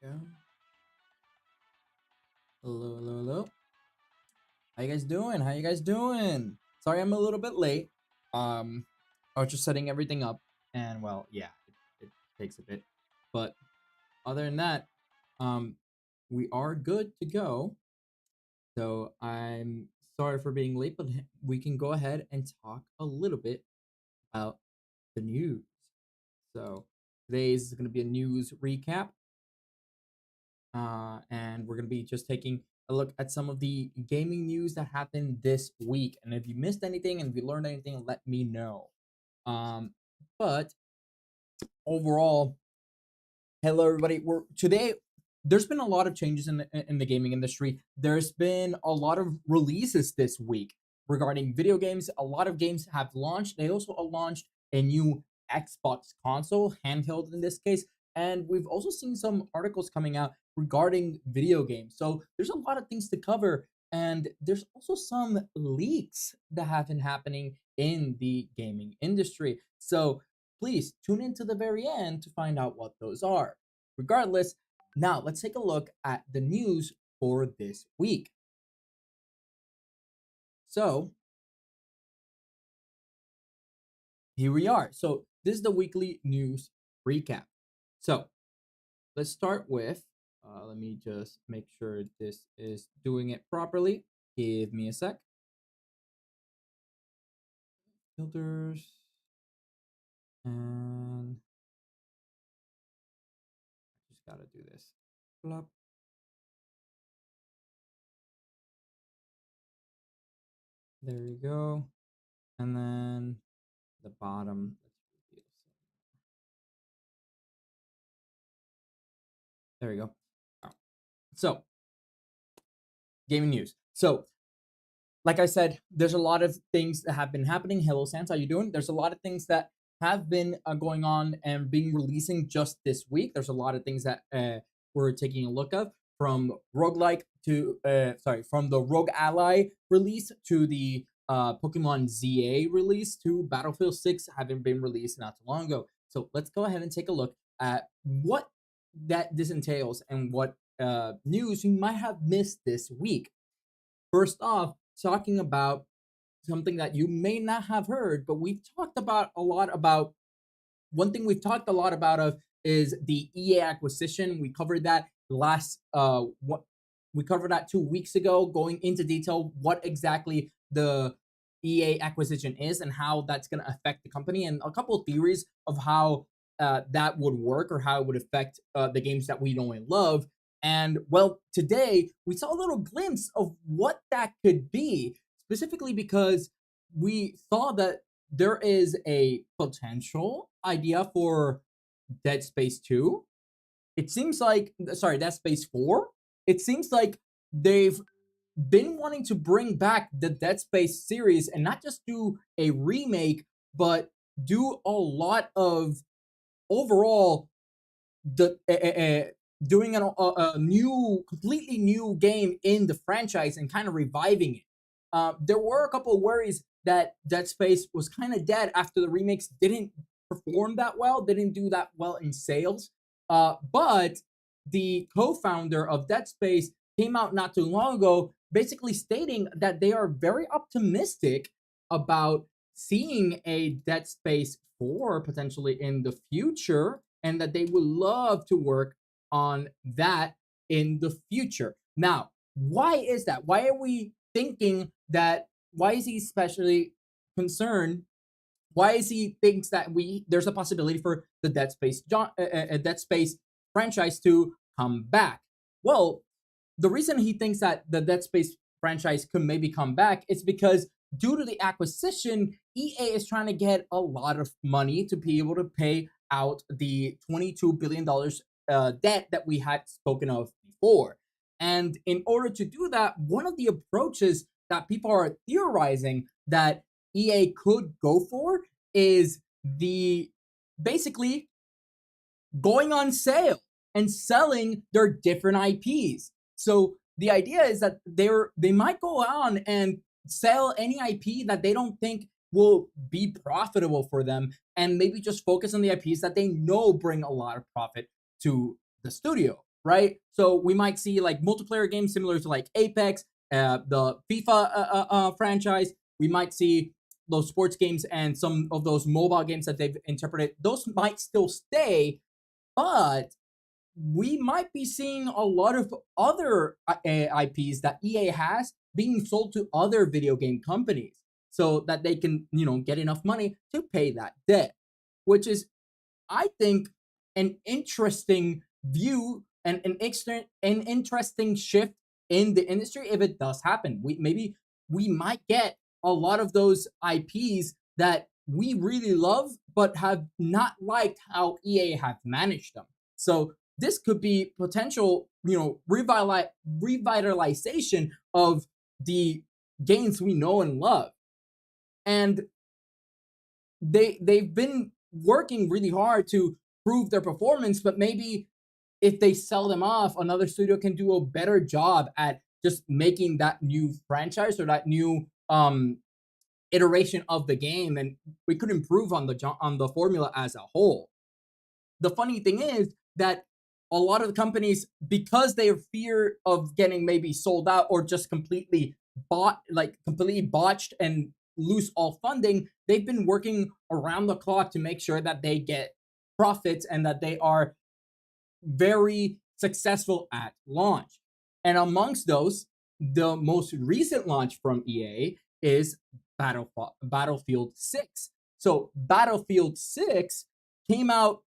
Yeah. Hello, hello, hello. How you guys doing? How you guys doing? Sorry, I'm a little bit late. Um, I was just setting everything up, and well, yeah, it takes a bit, but other than that, um, we are good to go. So I'm sorry for being late, but we can go ahead and talk a little bit about the news. So today's going to be a news recap. And we're going to be just taking a look at some of the gaming news that happened this week. And if you missed anything and if you learned anything, let me know. But overall, hello everybody. We're today. There's been a lot of changes in the gaming industry. There's been a lot of releases this week regarding video games. A lot of games have launched. They also launched a new Xbox console, handheld in this case, and we've also seen some articles coming out regarding video games. So there's a lot of things to cover, and there's also some leaks that have been happening in the gaming industry. So please tune in to the very end to find out what those are. Regardless, now let's take a look at the news for this week. So here we are. So this is the weekly news recap. So let's start with, let me just make sure this is doing it properly. Give me a sec. Filters. And just gotta do this. Plop. There you go. And then the bottom. There we go. So gaming news. So like I said, there's a lot of things that have been happening. Hello, Sans, how you doing? There's a lot of things that have been going on and being releasing just this week. There's a lot of things that we're taking a look of, from roguelike to from the Rogue Ally release to the Pokemon ZA release to Battlefield 6 having been released not too long ago. So let's go ahead and take a look at what this entails and what news you might have missed this week. First off, talking about something that you may not have heard, but we've talked about a lot about. One thing we've talked a lot about of is the EA acquisition. We covered that last what we covered that 2 weeks ago, going into detail what exactly the EA acquisition is and how that's going to affect the company, and a couple of theories of how that would work or how it would affect the games that we know and love. And well, today we saw a little glimpse of what that could be, specifically because we saw that there is a potential idea for Dead Space 2. It seems like, sorry, Dead Space 4. It seems like they've been wanting to bring back the Dead Space series and not just do a remake, but do a lot of overall the doing a new, completely new game in the franchise and kind of reviving it. There were a couple of worries that Dead Space was kind of dead after the remakes didn't perform that well, didn't do that well in sales. But the co-founder of Dead Space came out not too long ago, basically stating that they are very optimistic about seeing a Dead Space 4 potentially in the future, and that they would love to work on that in the future. Now, why is that? Why are we thinking that? Why is he especially concerned? Why is he thinks that there's a possibility for the Dead Space franchise to come back? Well, the reason he thinks that the Dead Space franchise could maybe come back is because due to the acquisition, EA is trying to get a lot of money to be able to pay out the $22 billion debt that we had spoken of before. And in order to do that, one of the approaches that people are theorizing that EA could go for is the basically going on sale and selling their different IPs. So the idea is that they might go on and sell any IP that they don't think will be profitable for them, and maybe just focus on the IPs that they know bring a lot of profit to the studio. right? So we might see like multiplayer games similar to like Apex, the FIFA franchise. We might see those sports games and some of those mobile games that they've interpreted. Those might still stay, but we might be seeing a lot of other IPs that EA has being sold to other video game companies so that they can, get enough money to pay that debt, which is, I think, an interesting view and an interesting shift in the industry if it does happen. We might get a lot of those IPs that we really love but have not liked how EA have managed them. So this could be potential, revitalization of the games we know and love. And they've been working really hard to prove their performance, but maybe if they sell them off, another studio can do a better job at just making that new franchise or that new iteration of the game, and we could improve on the formula as a whole. The funny thing is that a lot of the companies, because they fear of getting maybe sold out or just completely botched and lose all funding, they've been working around the clock to make sure that they get profits and that they are very successful at launch. And amongst those, the most recent launch from EA is Battlefield 6. So Battlefield 6 came out,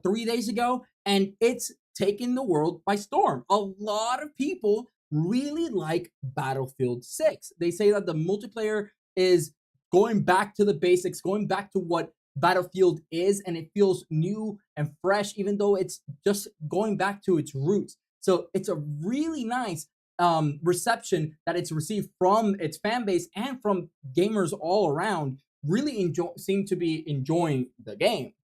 3 days ago, and it's taken the world by storm. A lot of people really like Battlefield 6. They say that the multiplayer is going back to the basics, going back to what Battlefield is, and it feels new and fresh, even though it's just going back to its roots. So it's a really nice reception that it's received from its fan base and from gamers all around. Really seem to be enjoying the game,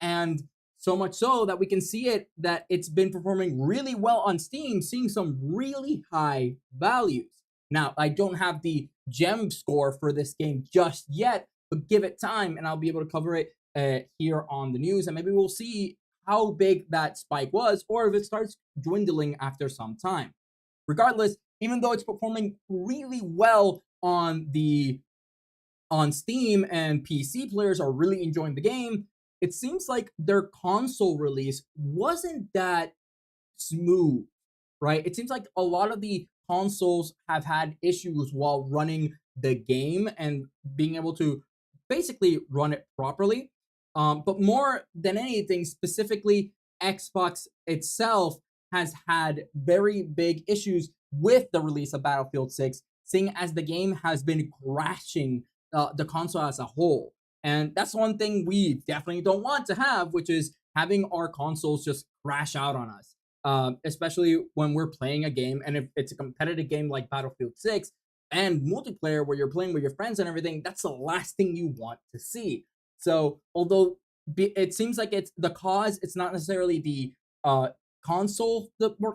and so much so that we can see that it's been performing really well on Steam, seeing some really high values. Now, I don't have the gem score for this game just yet, but give it time and I'll be able to cover it here on the news. And maybe we'll see how big that spike was or if it starts dwindling after some time. Regardless, even though it's performing really well on Steam and PC players are really enjoying the game, it seems like their console release wasn't that smooth, right? It seems like a lot of the consoles have had issues while running the game and being able to basically run it properly. But more than anything, specifically, Xbox itself has had very big issues with the release of Battlefield 6, seeing as the game has been crashing the console as a whole. And that's one thing we definitely don't want to have, which is having our consoles just crash out on us, especially when we're playing a game. And if it's a competitive game like Battlefield 6 and multiplayer where you're playing with your friends and everything, that's the last thing you want to see. So although it seems like it's the cause, it's not necessarily the console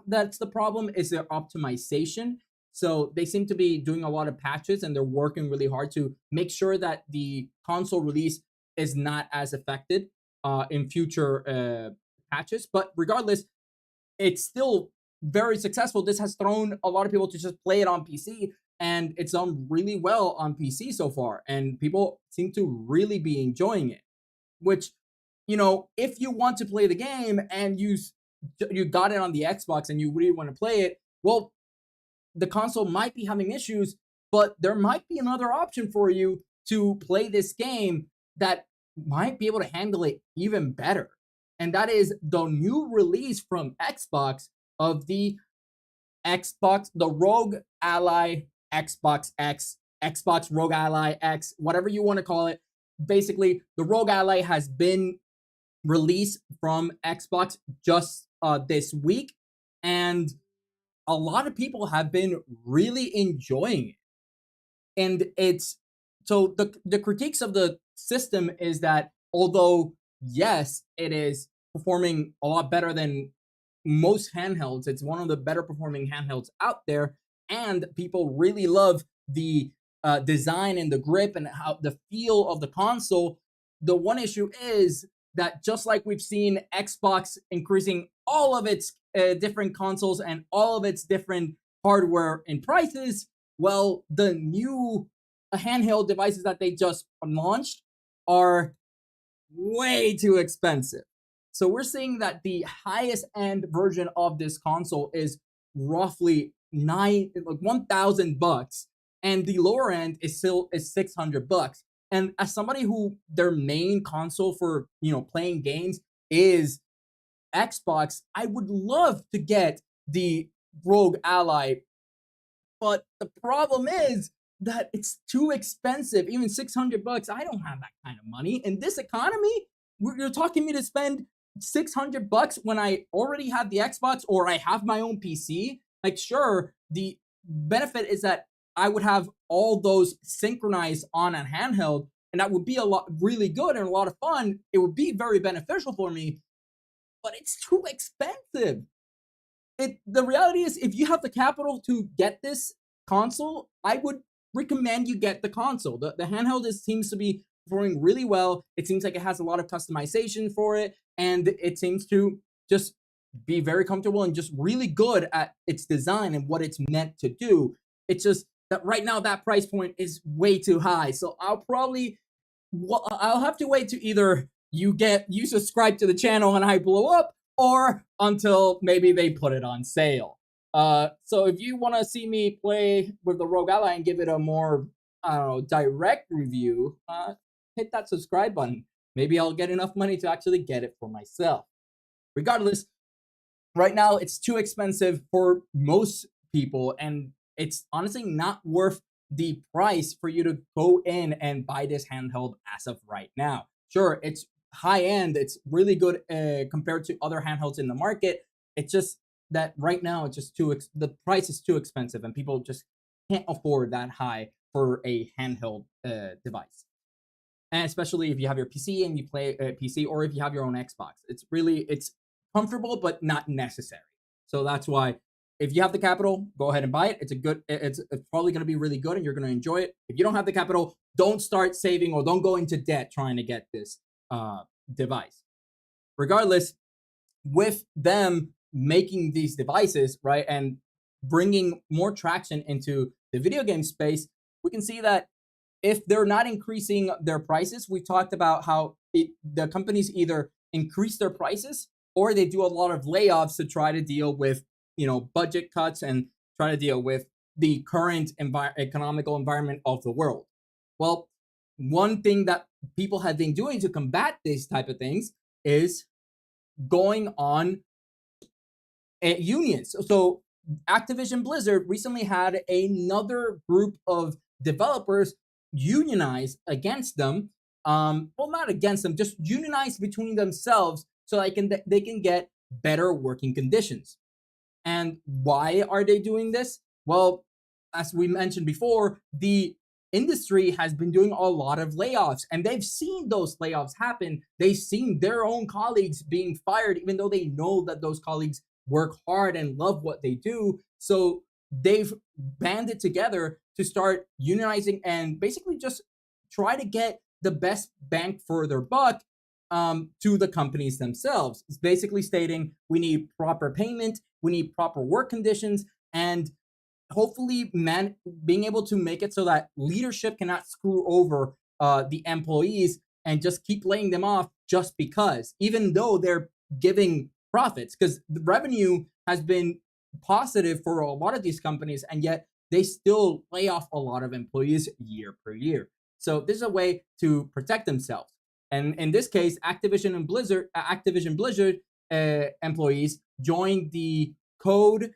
that's the problem, is their optimization. So they seem to be doing a lot of patches and they're working really hard to make sure that the console release is not as affected in future patches. But regardless, it's still very successful. This has thrown a lot of people to just play it on PC, and it's done really well on PC so far. And people seem to really be enjoying it, which, if you want to play the game and you got it on the Xbox and you really want to play it, well, the console might be having issues, but there might be another option for you to play this game that might be able to handle it even better. And that is the new release from Xbox of the Rogue Ally Xbox X, Xbox Rogue Ally X, whatever you want to call it. Basically, the Rogue Ally has been released from Xbox just this week, and a lot of people have been really enjoying it. And it's so the critiques of the system is that although yes, it is performing a lot better than most handhelds, it's one of the better performing handhelds out there, and people really love the design and the grip and how the feel of the console. The one issue is that just like we've seen Xbox increasing all of its different consoles and all of its different hardware and prices, well, the new handheld devices that they just launched are way too expensive. So we're seeing that the highest end version of this console is roughly 1,000 bucks, and the lower end is still is 600 bucks. And as somebody who their main console for playing games is Xbox, I would love to get the Rogue Ally, but the problem is that it's too expensive. Even 600 bucks, I don't have that kind of money. In this economy, you're talking me to spend 600 bucks when I already have the Xbox or I have my own PC. Like, sure, the benefit is that I would have all those synchronized on a handheld, and that would be a lot really good and a lot of fun. It would be very beneficial for me, but it's too expensive. The reality is, if you have the capital to get this console, I would recommend you get the console. The handheld seems to be performing really well. It seems like it has a lot of customization for it, and it seems to just be very comfortable and just really good at its design and what it's meant to do. It's just that right now that price point is way too high. So I'll have to wait to either you subscribe to the channel and I blow up, or until maybe they put it on sale. So if you want to see me play with the Rogue Ally and give it a more, I don't know, direct review, hit that subscribe button. Maybe I'll get enough money to actually get it for myself. Regardless, right now it's too expensive for most people, and it's honestly not worth the price for you to go in and buy this handheld as of right now. Sure, it's high end, it's really good compared to other handhelds in the market. It's just that right now it's just the price is too expensive, and people just can't afford that high for a handheld device. And especially if you have your PC and you play PC, or if you have your own Xbox, it's comfortable but not necessary. So that's why, if you have the capital, go ahead and buy it. It's probably going to be really good and you're going to enjoy it. If you don't have the capital, don't start saving or don't go into debt trying to get this device. Regardless, with them making these devices, right, and bringing more traction into the video game space, we can see that if they're not increasing their prices, we talked about how the companies either increase their prices or they do a lot of layoffs to try to deal with budget cuts and try to deal with the current economical environment of the world. Well, one thing that people have been doing to combat these type of things is going on unions. So Activision Blizzard recently had another group of developers unionize against them. Well, not against them, just unionize between themselves so they can get better working conditions. And why are they doing this? Well, as we mentioned before, the industry has been doing a lot of layoffs, and they've seen those layoffs happen. They've seen their own colleagues being fired, even though they know that those colleagues work hard and love what they do. So they've banded together to start unionizing and basically just try to get the best bang for their buck to the companies themselves. It's basically stating we need proper payment, we need proper work conditions, and hopefully being able to make it so that leadership cannot screw over the employees and just keep laying them off just because, even though they're giving profits, because the revenue has been positive for a lot of these companies, and yet they still lay off a lot of employees year per year. So this is a way to protect themselves. And in this case, Activision Blizzard employees joined the Code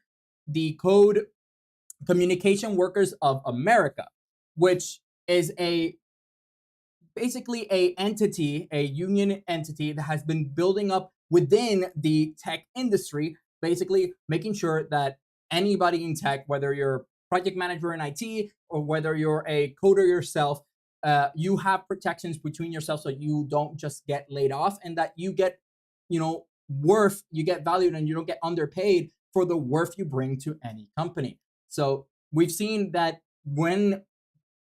Communication Workers of America, which is basically a union entity that has been building up within the tech industry, basically making sure that anybody in tech, whether you're a project manager in IT or whether you're a coder yourself, you have protections between yourself so you don't just get laid off, and that you get, you get valued and you don't get underpaid for the worth you bring to any company. So we've seen that when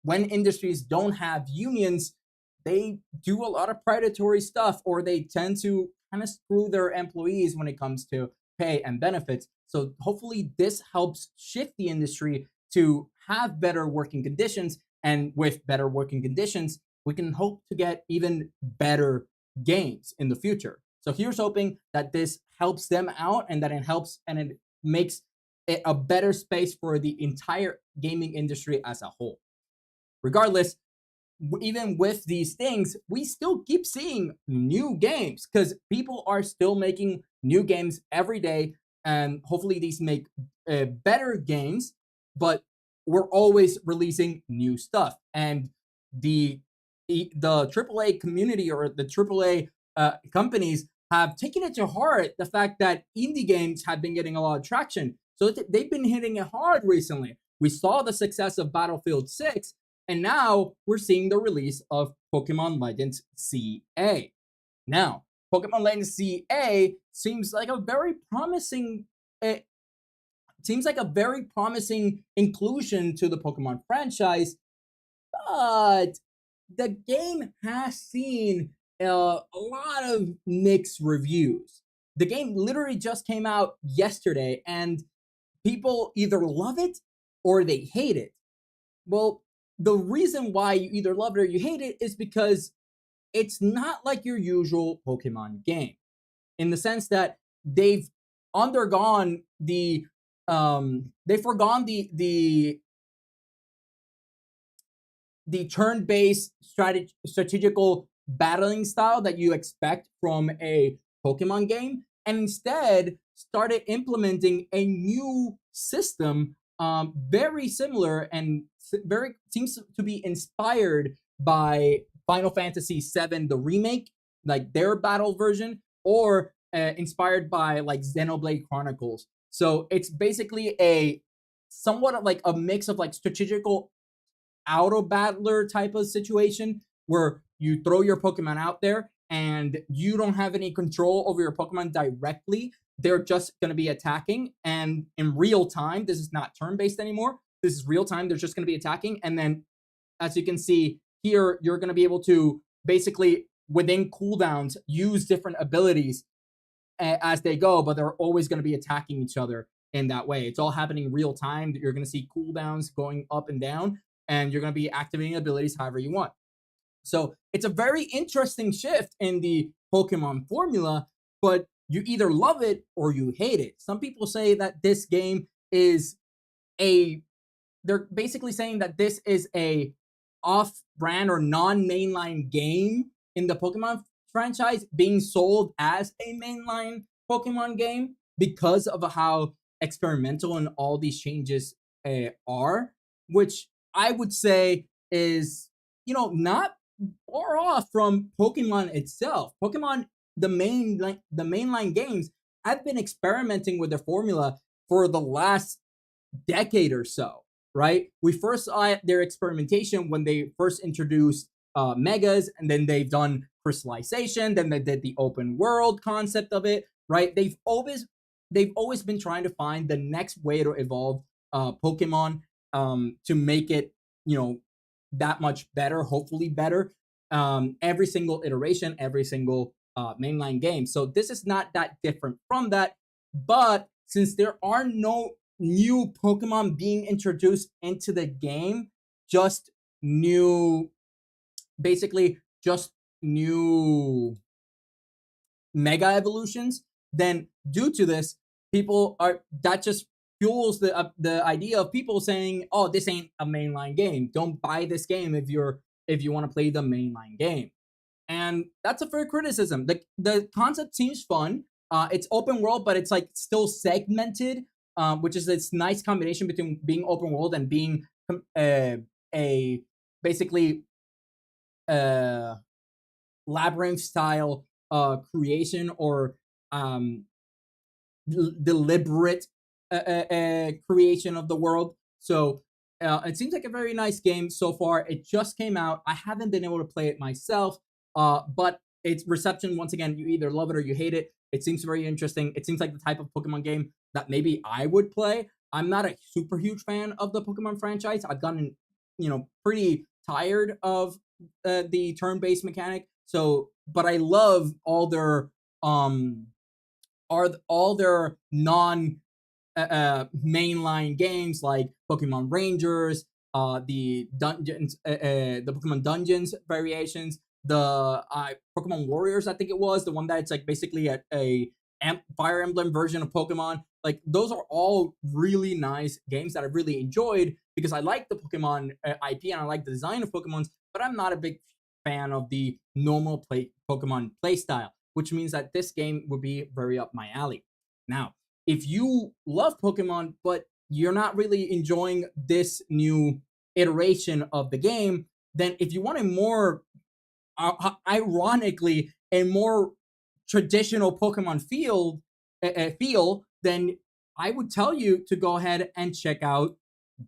industries don't have unions, they do a lot of predatory stuff, or they tend to kind of screw their employees when it comes to pay and benefits. So hopefully this helps shift the industry to have better working conditions. And with better working conditions, we can hope to get even better games in the future. So here's hoping that this helps them out and that it helps and it makes it a better space for the entire gaming industry as a whole. Regardless, even with these things, we still keep seeing new games because people are still making new games every day. And hopefully, these make better games, but we're always releasing new stuff. And the AAA community or the AAA companies have taken it to heart the fact that indie games have been getting a lot of traction. So they've been hitting it hard recently. We saw the success of Battlefield 6, and now we're seeing the release of Pokemon Legends CA. Now, Pokemon Legends CA seems like a very promising inclusion to the Pokemon franchise, but the game has seen a lot of mixed reviews. The game literally just came out yesterday, and people either love it or they hate it. Well, the reason why you either love it or you hate it is because it's not like your usual Pokemon game in the sense that they've undergone they've forgone the turn-based strategical battling style that you expect from a Pokemon game, and instead started implementing a new system very similar and very seems to be inspired by Final Fantasy VII, the remake, like their battle version, or inspired by like Xenoblade Chronicles. So it's basically a somewhat of like a mix of like strategical auto battler type of situation where you throw your Pokemon out there and you don't have any control over your Pokemon directly. They're just going to be attacking, and in real time, this is not turn-based anymore. This is real time. They're just going to be attacking. And then, as you can see here, you're going to be able to basically, within cooldowns, use different abilities as they go, but they're always going to be attacking each other in that way. It's all happening in real time. You're going to see cooldowns going up and down, and you're going to be activating abilities however you want. So it's a very interesting shift in the Pokemon formula, but you either love it or you hate it. Some people say that this game is they're basically saying that this is a off-brand or non-mainline game in the Pokemon franchise being sold as a mainline Pokemon game because of how experimental and all these changes are, which I would say is, not far off from Pokemon itself. Pokemon, the mainline games, have been experimenting with their formula for the last decade or so, right? We first saw their experimentation when they first introduced megas, and then they've done crystallization, then they did the open world concept of it, right? They've always been trying to find the next way to evolve Pokemon to make it, that much better, hopefully better, every single iteration, every single mainline game. So this is not that different from that. But since there are no new Pokemon being introduced into the game, just new mega evolutions, then due to this, that just fuels the idea of people saying, "Oh, this ain't a mainline game. Don't buy this game if you want to play the mainline game." And that's a fair criticism. The concept seems fun. It's open world, but it's like still segmented, which is this nice combination between being open world and being a basically labyrinth style creation or deliberate creation of the world. So it seems like a very nice game so far. It just came out. I haven't been able to play it myself, but its reception, once again, you either love it or you hate it. It seems very interesting. It seems like the type of Pokemon game that maybe I would play. I'm not a super huge fan of the Pokemon franchise. I've gotten, pretty tired of the turn-based mechanic. So, but I love all their are all their non mainline games like Pokemon Rangers, the Pokemon Dungeons variations, the Pokemon Warriors, I think it was the one that's like basically a Fire Emblem version of Pokemon. Like those are all really nice games that I really enjoyed because I like the Pokemon IP and I like the design of Pokemon's, but I'm not a big fan of the normal Pokemon playstyle, which means that this game would be very up my alley. Now, if you love Pokemon, but you're not really enjoying this new iteration of the game, then if you want a more, ironically, a more traditional Pokemon feel, then I would tell you to go ahead and check out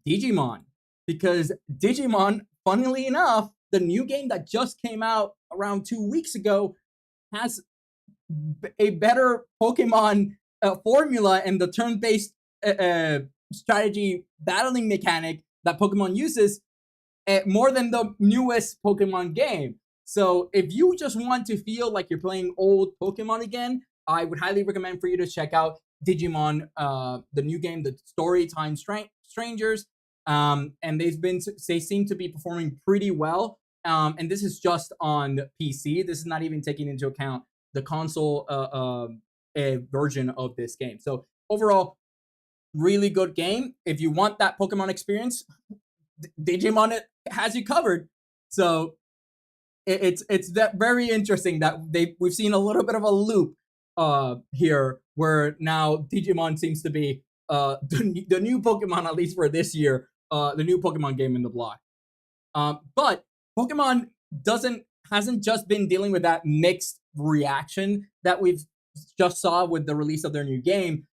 Digimon. Because Digimon, funnily enough, the new game that just came out around 2 weeks ago, has a better Pokemon formula and the turn-based strategy battling mechanic that Pokemon uses more than the newest Pokemon game. So if you just want to feel like you're playing old Pokemon again, I would highly recommend for you to check out Digimon, the new game, the Storytime Strangers. And they seem to be performing pretty well. And this is just on PC. This is not even taking into account the console version of this game. So overall, really good game. If you want that Pokemon experience, Digimon has you covered. So it's that very interesting that we've seen a little bit of a loop here where now Digimon seems to be the new Pokemon, at least for this year, the new Pokemon game in the block. But Pokemon hasn't just been dealing with that mixed reaction that we've just saw with the release of their new game.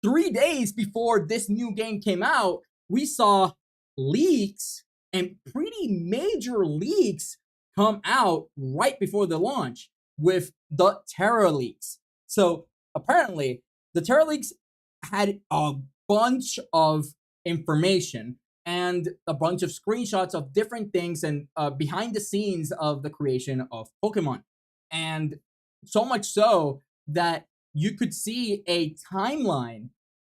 3 days before this new game came out, we saw leaks and pretty major leaks come out right before the launch with the Terra leaks. So apparently, the Terra leaks had a bunch of information and a bunch of screenshots of different things and behind the scenes of the creation of Pokemon. And so much so that you could see a timeline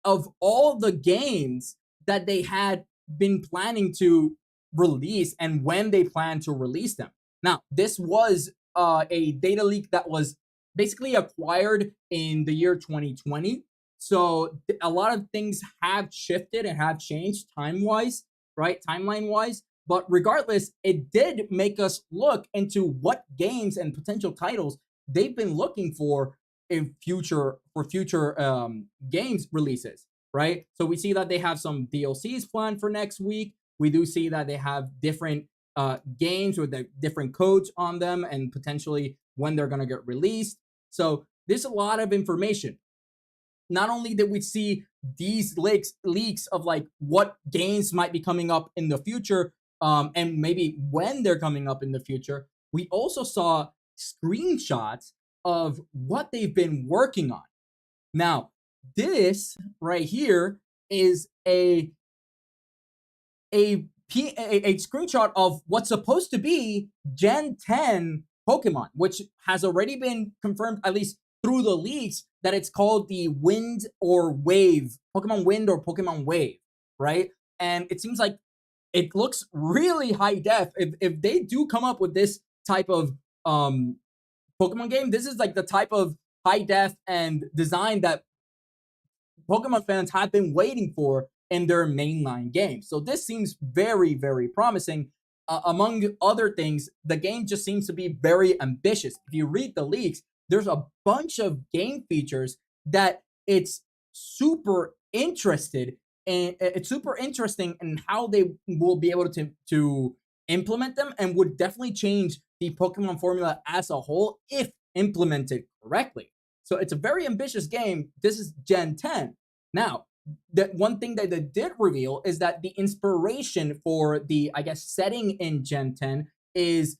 of all the games that they had been planning to release and when they plan to release them. Now, this was a data leak that was basically acquired in the year 2020. So a lot of things have shifted and have changed time-wise, right? Timeline-wise. But regardless, it did make us look into what games and potential titles they've been looking for future games releases, right? So we see that they have some DLCs planned for next week. We do see that they have different games with the different codes on them and potentially when they're going to get released. So there's a lot of information. Not only did we see these leaks of like what games might be coming up in the future, and maybe when they're coming up in the future, we also saw screenshots of what they've been working on. Now, this right here is a screenshot of what's supposed to be Gen 10 Pokemon, which has already been confirmed, at least through the leaks, that it's called the Wind or Wave, Pokemon Wind or Pokemon Wave, right? And it seems like it looks really high def. If they do come up with this type of Pokemon game, this is like the type of high def and design that Pokemon fans have been waiting for in their mainline game. So this seems very, very promising. Among other things, the game just seems to be very ambitious. If you read the leaks, there's a bunch of game features that it's super interested in. It's super interesting in how they will be able to implement them, and would definitely change the Pokemon formula as a whole if implemented correctly. So it's a very ambitious game. This is Gen 10. Now, the one thing that they did reveal is that the inspiration for the, I guess, setting in Gen 10 is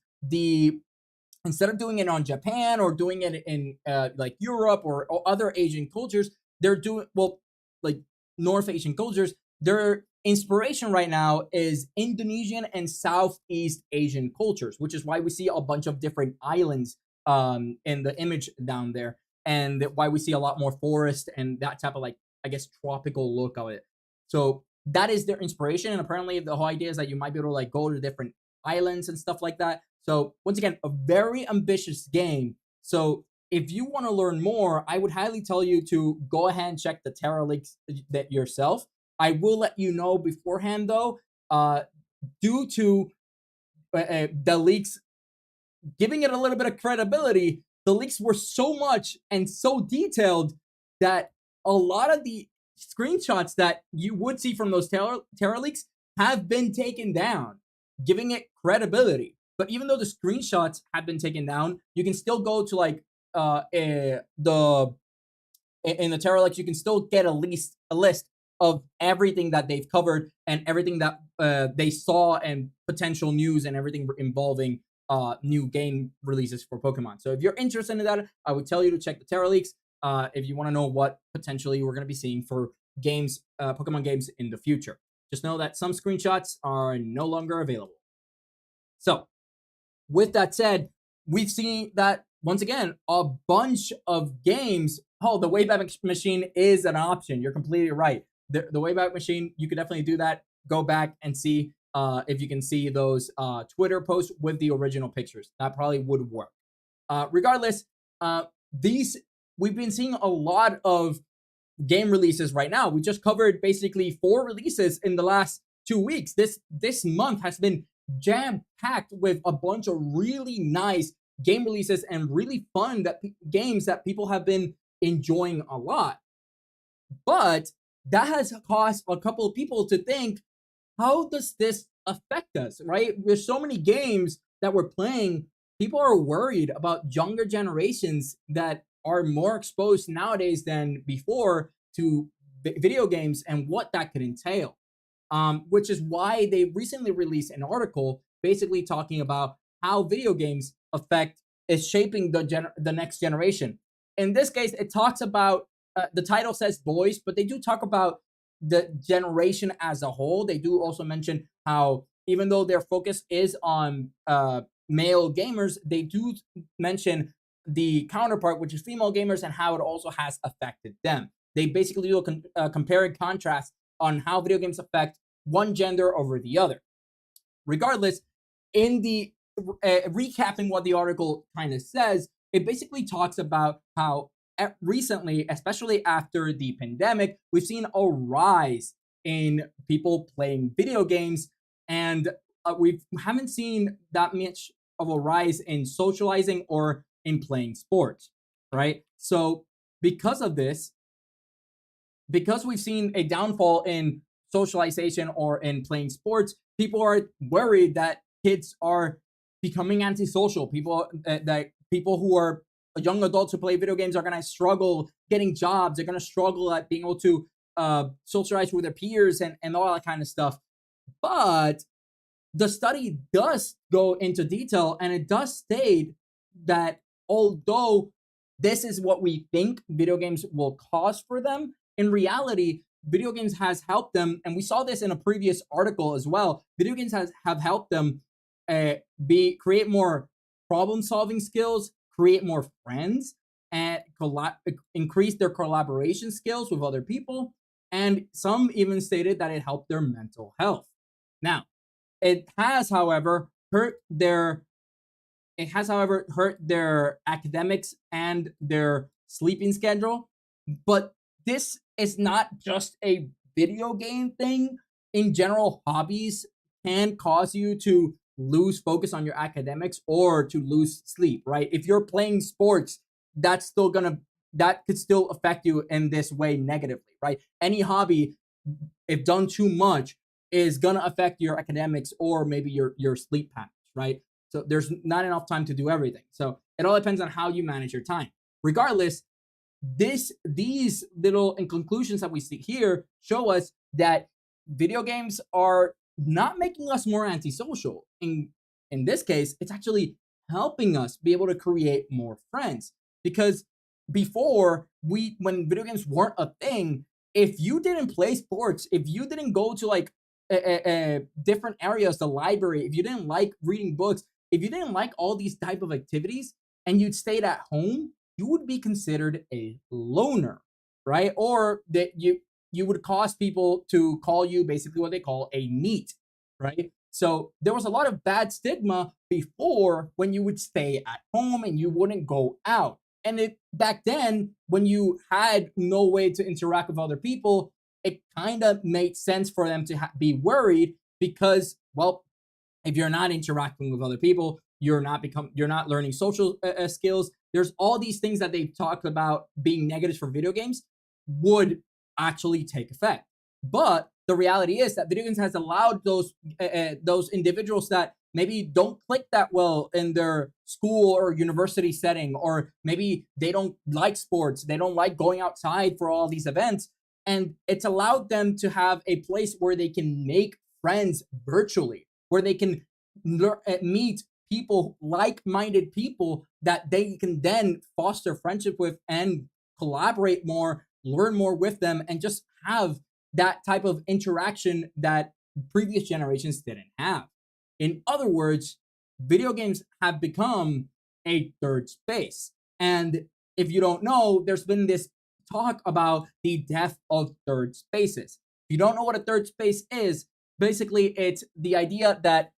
instead of doing it on Japan or doing it in like Europe or other Asian cultures, they're doing, well, like North Asian cultures, their inspiration right now is Indonesian and Southeast Asian cultures, which is why we see a bunch of different islands in the image down there. and why we see a lot more forest and that type of like, I guess, tropical look of it. So that is their inspiration. And apparently the whole idea is that you might be able to like go to different islands and stuff like that. So once again, a very ambitious game. So if you want to learn more, I would highly tell you to go ahead and check the Terra leaks that yourself. I will let you know beforehand though, due to the leaks giving it a little bit of credibility, the leaks were so much and so detailed that a lot of the screenshots that you would see from those Terra leaks have been taken down, giving it credibility. But even though the screenshots have been taken down, you can still go to like the in the Terra leaks, you can still get at least a list of everything that they've covered and everything that they saw and potential news and everything involving new game releases for Pokemon. So if you're interested in that, I would tell you to check the Terra leaks if you want to know what potentially we're going to be seeing for games, Pokemon games in the future. Just know that some screenshots are no longer available. So with that said, we've seen that once again, a bunch of games. Oh, the Wayback Machine is an option. You're completely right. The Wayback Machine, you could definitely do that. Go back and see if you can see those Twitter posts with the original pictures. That probably would work. Regardless, these we've been seeing a lot of game releases right now. We just covered basically 4 releases in the last 2 weeks. This month has been jam-packed with a bunch of really nice game releases and really fun games that people have been enjoying a lot. But that has caused a couple of people to think, how does this affect us, right? There's so many games that we're playing. People are worried about younger generations that are more exposed nowadays than before to video games and what that could entail. Which is why they recently released an article basically talking about how video games is shaping the next generation. In this case, it talks about the title says boys, but they do talk about the generation as a whole. They do also mention how even though their focus is on male gamers, they do mention the counterpart, which is female gamers, and how it also has affected them. They basically do a compare and contrast on how video games affect one gender over the other. Regardless, in the recapping what the article kind of says, it basically talks about how recently, especially after the pandemic, we've seen a rise in people playing video games, and we haven't seen that much of a rise in socializing or in playing sports, right? So because of this, because we've seen a downfall in socialization or in playing sports, people are worried that kids are becoming antisocial. That people who are young adults who play video games are going to struggle getting jobs. They're going to struggle at being able to socialize with their peers and all that kind of stuff. But the study does go into detail, and it does state that although this is what we think video games will cause for them, in reality, video games has helped them, and we saw this in a previous article as well. Video games have helped them create more problem-solving skills, create more friends, and increase their collaboration skills with other people. And some even stated that it helped their mental health. Now, it has, however, hurt their academics and their sleeping schedule. But this is not just a video game thing. In general, hobbies can cause you to lose focus on your academics or to lose sleep, right? If you're playing sports, that could still affect you in this way negatively, right? Any hobby, if done too much, is gonna affect your academics or maybe your sleep patterns, right? So there's not enough time to do everything. So it all depends on how you manage your time. Regardless, these little conclusions that we see here show us that video games are not making us more antisocial. In this case, it's actually helping us be able to create more friends. Because before, when video games weren't a thing, if you didn't play sports, if you didn't go to like different areas, the library, if you didn't like reading books, if you didn't like all these type of activities and you'd stayed at home, you would be considered a loner, right? Or that you would cause people to call you basically what they call a NEET, right? So there was a lot of bad stigma before when you would stay at home and you wouldn't go out. And it back then, when you had no way to interact with other people, it kind of made sense for them to be worried because, well, if you're not interacting with other people, you're not learning social skills. There's all these things that they talk about being negatives for video games would actually take effect. But the reality is that video games has allowed those individuals that maybe don't click that well in their school or university setting, or maybe they don't like sports, they don't like going outside for all these events, and it's allowed them to have a place where they can make friends virtually, where they can meet people, like-minded people that they can then foster friendship with and collaborate more, learn more with them, and just have that type of interaction that previous generations didn't have. In other words, video games have become a third space. And if you don't know, there's been this talk about the death of third spaces. If you don't know what a third space is, basically it's the idea that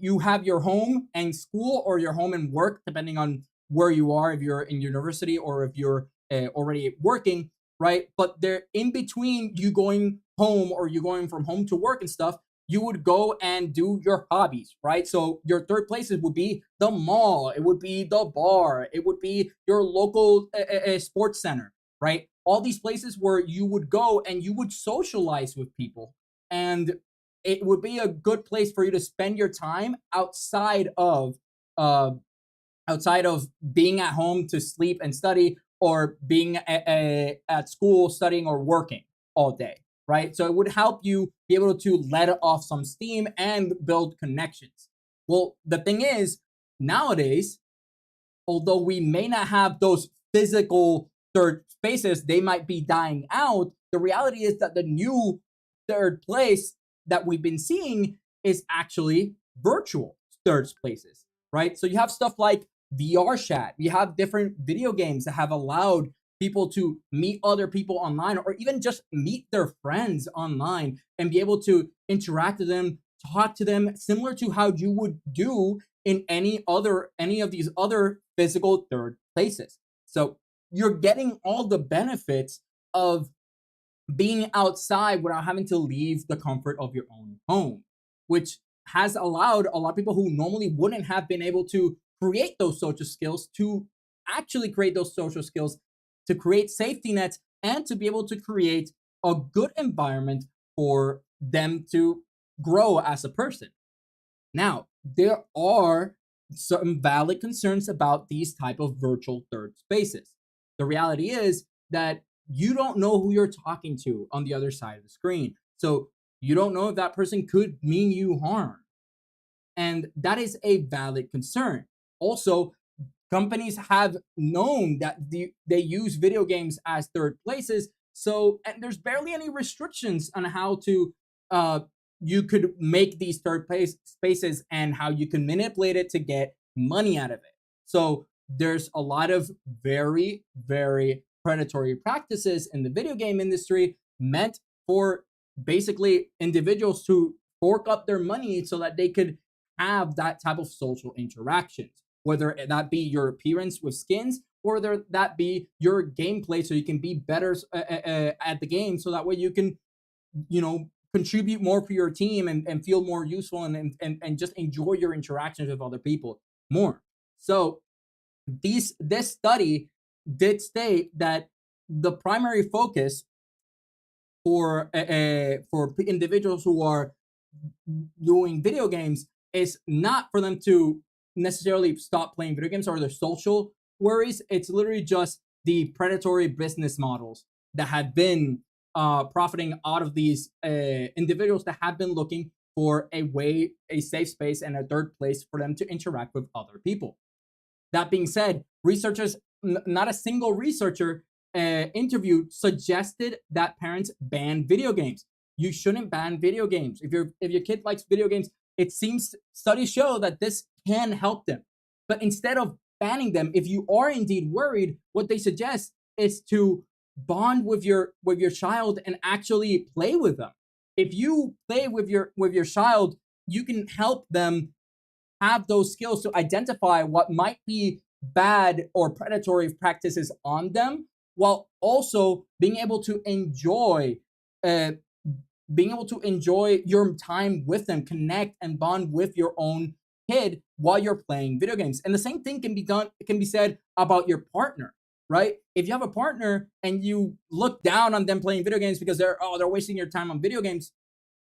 you have your home and school, or your home and work, depending on where you are, if you're in university or if you're already working, right? But they're in between you going home or you going from home to work and stuff, you would go and do your hobbies, right? So your third places would be the mall, it would be the bar, it would be your local sports center, right? All these places where you would go and you would socialize with people. And it would be a good place for you to spend your time uh, outside of being at home to sleep and study, or being at school studying or working all day, right? So it would help you be able to let off some steam and build connections. Well, the thing is, nowadays, although we may not have those physical third spaces, they might be dying out. The reality is that the new third place that we've been seeing is actually virtual third places, right? So you have stuff like VR chat. You have different video games that have allowed people to meet other people online, or even just meet their friends online and be able to interact with them, talk to them, similar to how you would do in any of these other physical third places. So you're getting all the benefits of being outside without having to leave the comfort of your own home, which has allowed a lot of people who normally wouldn't have been able to create those social skills to actually create those social skills, to create safety nets, and to be able to create a good environment for them to grow as a person. Now, there are some valid concerns about these type of virtual third spaces. The reality is that you don't know who you're talking to on the other side of the screen. So you don't know if that person could mean you harm. And that is a valid concern. Also, companies have known that they use video games as third places. So, and there's barely any restrictions on how to you could make these third place spaces and how you can manipulate it to get money out of it. So there's a lot of very, very predatory practices in the video game industry meant for basically individuals to fork up their money so that they could have that type of social interactions, whether that be your appearance with skins, or whether that be your gameplay so you can be better at the game, so that way you can, you know, contribute more for your team and feel more useful, and just enjoy your interactions with other people more. So this study did state that the primary focus for individuals who are doing video games is not for them to necessarily stop playing video games or their social worries. It's literally just the predatory business models that have been profiting out of these individuals that have been looking for a safe space and a third place for them to interact with other people. That being said, researchers, not a single researcher interviewed suggested that parents ban video games. You shouldn't ban video games. If your kid likes video games, it seems studies show that this can help them. But instead of banning them, if you are indeed worried, what they suggest is to bond with your child and actually play with them. If you play with your child, you can help them have those skills to identify what might be bad or predatory practices on them, while also uh, being able to enjoy your time with them, connect and bond with your own kid while you're playing video games. And the same thing can be said about your partner, right? If you have a partner and you look down on them playing video games because they're wasting your time on video games,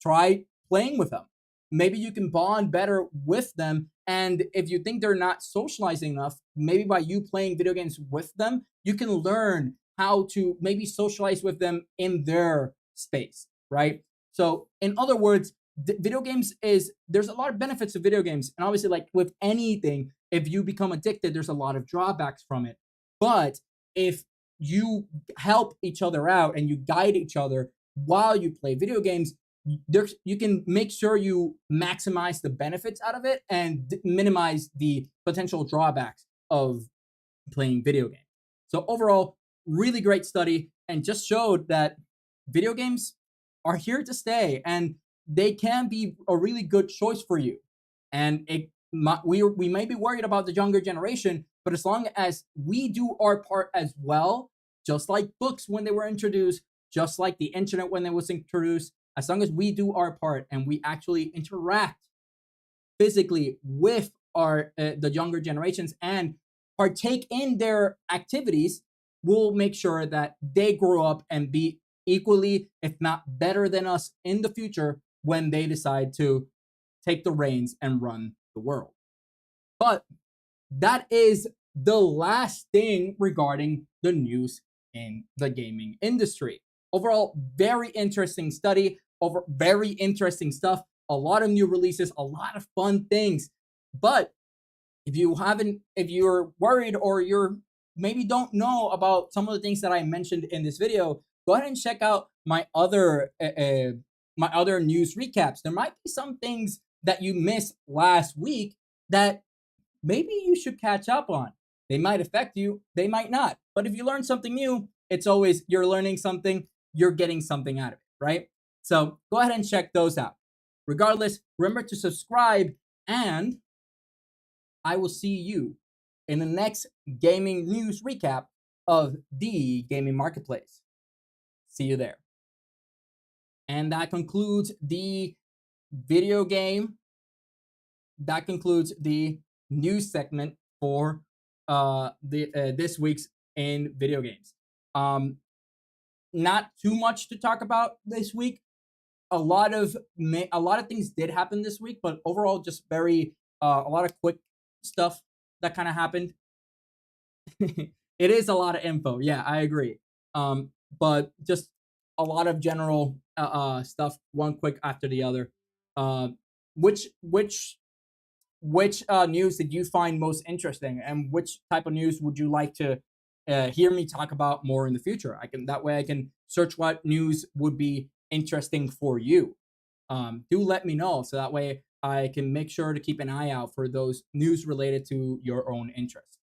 try playing with them. Maybe you can bond better with them. And if you think they're not socializing enough, maybe by you playing video games with them, you can learn how to maybe socialize with them in their space, right? So, in other words, video games there's a lot of benefits to video games. And obviously, like with anything, if you become addicted, there's a lot of drawbacks from it. But if you help each other out and you guide each other while you play video games, you can make sure you maximize the benefits out of it and minimize the potential drawbacks of playing video games. So overall, really great study, and just showed that video games are here to stay and they can be a really good choice for you. And we may be worried about the younger generation, but as long as we do our part as well, just like books when they were introduced, just like the internet when it was introduced, as long as we do our part and we actually interact physically with the younger generations and partake in their activities, we'll make sure that they grow up and be equally, if not better than us in the future when they decide to take the reins and run the world. But that is the last thing regarding the news in the gaming industry. Overall, very interesting study, very interesting stuff, a lot of new releases, a lot of fun things. But if you're worried or you're maybe don't know about some of the things that I mentioned in this video, go ahead and check out my other news recaps. There might be some things that you missed last week that maybe you should catch up on. They might affect you, they might not. But if you learn something new, it's always you're learning something, you're getting something out of it, right? So go ahead and check those out. Regardless, remember to subscribe, and I will see you in the next gaming news recap of the gaming marketplace. See you there. And that concludes the video game. That concludes the news segment for this week's in video games. Not too much to talk about this week. A lot of things did happen this week, but overall, just very a lot of quick stuff that kind of happened. It is a lot of info. Yeah, I agree. But just a lot of general stuff, one quick after the other. Which news did you find most interesting, and which type of news would you like to hear me talk about more in the future? That way I can search what news would be interesting for you. Do let me know, so that way I can make sure to keep an eye out for those news related to your own interest.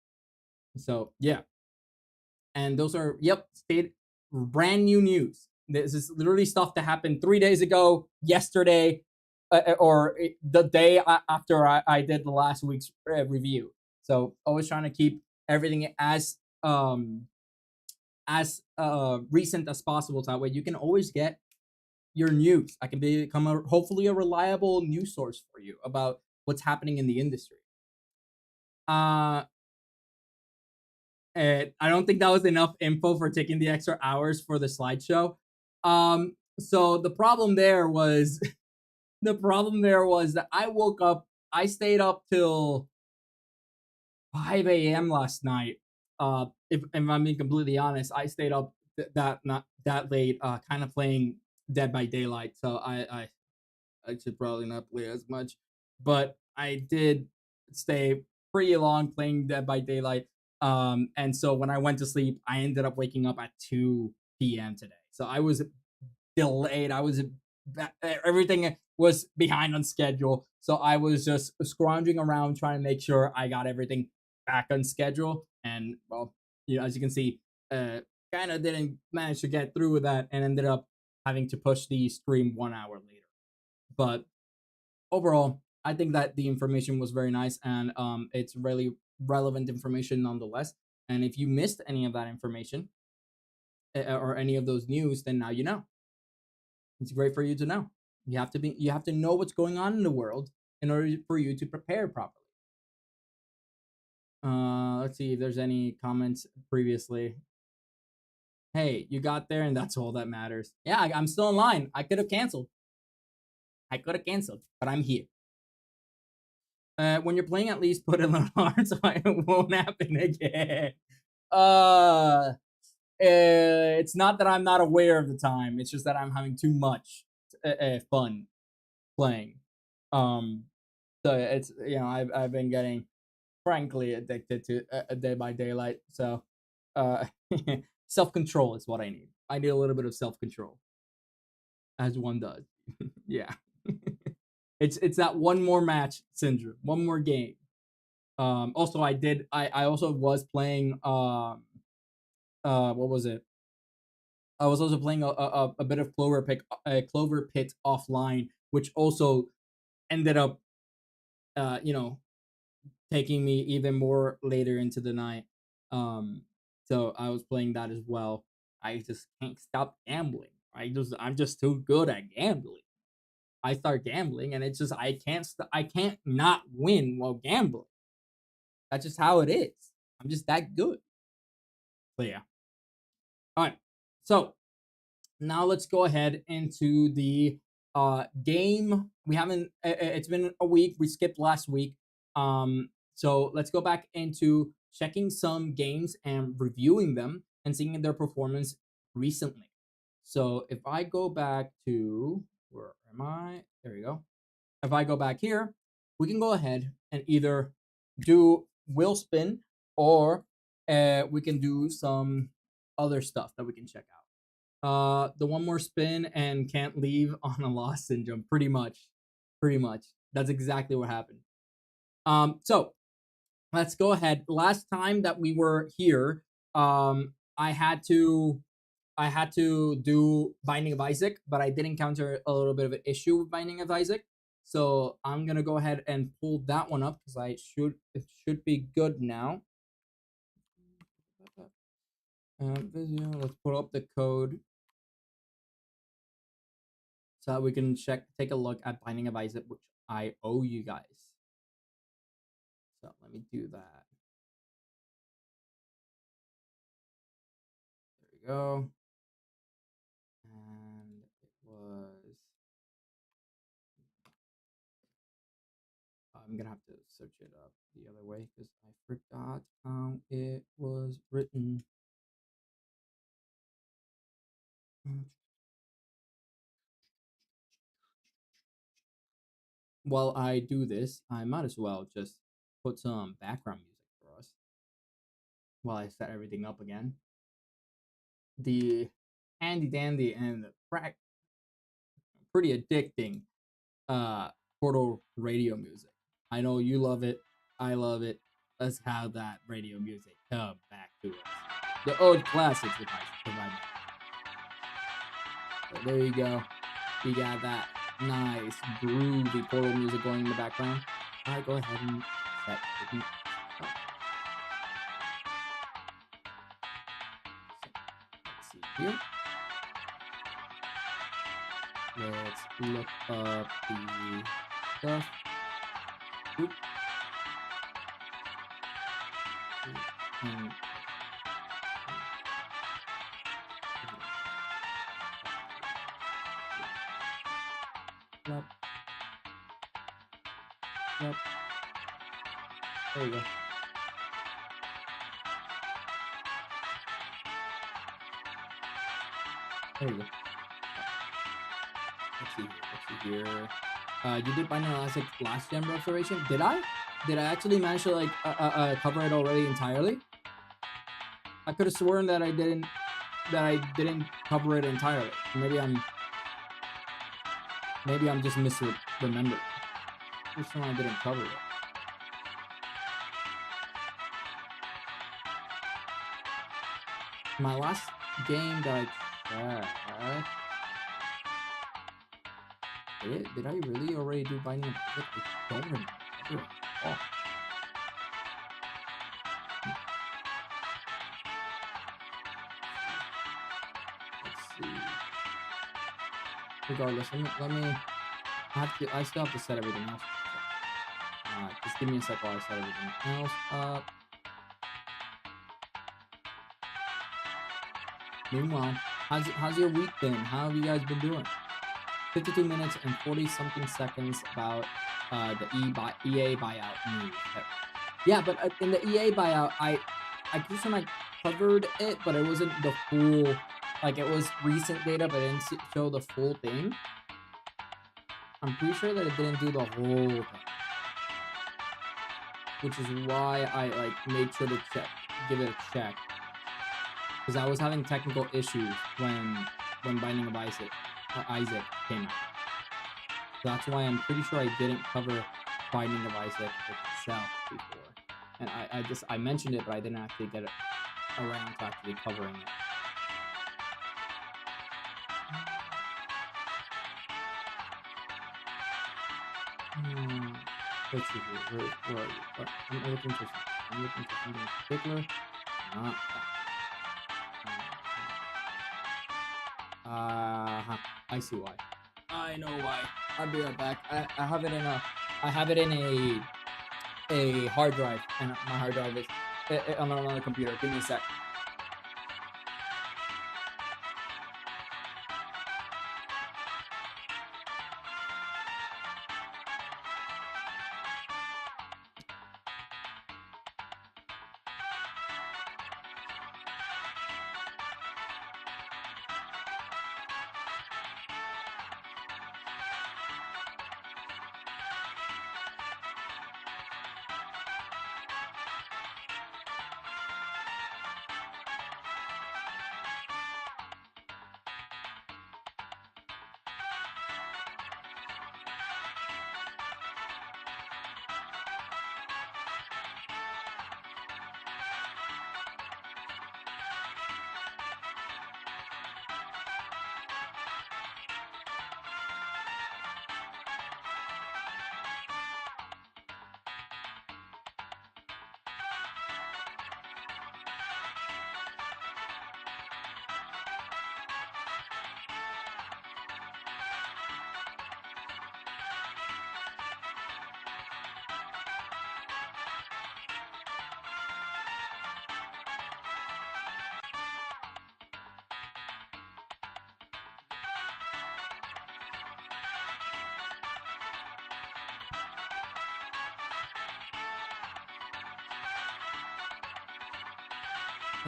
So yeah, and those are brand new news. This is literally stuff that happened 3 days ago, yesterday, or the day after I did the last week's review. So always trying to keep everything as recent as possible, so that way you can always get your news. I can become hopefully a reliable news source for you about what's happening in the industry. And I don't think that was enough info for taking the extra hours for the slideshow. So the problem there was that I stayed up till 5 a.m. last night. If I'm being completely honest, I stayed up not that late, kind of playing Dead by Daylight. So I should probably not play as much, but I did stay pretty long playing Dead by Daylight. And so when I went to sleep, I ended up waking up at 2 p.m. today. So I was delayed. Everything was behind on schedule. So I was just scrounging around trying to make sure I got everything back on schedule, and well, as you can see, kind of didn't manage to get through with that, and ended up having to push the stream 1 hour later. But overall, I think that the information was very nice, and it's really relevant information nonetheless. And if you missed any of that information or any of those news, then now you know. It's great for you to know. You have to know what's going on in the world in order for you to prepare properly. Let's see if there's any comments previously. Hey, you got there, and that's all that matters. Yeah, I'm still in line. I could have canceled. But I'm here. When you're playing, at least put it on hard so it won't happen again. It's not that I'm not aware of the time. It's just that I'm having too much fun playing. So it's I've been getting frankly addicted to a Dead by Daylight. So self control is what I need. I need a little bit of self control, as one does. Yeah. It's that one more match syndrome, one more game. Also I also was playing what was it? I was also playing a bit of Clover Pit offline, which also ended up taking me even more later into the night. So I was playing that as well. I just can't stop gambling. I'm just too good at gambling. I start gambling, and it's just I can't not win while gambling. That's just how it is. I'm just that good. So yeah. All right. So now let's go ahead into the game. We haven't. It's been a week. We skipped last week. So let's go back into checking some games and reviewing them and seeing their performance recently. So if I go back to where am I? There we go. If I go back here, we can go ahead and either do wheel spin or we can do some other stuff that we can check out. The one more spin and can't leave on a loss syndrome. Pretty much. That's exactly what happened. So let's go ahead. Last time that we were here, I had to do Binding of Isaac, but I did encounter a little bit of an issue with Binding of Isaac. So I'm gonna go ahead and pull that one up because it should be good now. Let's pull up the code so that we can take a look at Binding of Isaac, which I owe you guys. So let me do that. There we go. And it was. I'm gonna have to search it up the other way because I forgot how it was written. While I do this, I might as well just put some background music for us while I set everything up again. The handy dandy and pretty addicting Portal radio music. I know you love it. I love it. Let's have that radio music come back to us. The old classics, if I may. So there you go. We got that nice groovy Portal music going in the background. I go ahead and set it up. Let's see here. Let's look up the stuff. Oop. And Yep. There you go. There you go. Let's see here. You did Binding of Isaac last gen restoration. Did I? Did I actually manage to like cover it already entirely? I could have sworn that I didn't cover it entirely. Maybe I'm just misremembering. Which one I didn't cover it. My last game that I checked, did I really already do Binding of Isaac? I don't remember at all. Let's see. Regardless, I still have to set everything else. Just give me a sec while I set everything else up. Meanwhile, how's your week been? How have you guys been doing? 52 minutes and 40 something seconds about the EA buyout news. Yeah, but in the EA buyout, I just when I covered it, but it wasn't the full. Like it was recent data, but it didn't show the full thing. I'm pretty sure that it didn't do the whole thing, which is why I made sure to give it a check, because I was having technical issues when Binding of Isaac came out. So that's why I'm pretty sure I didn't cover Binding of Isaac itself before, and I mentioned it, but I didn't actually get it around to actually covering it. Let's see here. Where are you? I'm looking for something in particular. Not that. I see why. I know why. I'll be right back. I have it in a hard drive, and my hard drive is on another computer. Give me a sec.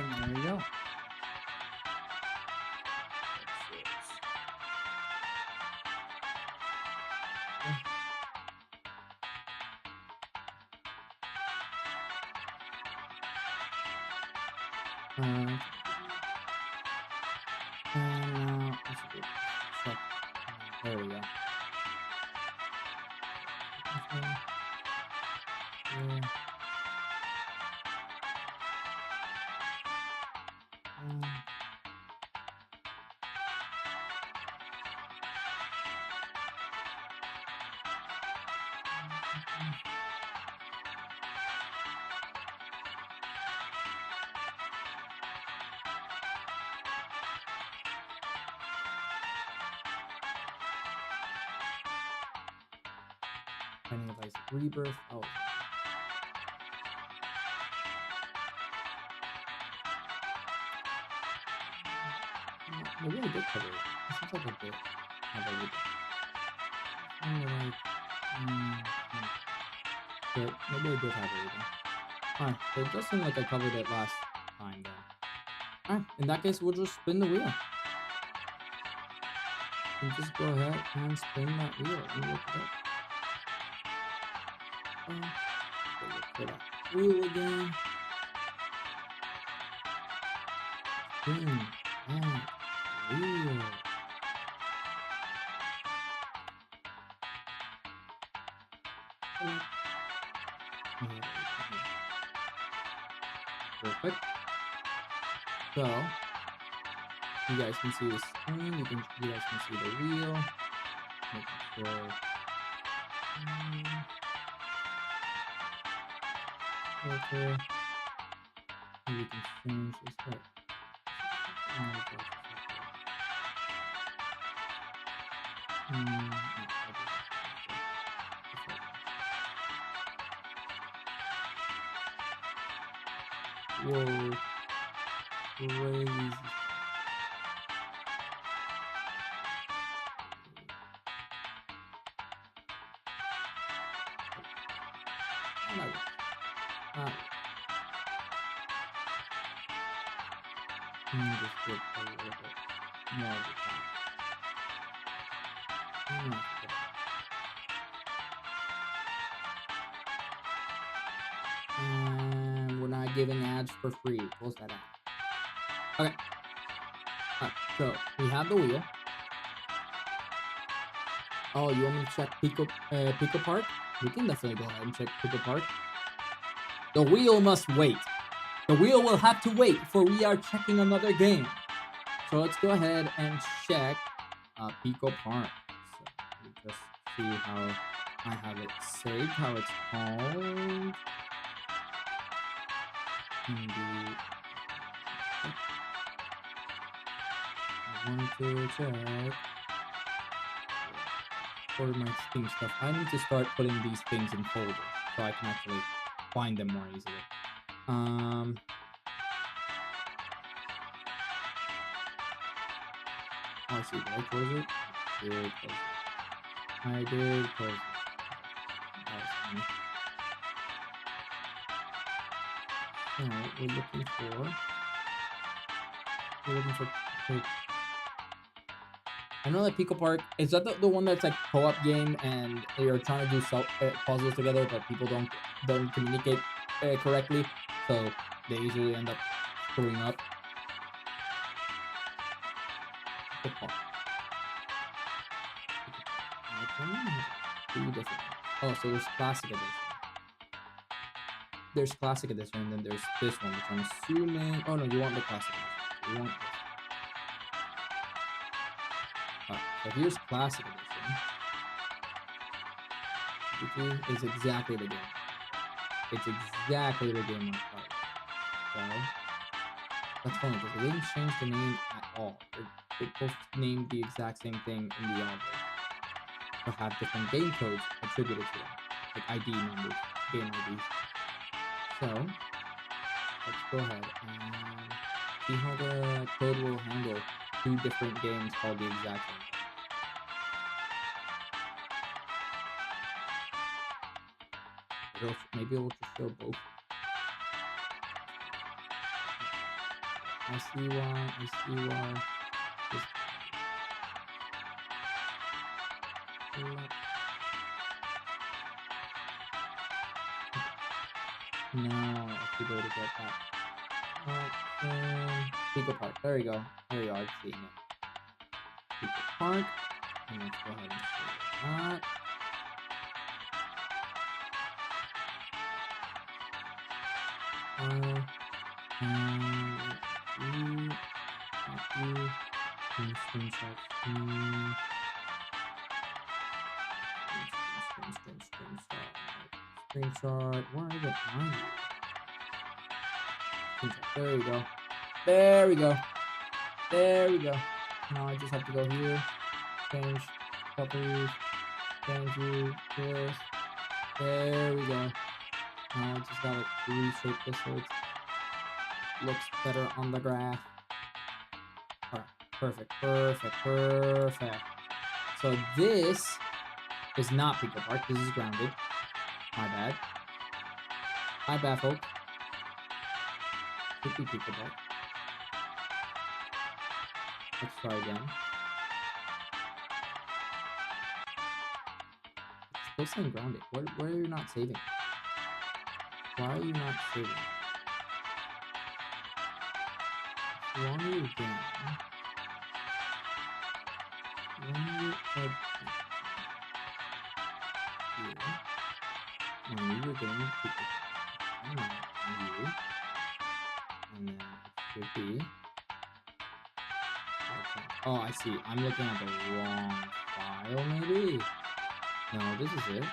And there you go. There we go. Binding of Isaac Rebirth. Oh. Maybe I did cover it. It seems like I did have everything. But maybe I did have everything. Alright, so it does seem like I covered it last time then. Alright, in that case, we'll just spin the wheel. And just go ahead and spin that wheel and look it up. Look for that wheel again. Spin that wheel. Perfect. So you guys can see the screen. You guys can see the wheel. Making sure. Filter. And you can change this. Right. Whoa, crazy. Just get a little bit more of the top. And we're not giving ads for free. Close that out. Okay. Alright, so we have the wheel. Oh, you want me to check Pico Park? We can definitely go ahead and check Pico Park. The wheel must wait. The wheel will have to wait, for we are checking another game. So let's go ahead and check Pico Park. So let me just see how I have it saved, how it's called. I wanted to check for my Steam stuff. I need to start putting these things in folders so I can actually find them more easily. Oh, I see. Did I close it? I did close it. I did close it. That was funny. So we're looking for. I know that Pico Park is that the one that's like co-op game and you're trying to do puzzles together, but people don't communicate correctly, so they usually end up screwing up. Oh, so there's classic edition. There's classic edition, and then there's this one, which I'm assuming. Oh no, you want the classic edition. You want this. Alright, so here's classic edition. Which is exactly the game. It's exactly the game I played. So that's funny because they didn't change the name at all. They're both named the exact same thing in the album. But have different game codes attributed to them. Like ID numbers, game IDs. So let's go ahead and see how the code will handle two different games called the exact same thing. Maybe it will just show both. I see why. No, I should be able to get that. Pico Park. There you go. There you go. I'm seeing it. Pico Park. And let's go ahead and see that. Screenshot. Where is it? There we go. There we go. There we go. Now I just have to go here. Change properties. Change you. This. There we go. Now I just gotta reshape this so it looks better on the graph. Alright. Perfect. Perfect. Perfect. So this is not Pico Park. This is grounded. My bad. My bad, folks. Should be Pico Park. Let's try again. It's still saying grounded. Why are you not saving? Why are you not saving? Why are you again? Why are you again? On you again. On you. And then it should be Oh, I see. I'm looking at the wrong file, maybe? No, this is it.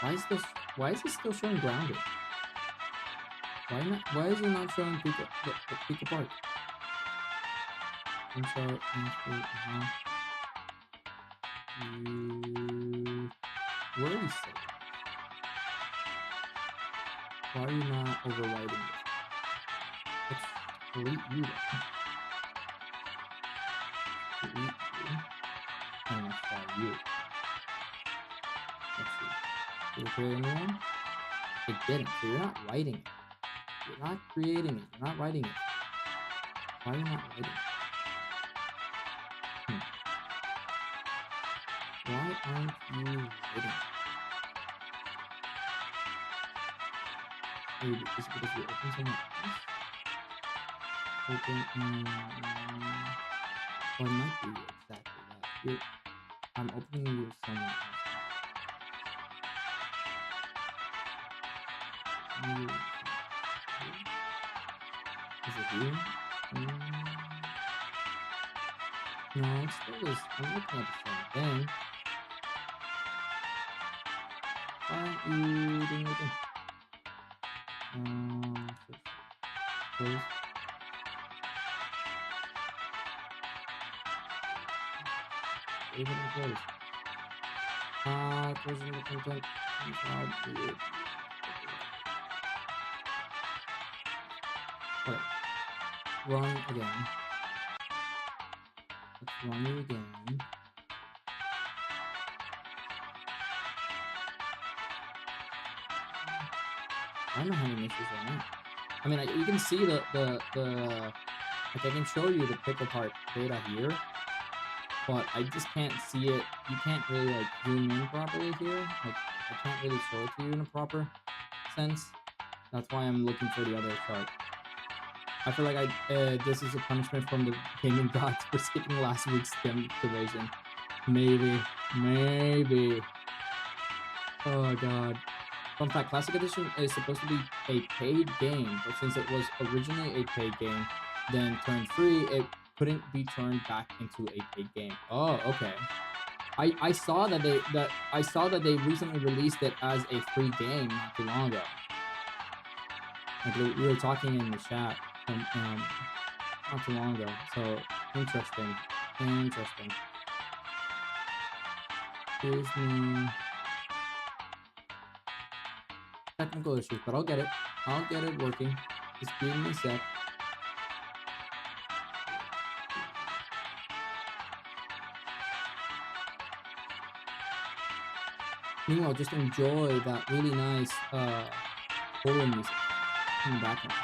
Why is this? Why is it still showing grounded? Why not? Why is it not showing the Pico Park? Insert, you. Where are you saved? Why are you not overwriting it? Let's delete you then. Delete you. And let's try you. Let's see. Did it create a new one? It didn't. So you're not writing it. You're not creating it. You're not writing it. Why are you not writing it? Why aren't you writing it? Maybe is it because you open something else? Open or it might be exactly that. Here, I'm opening you somewhere else. Is it here? No, it still is. I'm looking at the same thing. Why aren't you doing anything? Close. Even close. Closing the content. Alright. Run again. Let's run you again. I don't know how many missions are now. I mean, you can see the like I can show you the Pickle Park data here, but I just can't see it. You can't really like zoom in properly here. Like I can't really show it to you in a proper sense. That's why I'm looking for the other chart. I feel like this is a punishment from the gaming gods for skipping last week's demonstration. Maybe. Oh god. Fun fact, Classic Edition is supposed to be a paid game, but since it was originally a paid game, then turned free, it couldn't be turned back into a paid game. Oh, okay. I saw that they recently released it as a free game not too long ago. Like we were talking in the chat not too long ago. So interesting. Disney technical issues, but I'll get it working. Just give me a sec. Meanwhile, just enjoy that really nice horror music in the background.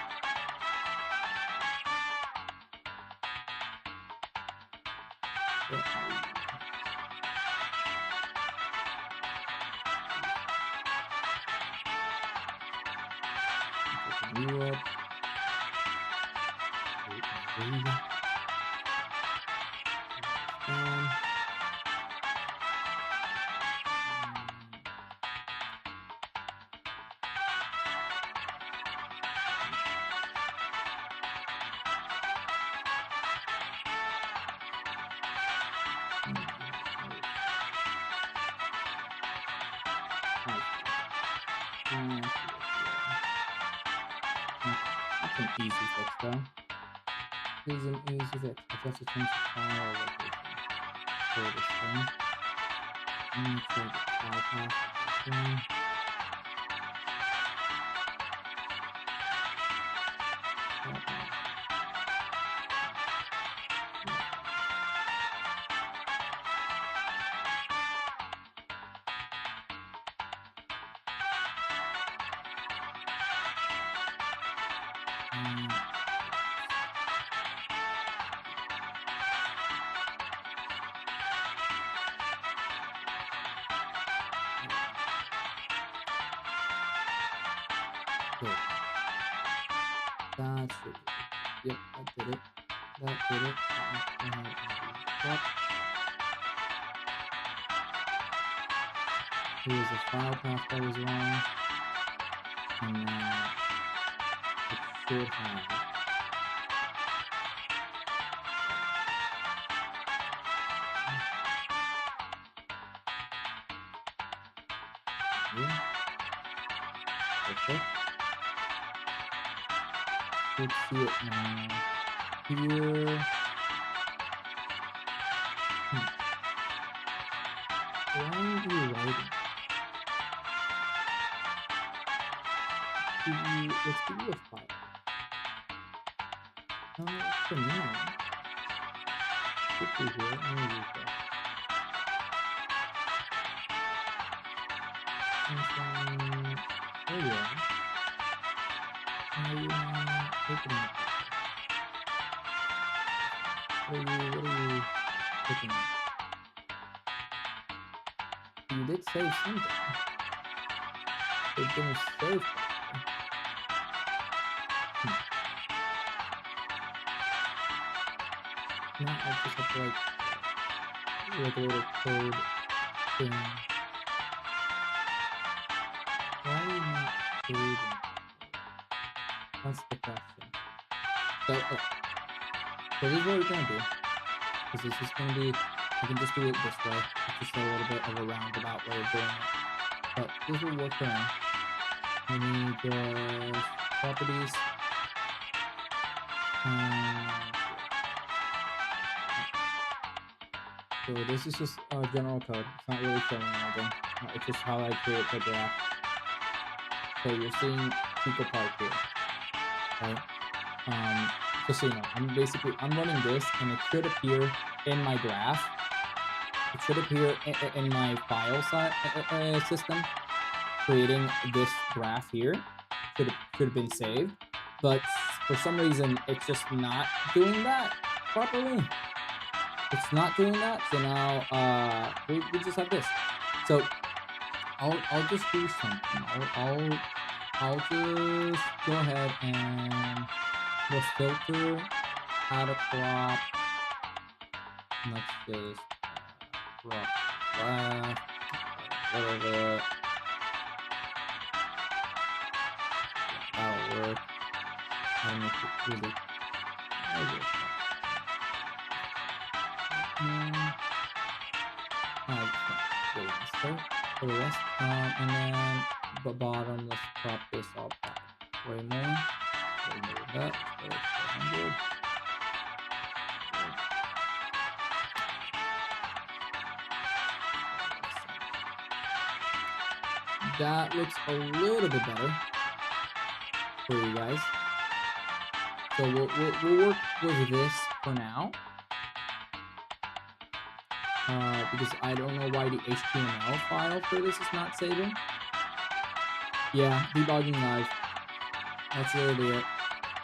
You up. That's an easy fix though. Here's an easy fix. I just have to change the file location for this thing. I'm gonna change the file path for this one. Good. That should be it. Yep, that did it. Here's a file path that was wrong. And now it should have Yeah. Perfect. Should see it now. Here. Hmm. Why aren't you writing? Let's give you a file. For now. Quickly here. I'm gonna use that. There you are. How are you not opening it? What are you looking at? You did save something. It didn't save something. Now I just have to like a little code thing. Why are you not saving? That's the question. So this is what we're gonna do. Because this is gonna be, I can just do it this way. It's just a little bit of a roundabout way of doing it. But this will work around. We need properties. So this is just general code. It's not really showing anything. It's just how I create the graph. So you're seeing PicoPark here, right? Just so you know, I'm running this, and it should appear in my graph. It should appear in my file system. Creating this graph here should have been saved, but for some reason it's just not doing that properly. It's not doing that, so now we just have this. So I'll just do something. I'll just go ahead and the filter, add a crop. Let's just crop left, whatever. That'll work. I'll make it really. For the rest, and then the bottom, let's crop this up way more. Remove that. So it's 400. That looks a little bit better for you guys. So we'll work with this for now. Because I don't know why the HTML file for this is not saving. Yeah, debugging live. That's literally it.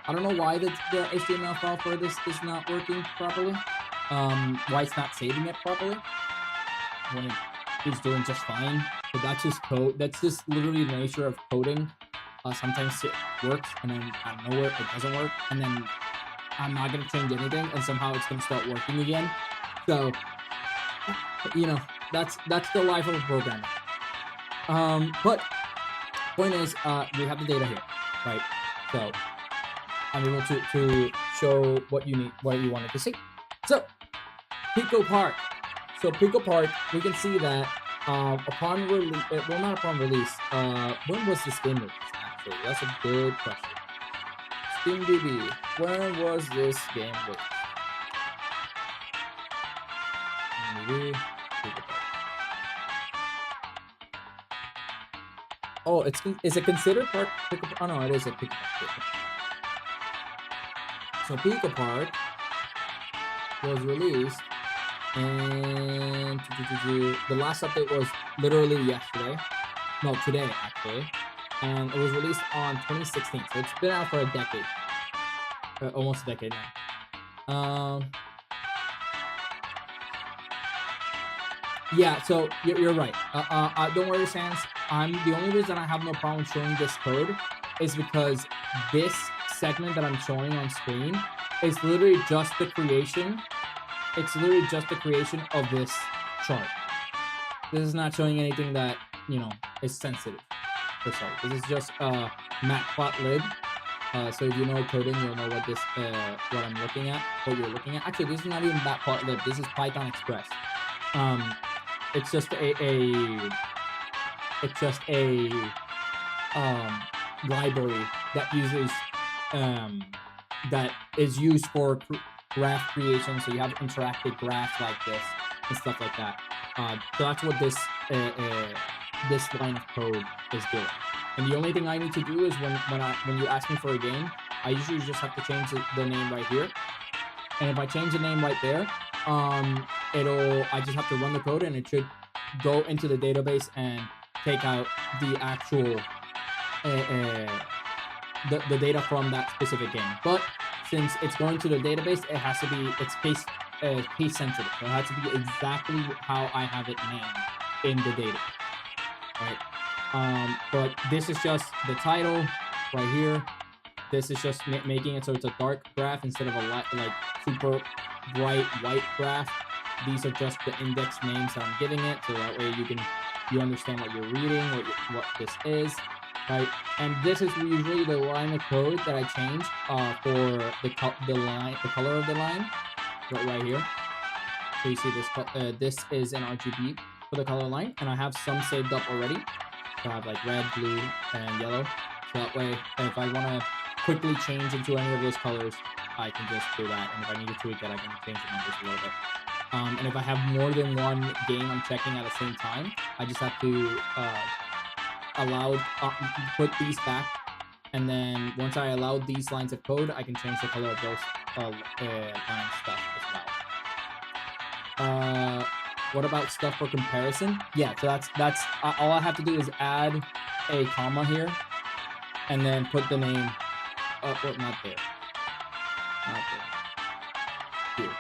I don't know why the HTML file for this is not working properly. Why it's not saving it properly when it's doing just fine. But that's just code. That's just literally the nature of coding. Sometimes it works, and then out of nowhere it doesn't work, and then I'm not gonna change anything, and somehow it's gonna start working again. So, you know, that's the life of a programmer. But point is, we have the data here, right? So I'm able to show what you wanted to see. So PicoPark. So PicoPark, we can see that upon release, well, not upon release. When was this game released? Actually, that's a good question. SteamDB. When was this game released? Maybe. Oh, is it considered part? Oh no, it is a PicoPark. So PicoPark was released, and the last update was literally yesterday. No, today actually, and it was released on 2016. So it's been out for a decade, almost a decade now. Yeah, so you're right. Don't worry, Sans. The only reason I have no problem showing this code is because this segment that I'm showing on screen is literally just the creation. It's literally just the creation of this chart. This is not showing anything that, you know, is sensitive per se. This is just matplotlib. So if you know coding, you'll know what I'm looking at, what you're looking at. Actually, this is not even matplotlib. This is Python Express. It's just it's just a library that uses that is used for graph creation. So you have interactive graphs like this and stuff like that. So that's what this line of code is doing. And the only thing I need to do is when you ask me for a game, I usually just have to change the name right here. And if I change the name right there, I just have to run the code and it should go into the database and take out the actual the data from that specific game. But since it's going to the database, it has to be case sensitive. So it has to be exactly how I have it named in the database, right? But this is just the title right here. This is just making it so it's a dark graph instead of a like super bright white graph. These are just the index names that I'm giving it, so that way you understand what you're reading, what this is, right? And this is usually the line of code that I change for the color of the line, right here. So you see this is an RGB for the color line, and I have some saved up already. So I have like red, blue, and yellow. So that way, if I want to quickly change into any of those colors, I can just do that. And if I need to tweak it, I can change the numbers a little bit. And if I have more than one game I'm checking at the same time, I just have to put these back, and then once I allow these lines of code, I can change the color of those line stuff as well. What about stuff for comparison? Yeah, so that's all I have to do is add a comma here, and then put the name. Not there. Here.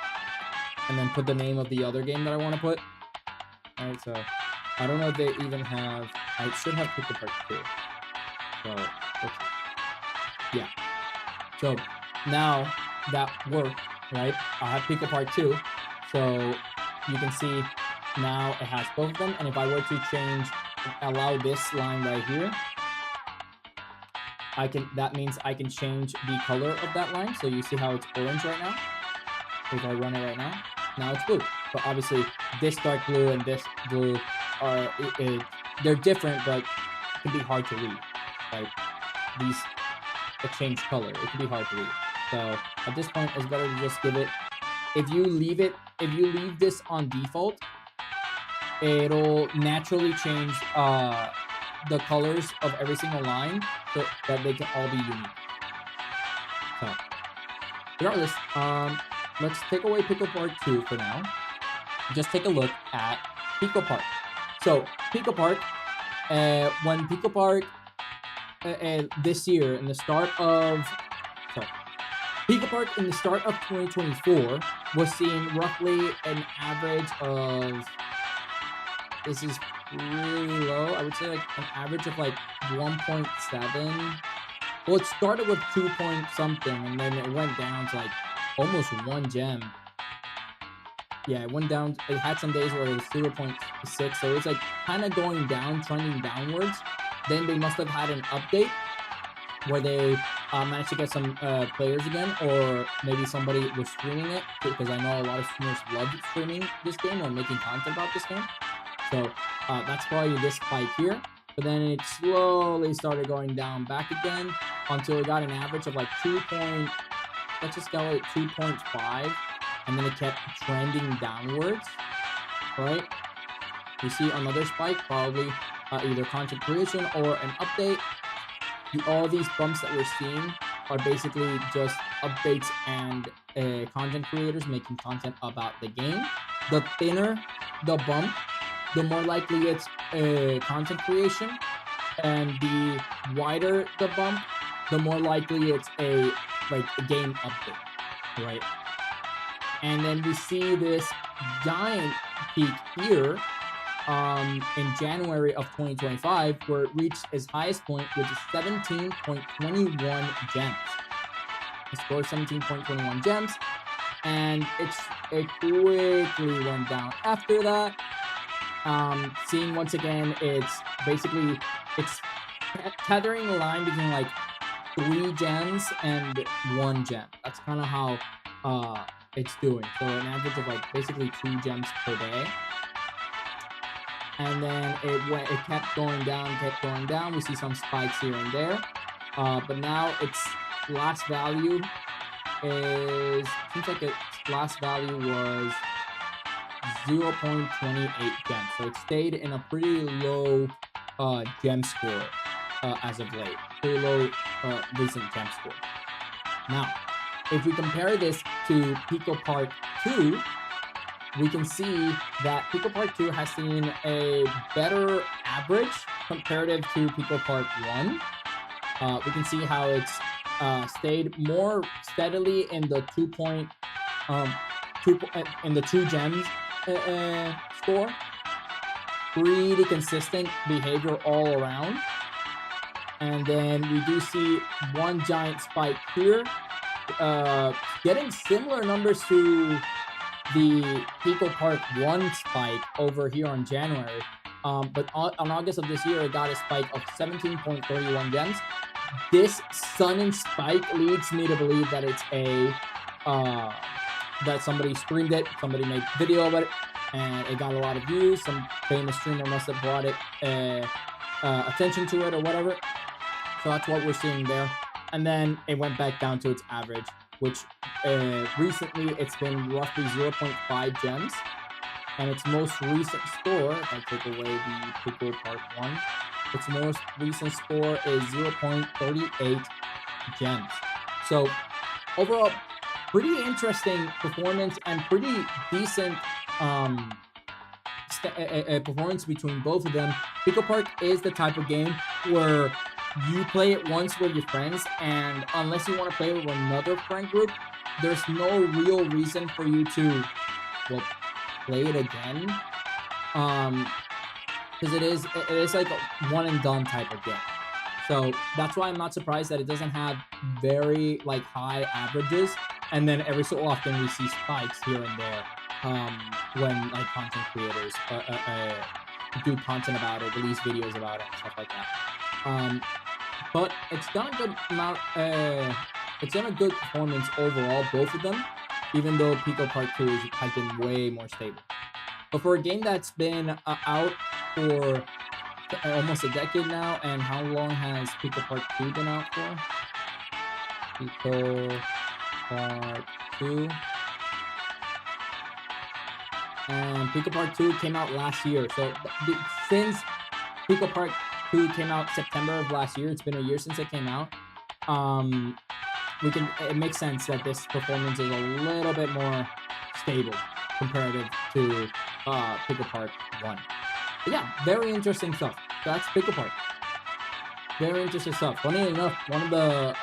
And then put the name of the other game that I want to put. Alright, so I don't know if they even have. I should have Pickle Park 2. So yeah. So now that worked, right? I have Pickle Park 2. So you can see now it has both of them. And if I were to allow this line right here, that means I can change the color of that line. So you see how it's orange right now? If I run it right now it's blue. But obviously this dark blue and this blue they're different, but it can be hard to read. Like these change color, it can be hard to read. So at this point, it's better to just give it. If you leave this on default, it'll naturally change the colors of every single line so that they can all be unique. So regardless, let's take away Pickle Park 2 for now. Just take a look at Pickle Park. So Pickle Park, when Pickle Park this year in the start of Pickle Park in the start of 2024 was seeing roughly an average of, this is really low, I would say like an average of like 1.7. Well, it started with 2 point something, and then it went down to like almost 1 gem. Yeah, it went down. It had some days where it was 0.6, so it's like kind of going down, trending downwards. Then they must have had an update where they managed to get some players again, or maybe somebody was streaming it, because I know a lot of streamers love streaming this game or making content about this game. So that's probably this spike here. But then it slowly started going down back again until it got an average of like 2.5, and then it kept trending downwards, right? You see another spike, probably either content creation or an update. All these bumps that we're seeing are basically just updates and content creators making content about the game. The thinner the bump, the more likely it's content creation, and the wider the bump, the more likely it's a game update, right? And then we see this giant peak here in January of 2025, where it reached its highest point, which is 17.21 gems. It scored 17.21 gems, and it quickly went down after that. Seeing once again, it's tethering the line between like 3 gems and 1 gem. That's kind of how it's doing. So an average of like basically 2 gems per day. and then it kept going down. We see some spikes here and there, but now its last value seems like its last value was 0.28 gems. So it stayed in a pretty low gem score as of late. Pretty low recent gem score. Now, if we compare this to Pico Park 2, we can see that Pico Park 2 has seen a better average comparative to Pico Park 1. We can see how it's stayed more steadily in the 2 gems score. Pretty consistent behavior all around. And then we do see one giant spike here, getting similar numbers to the Pico Park 1 spike over here on January. But on August of this year, it got a spike of 17.31 gems. This sudden spike leads me to believe that it's that somebody streamed it, somebody made a video of it, and it got a lot of views. Some famous streamer must have brought it attention to it or whatever. So that's what we're seeing there. And then it went back down to its average, which recently it's been roughly 0.5 gems. And its most recent score, if I take away the Pico Park 1, its most recent score is 0.38 gems. So overall, pretty interesting performance and pretty decent performance between both of them. Pico Park is the type of game where you play it once with your friends, and unless you want to play with another friend group, there's no real reason for you to play it again. Because it is like a one and done type of game. So that's why I'm not surprised that it doesn't have very high averages, and then every so often we see spikes here and there when content creators do content about it, release videos about it, and stuff like that. But it's done a good amount. It's done a good performance overall, both of them, even though Pico Park 2 has been way more stable. But for a game that's been out for almost a decade now, and how long has Pico Park 2 been out for? Pico Park 2. And Pico Park 2 came out last year. So since Pico Park 2 came out September of last year, it's been a year since it came out. It makes sense that this performance is a little bit more stable comparative to Pico Park 1. But yeah, very interesting stuff. That's Pico Park. Very interesting stuff. Funny enough, one of the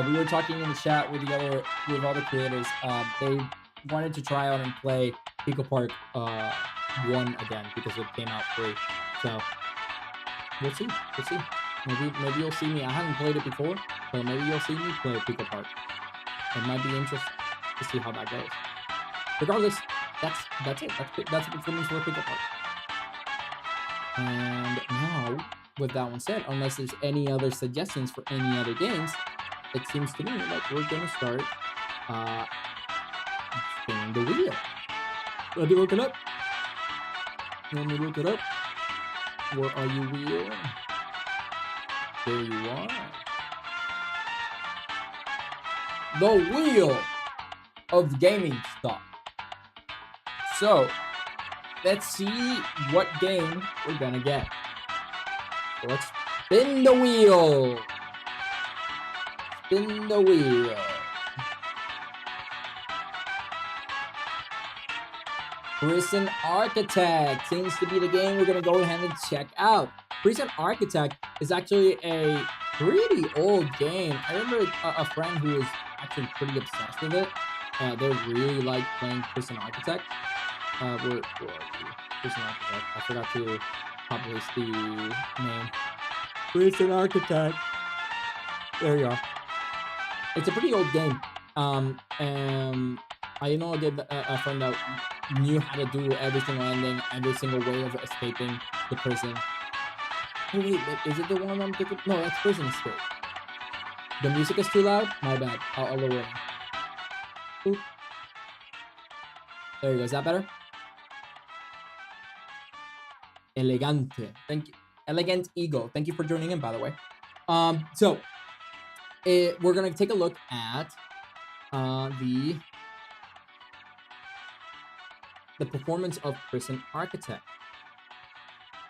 we were talking in the chat with other creators. They wanted to try out and play Pico Park 1 again because it came out free. So we'll see. Maybe you'll see me. I haven't played it before, so maybe you'll see me play Pico Park. It might be interesting to see how that goes. Regardless, that's it. That's the performance for Pico Park. And now, with that one said, unless there's any other suggestions for any other games, it seems to me like we're gonna start spinning the wheel. Let me look it up. Where are you, wheel? There you are. The wheel of gaming stuff. So, let's see what game we're gonna get. So let's spin the wheel. Spin the wheel. Prison Architect seems to be the game we're gonna go ahead and check out. Prison Architect is actually a pretty old game. I remember a friend who was actually pretty obsessed with it. They really like playing Prison Architect. Where are you? Prison Architect. I forgot to publish the name. Prison Architect. There you are. It's a pretty old game. I know a friend that knew how to do every single ending, every single way of escaping the prison. Oh wait, is it the one I'm thinking? No, that's Prison Escape. The music is too loud? My bad. I'll lower it. Oop. There you go. Is that better? Elegante. Thank you. Elegant Ego. Thank you for joining in, by the way. So we're gonna take a look at the performance of Prison Architect.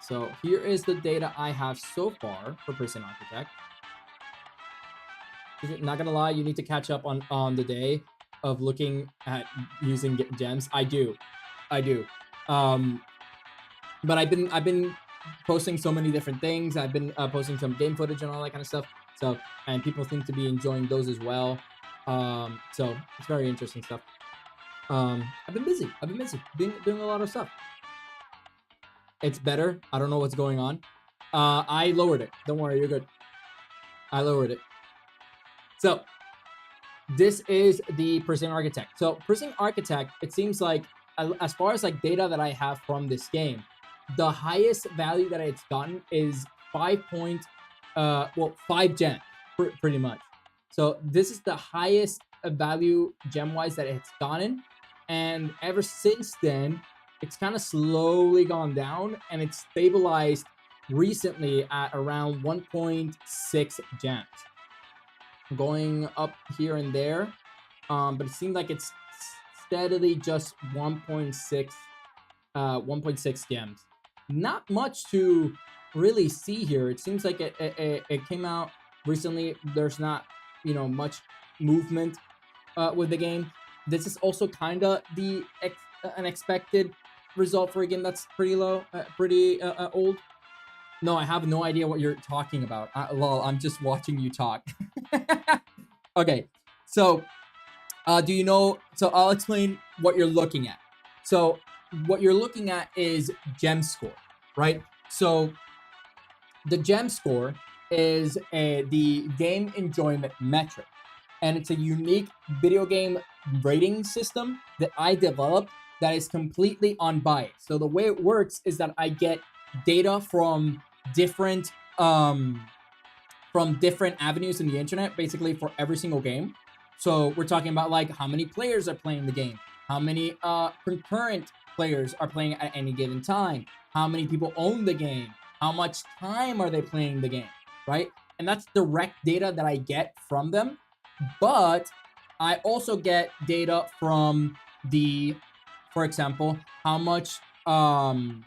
So here is the data I have so far for Prison Architect. Not gonna lie, you need to catch up on the day of looking at using gems. I do. But I've been posting so many different things. I've been posting some game footage and all that kind of stuff. So, and people seem to be enjoying those as well. So it's very interesting stuff. I've been busy doing a lot of stuff. It's better. I don't know what's going on. I lowered it. Don't worry, you're good. I lowered it. So this is the Prison Architect. So Prison Architect, it seems like, as far as like data that I have from this game, the highest value that it's gotten is 5 gems, pretty much. So this is the highest value gem-wise that it's gotten. And ever since then, it's kind of slowly gone down, and it's stabilized recently at around 1.6 gems. Going up here and there, but it seems like it's steadily just 1.6 gems. Not much to really see here. It seems like it came out recently. There's not, much movement with the game. This is also kind of the unexpected result for a game that's pretty low, pretty old. No, I have no idea what you're talking about. Lol, I'm just watching you talk. Okay, so do you know? So I'll explain what you're looking at. So what you're looking at is gem score, right? So the gem score is the game enjoyment metric, and it's a unique video game rating system that I developed that is completely unbiased. So the way it works is that I get data from different avenues in the internet, basically for every single game. So we're talking about like how many players are playing the game, how many concurrent players are playing at any given time, how many people own the game, how much time are they playing the game, right? And that's direct data that I get from them. But I also get data from for example, how much I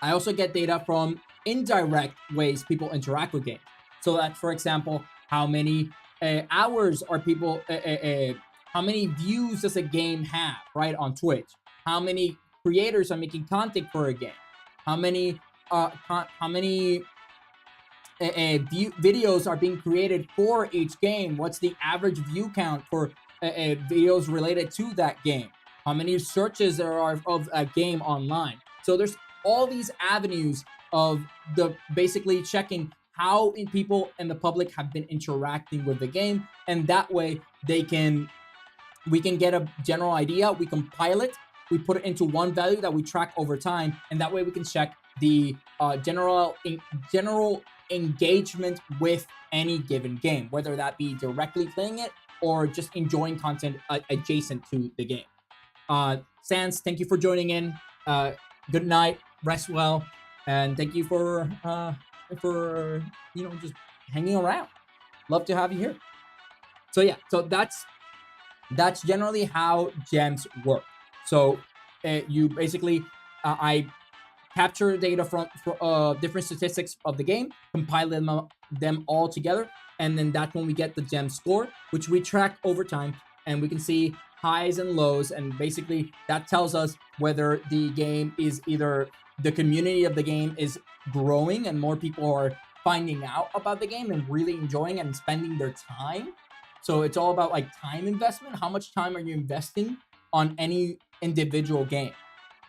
also get data from indirect ways people interact with games. So that, for example, how many hours are people, how many views does a game have, right, on Twitch? How many creators are making content for a game? How many videos are being created for each game? What's the average view count for videos related to that game? How many searches there are of a game online? So there's all these avenues of basically checking how people and the public have been interacting with the game, and that way we can get a general idea. We compile it, we put it into one value that we track over time, and that way we can check the general engagement with any given game, whether that be directly playing it or just enjoying content adjacent to the game. Sans, thank you for joining in. Good night, rest well, and thank you for just hanging around. Love to have you here. So yeah, so that's generally how gems work. So you basically I capture data from different statistics of the game, compile them all together, and then that's when we get the gem score, which we track over time, and we can see highs and lows, and basically that tells us whether the game is either the community of the game is growing and more people are finding out about the game and really enjoying and spending their time. So it's all about like time investment. How much time are you investing on any individual game,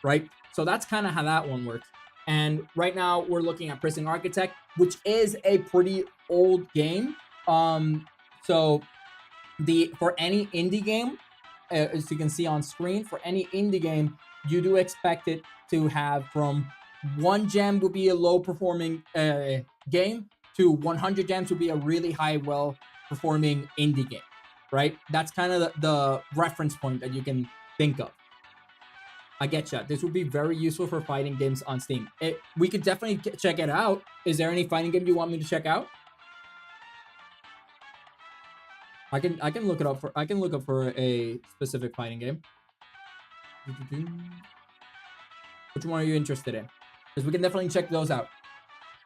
right? So that's kind of how that one works. And right now we're looking at Prison Architect, which is a pretty old game. So for any indie game, as you can see on screen, for any indie game, you do expect it to have from 1 gem would be a low performing game to 100 gems would be a really high, well performing indie game, right? That's kind of the reference point that you can think of. I get you. This would be very useful for fighting games on Steam. We could definitely check it out. Is there any fighting game you want me to check out? I can look it up for a specific fighting game. Which one are you interested in? Because we can definitely check those out.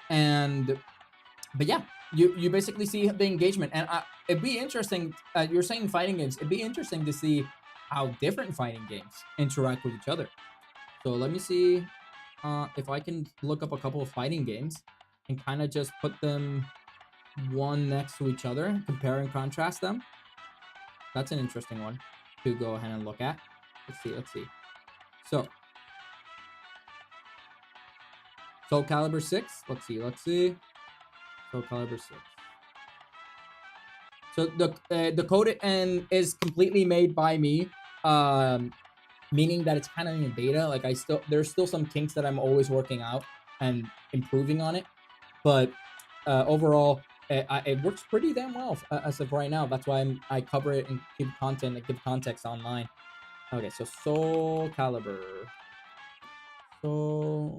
But yeah, you basically see the engagement, and it'd be interesting. You're saying fighting games. It'd be interesting to see how different fighting games interact with each other. So let me see if I can look up a couple of fighting games and kind of just put them one next to each other, compare and contrast them. That's an interesting one to go ahead and look at. Let's see. So, Soul Calibur 6. Let's see. Soul Calibur 6. So the code and is completely made by me, meaning that it's kind of in beta. Like there's still some kinks that I'm always working out and improving on it, but overall it works pretty damn well as of right now. That's why I cover it and give content and give context online. Okay, so Soul Calibur. Do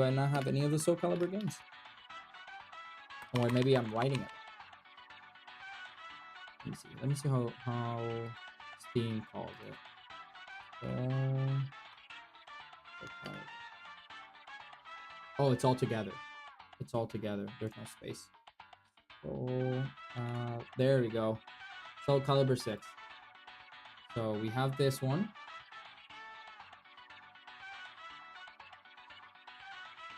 I not have any of the Soul Calibur games? Or maybe I'm writing it. Let me see how Steam calls it. Oh, it's all together. It's all together. There's no space. So there we go. Soul Calibur 6. So we have this one.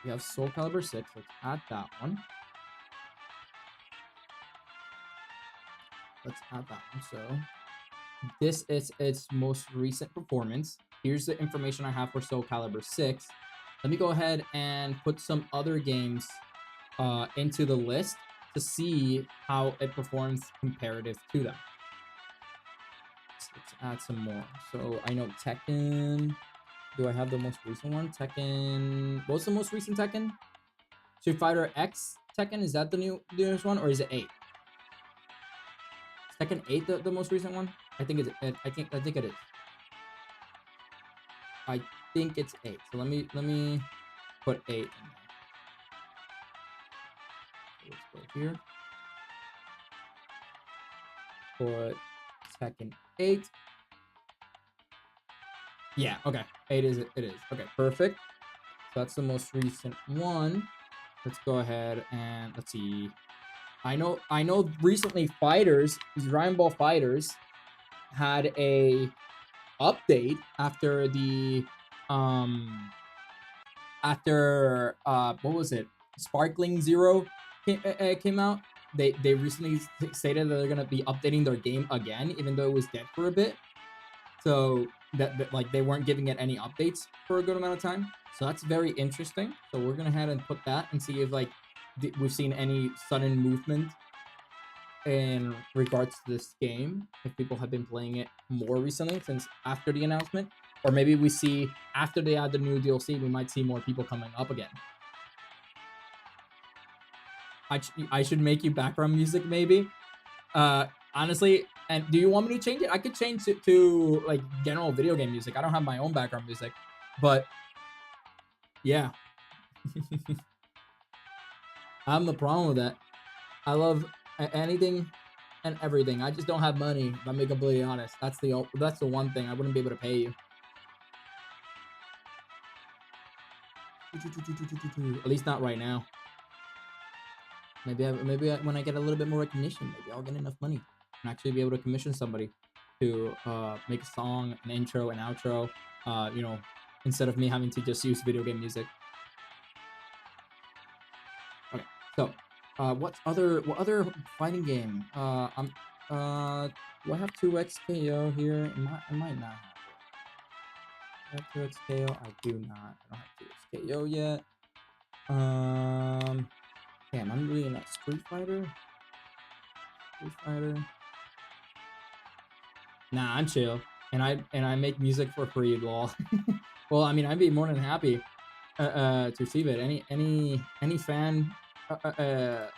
We have Soul Calibur 6. Let's add that one. So this is its most recent performance. Here's the information I have for Soul Calibur 6. Let me go ahead and put some other games into the list to see how it performs comparative to them. Let's add some more. So I know Tekken. Do I have the most recent one? Tekken. What's the most recent Tekken? Street Fighter X Tekken? Is that the newest one, or is it 8? Is Tekken 8 the most recent one? I think it is. I think it is. I think it's 8. So let me put 8 in there. Let's go here. Put Tekken 8. Yeah, okay. 8 is it is. Okay, perfect. So that's the most recent one. Let's go ahead and let's see. I know recently Dragon Ball FighterZ had a update after the what was it? Sparkling Zero came out. They recently stated that they're gonna be updating their game again, even though it was dead for a bit. So that like they weren't giving it any updates for a good amount of time. So that's very interesting. So we're gonna head and put that and see if like we've seen any sudden movement in regards to this game, if people have been playing it more recently since after the announcement, or maybe we see after they add the new DLC, we might see more people coming up again. I should make you background music maybe. Honestly, and do you want me to change it? I could change it to like general video game music. I don't have my own background music, but yeah. I have no problem with that. I love anything and everything. I just don't have money, if I'm being completely honest. That's the one thing. I wouldn't be able to pay you. At least not right now. Maybe when I get a little bit more recognition, maybe I'll get enough money and actually be able to commission somebody to make a song, an intro, an outro, you know, instead of me having to just use video game music. Okay, so what other fighting game? Do I have 2XKO here? I might not have it. I have 2XKO? I do not. I don't have 2XKO yet. Damn, I'm really not Street Fighter. Nah, I'm chill, and I make music for free, lol. Well, I mean, I'd be more than happy to receive it. Any fan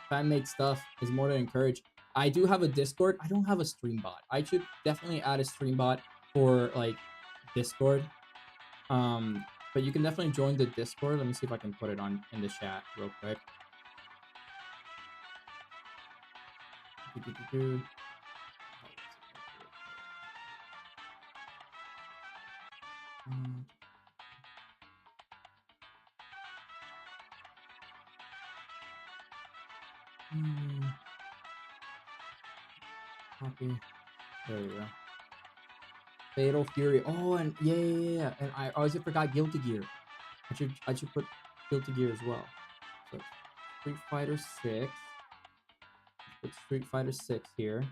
fan made stuff is more than encouraged. I do have a Discord. I don't have a stream bot. I should definitely add a stream bot for like Discord. But you can definitely join the Discord. Let me see if I can put it on in the chat real quick. Copy. There we go. Fatal Fury. Oh, and yeah. And I always forgot Guilty Gear. I should put Guilty Gear as well. So Street Fighter 6. Put Street Fighter 6 here.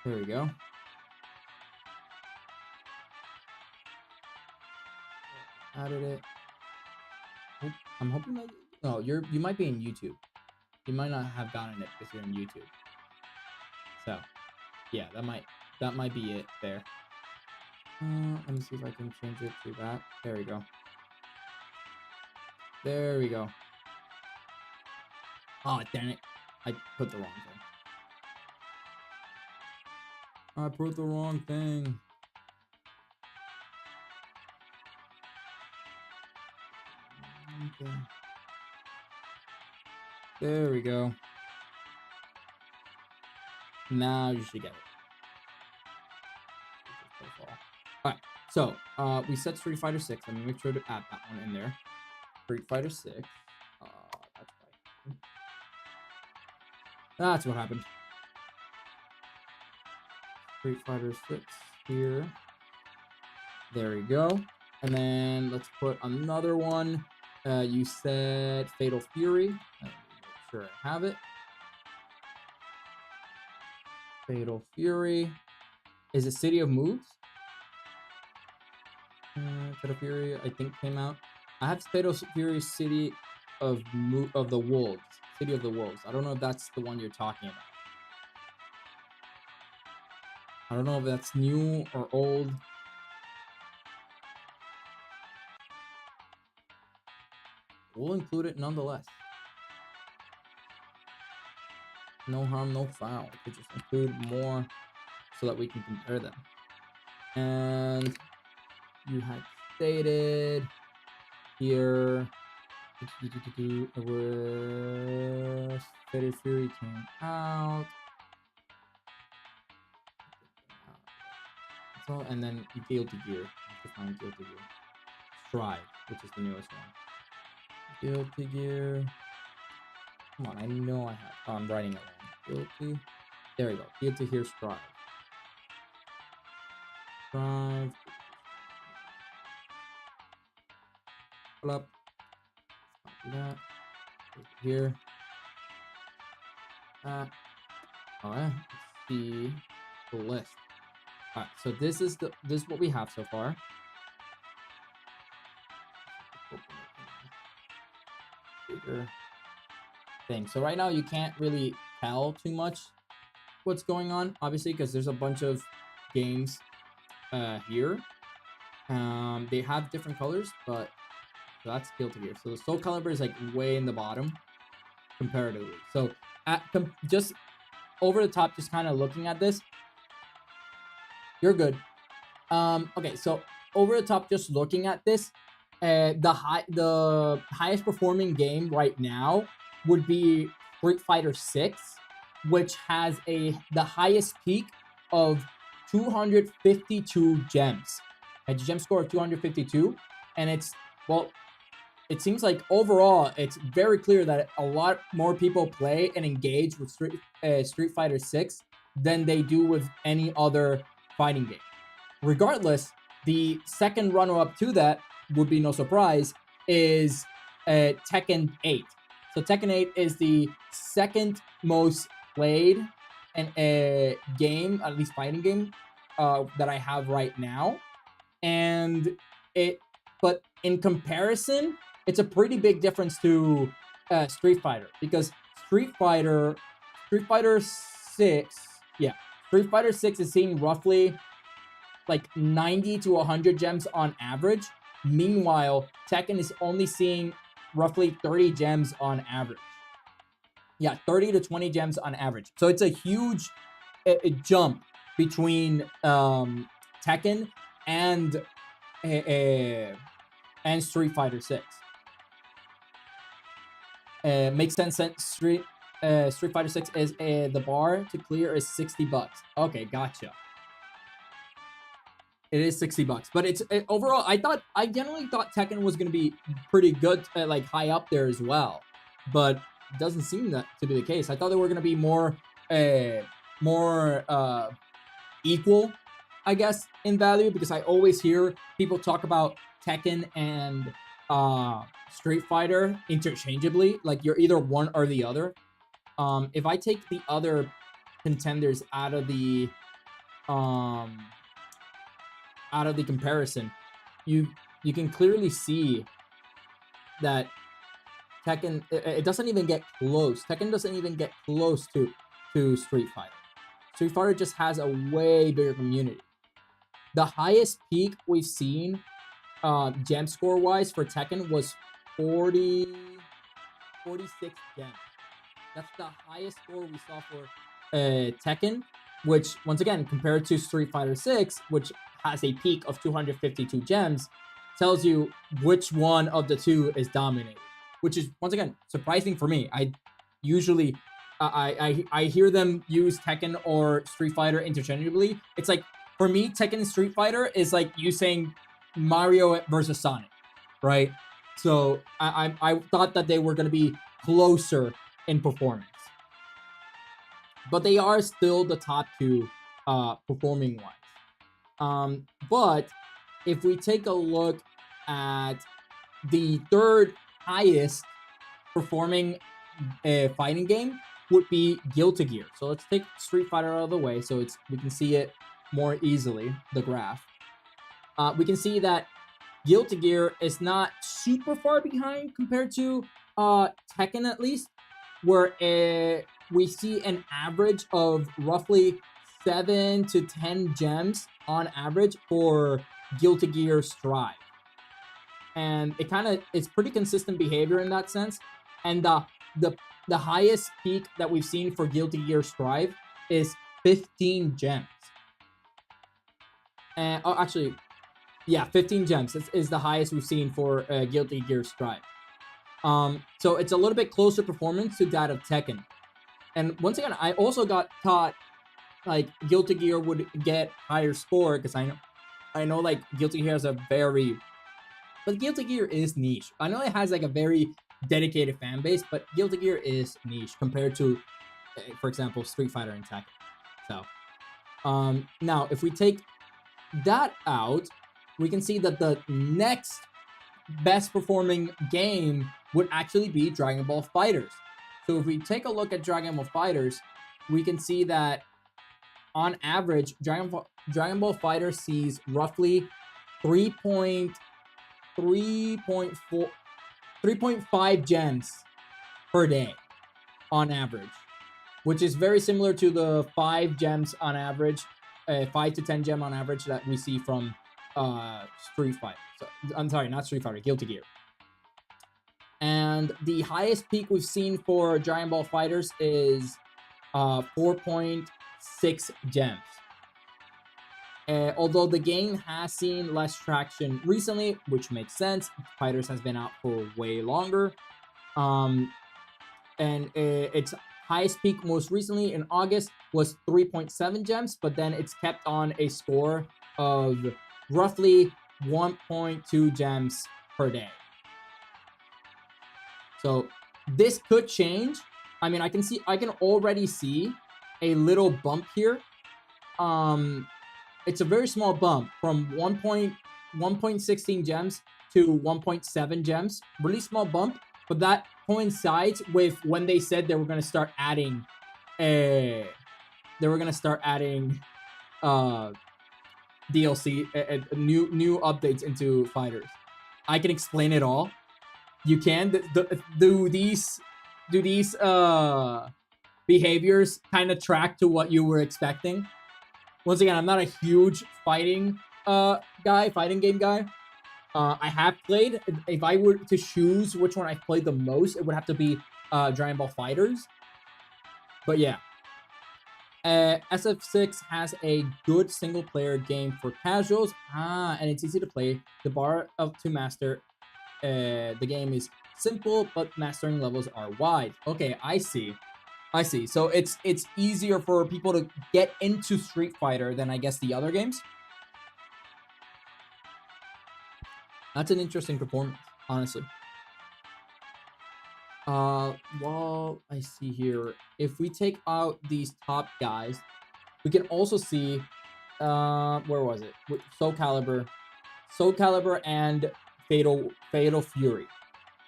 There we go. Added it. I'm hoping that you might be in YouTube. You might not have gotten it because you're in YouTube. So yeah, that might be it there. Let me see if I can change it to that. There we go. There we go. Oh, damn it. I put the wrong thing. I put the wrong thing. Okay. There we go. Now you should get it. Alright, so we set Street Fighter 6. Let me make sure to add that one in there. Street Fighter 6. That's what happened. Street Fighter 6 here. There we go. And then let's put another one. You said Fatal Fury. Let me make sure I have it. Fatal Fury. Is it City of Moves? Fatal Fury, I think, came out. I have Fatal Fury City of the Wolves. City of the Wolves. I don't know if that's the one you're talking about. I don't know if that's new or old. We'll include it nonetheless. No harm, no foul. We just include more so that we can compare them. And you had stated here it was Fatal Fury came out. So, and then Guilty Gear. I have to find Guilty Gear. Strive, which is the newest one. Guilty Gear. Come on, I know I have. Oh, I'm writing it wrong. Guilty. There we go. Guilty Gear Strive. Strive. Pull up. Copy that. Here. That. Alright. Let's see the list. Alright, so this is what we have so far. Bigger thing. So right now you can't really tell too much what's going on, obviously, because there's a bunch of games here. They have different colors, but so that's Guilty Gear. So the Soul Calibur is like way in the bottom comparatively. So just over the top, just kind of looking at this, you're good. Okay, so over the top, just looking at this, the highest performing game right now would be Street Fighter 6, which has the highest peak of 252 gems. A gem score of 252, and it seems like overall it's very clear that a lot more people play and engage with Street Fighter 6 than they do with any other fighting game. Regardless, the second runner-up to that would be no surprise is Tekken 8. So Tekken 8 is the second most played and game, at least fighting game, that I have right now. And but in comparison, it's a pretty big difference to Street Fighter, because Street Fighter 6, Street Fighter 6 is seeing roughly like 90 to 100 gems on average. Meanwhile, Tekken is only seeing roughly 30 gems on average. Yeah, 30 to 20 gems on average. So it's a huge jump between Tekken and Street Fighter 6. Makes sense. Street Fighter 6 is the bar to clear is $60. Okay, gotcha. It is $60, but it's overall. I generally thought Tekken was gonna be pretty good, like high up there as well, but it doesn't seem that to be the case. I thought they were gonna be more equal, I guess, in value, because I always hear people talk about Tekken and Street Fighter interchangeably, like you're either one or the other. If I take the other contenders out of the comparison, you can clearly see that Tekken, it doesn't even get close. Tekken doesn't even get close to Street Fighter. Street Fighter just has a way bigger community. The highest peak we've seen gem score wise for Tekken was 46 gems. That's the highest score we saw for Tekken, which once again, compared to Street Fighter 6, which has a peak of 252 gems, tells you which one of the two is dominating, which is once again surprising for me. I usually I hear them use Tekken or Street Fighter interchangeably. It's like, for me, Tekken and Street Fighter is like you saying Mario versus Sonic, right? So I thought that they were going to be closer in performance, but they are still the top two performing wise. But if we take a look at the third highest performing fighting game, would be Guilty Gear. So let's take Street Fighter out of the way so we can see it more easily, the graph. We can see that Guilty Gear is not super far behind compared to Tekken, at least, where we see an average of roughly 7 to 10 gems on average for Guilty Gear Strive. And it's pretty consistent behavior in that sense. And the highest peak that we've seen for Guilty Gear Strive is 15 gems. And actually, yeah, 15 gems is the highest we've seen for Guilty Gear Strive. So it's a little bit closer performance to that of Tekken. And once again, I also got taught like Guilty Gear would get higher score, because I know like Guilty Gear has but Guilty Gear is niche. I know it has like a very dedicated fan base, but Guilty Gear is niche compared to, for example, Street Fighter and Tekken. So, now if we take that out, we can see that the next best performing game would actually be Dragon Ball FighterZ. So if we take a look at Dragon Ball FighterZ, we can see that on average, Dragon Ball FighterZ sees roughly 3.5 gems per day on average, which is very similar to the 5 gems on average, 5 to 10 gem on average that we see from Street Fighter. So, I'm sorry, not Street Fighter, Guilty Gear. And the highest peak we've seen for Dragon Ball FighterZ is 4.6 gems. Although the game has seen less traction recently, which makes sense. FighterZ has been out for way longer. And its highest peak most recently in August was 3.7 gems, but then it's kept on a score of roughly 1.2 gems per day. So this could change. I mean, I can already see a little bump here. It's a very small bump from 1.16 gems to 1.7 gems. Really small bump, but that coincides with when they said they were going to start adding DLC, new updates into FighterZ. I can explain it all. You can do these behaviors kind of track to what you were expecting? once again, I'm not a huge fighting game guy. I have played. If I were to choose which one I've played the most, it would have to be Dragon Ball FighterZ. But yeah, SF6 has a good single-player game for casuals. And it's easy to play. The bar to master the game is simple, but mastering levels are wide. Okay, I see. So it's easier for people to get into Street Fighter than I guess the other games. That's an interesting performance, honestly. Well, I see here, if we take out these top guys, we can also see, where was it? Soul Calibur and Fatal Fury.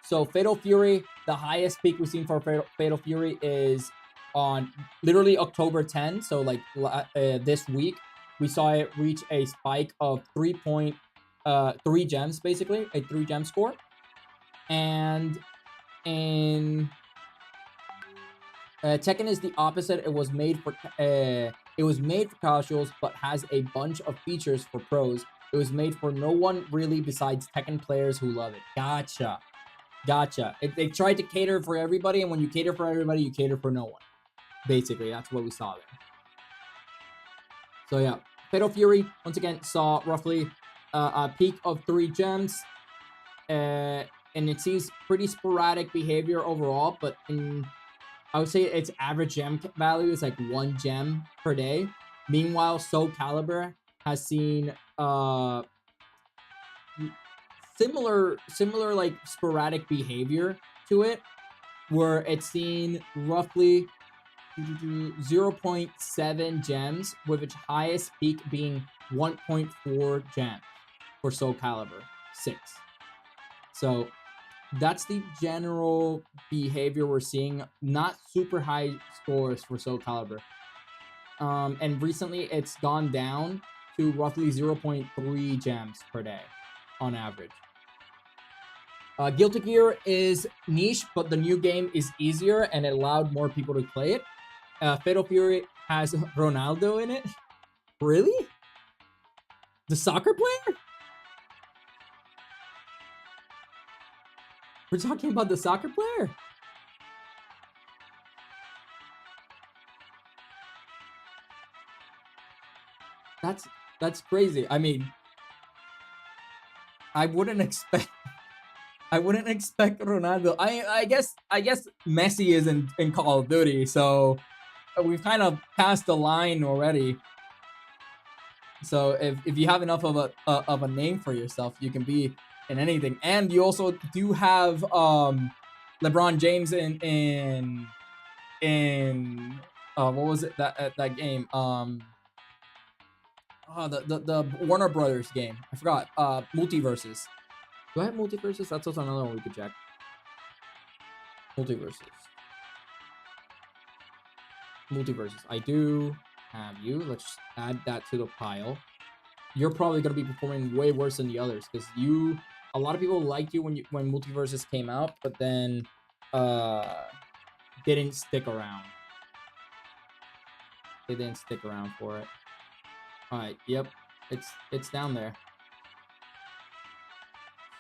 So Fatal Fury, the highest peak we've seen for Fatal Fury is on literally October 10. So like this week, we saw it reach a spike of 3 gems, basically a 3-gem score. And in Tekken is the opposite. It was made for casuals, but has a bunch of features for pros. It was made for no one really besides Tekken players who love it. Gotcha. They tried to cater for everybody, and when you cater for everybody, you cater for no one. Basically, that's what we saw there. So yeah, Fatal Fury once again saw roughly a peak of 3 gems, and it sees pretty sporadic behavior overall. But I would say its average gem value is like 1 gem per day. Meanwhile, Soul Calibur has seen similar like sporadic behavior to it, where it's seen roughly 0.7 gems, with its highest peak being 1.4 gems for Soul Calibur 6. So that's the general behavior we're seeing. Not super high scores for Soul Calibur. And recently it's gone down to roughly 0.3 gems per day on average. Guilty Gear is niche, but the new game is easier and it allowed more people to play it. Fatal Fury has Ronaldo in it. Really? The soccer player? We're talking about the soccer player? That's crazy. I mean, I wouldn't expect Ronaldo. I guess Messi is in Call of Duty, so we've kind of passed the line already. So if you have enough of a name for yourself, you can be in anything. And you also do have LeBron James in what was it, that game? The Warner Brothers game. I forgot. Multiverses. Do I have Multiverses? That's also another one we could check. Multiverses. I do have you. Let's just add that to the pile. You're probably going to be performing way worse than the others, because a lot of people liked you when Multiverses came out, but then didn't stick around. They didn't stick around for it. All right, yep, it's down there.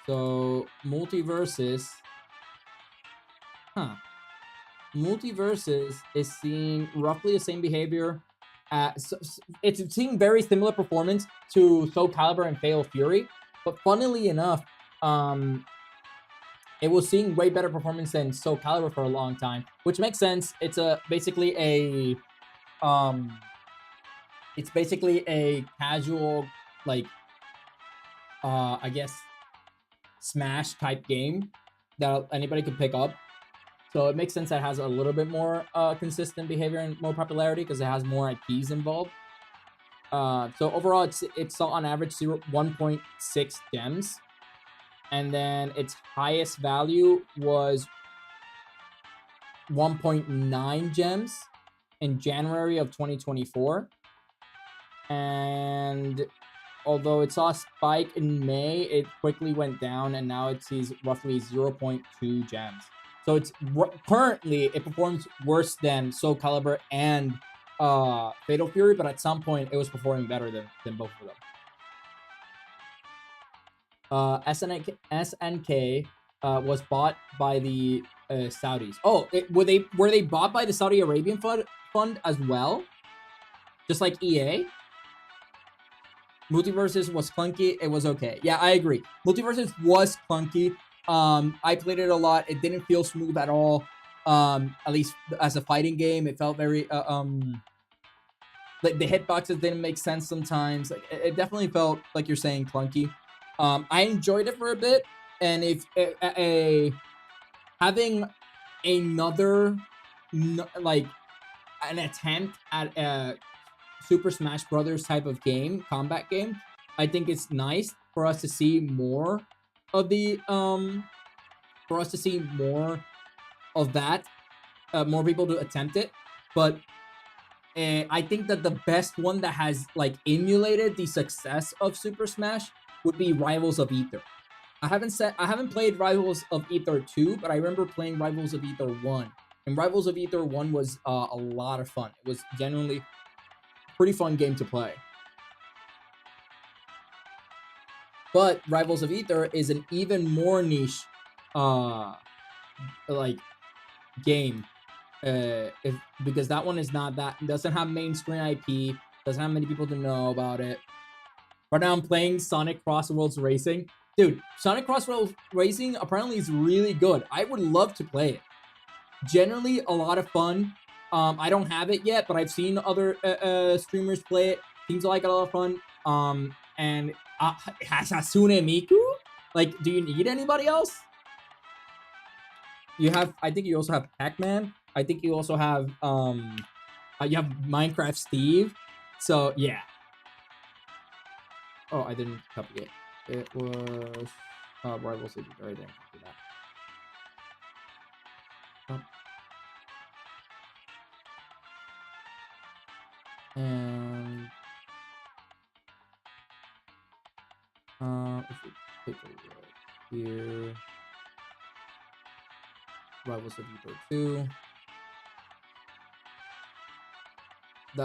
So Multiverses, Multiverses is seeing roughly the same behavior. It's seeing very similar performance to Soul Calibur and Fatal Fury, but funnily enough, it was seeing way better performance than Soul Calibur for a long time, which makes sense. It's basically a casual, like, I guess, Smash type game that anybody could pick up. So it makes sense that it has a little bit more consistent behavior and more popularity, because it has more IPs involved. So overall, it saw on average 1.6 gems, and then its highest value was 1.9 gems in January of 2024. And although it saw a spike in May, it quickly went down, and now it sees roughly 0.2 gems. So it's currently, it performs worse than Soul Calibur and Fatal Fury, but at some point it was performing better than both of them. SNK was bought by the Saudis. Oh, were they bought by the Saudi Arabian fund as well? Just like EA? Multiverses was clunky. It was okay. Yeah, I agree. Multiverses was clunky. I played it a lot. It didn't feel smooth at all. At least as a fighting game, it felt very like the hitboxes didn't make sense sometimes. Like it definitely felt like you're saying clunky. I enjoyed it for a bit, and if having another like an attempt at a Super Smash Brothers type of game, combat game, I think it's nice for us to see more of the for us to see more of that, more people to attempt it. But I think that the best one that has like emulated the success of Super Smash would be Rivals of Aether. I haven't played Rivals of Aether 2, but I remember playing Rivals of Aether 1. And Rivals of Aether 1 was a lot of fun. It was genuinely a pretty fun game to play. But Rivals of Aether is an even more niche like game. Because that one is not that, doesn't have mainstream IP, doesn't have many people to know about it. Right now I'm playing Sonic Cross Worlds Racing. Dude, Sonic Cross Worlds Racing apparently is really good. I would love to play it. Generally a lot of fun. I don't have it yet, but I've seen other streamers play it. Seems like a lot of fun. And Hasasune Miku? Like, do you need anybody else? You have, I think you also have Pac-Man. I think you also have you have Minecraft Steve. So yeah. Oh, I didn't copy it. It was Rivals of Aether. I didn't copy that. Oh. And if we take a look here, Rivals of Aether 2.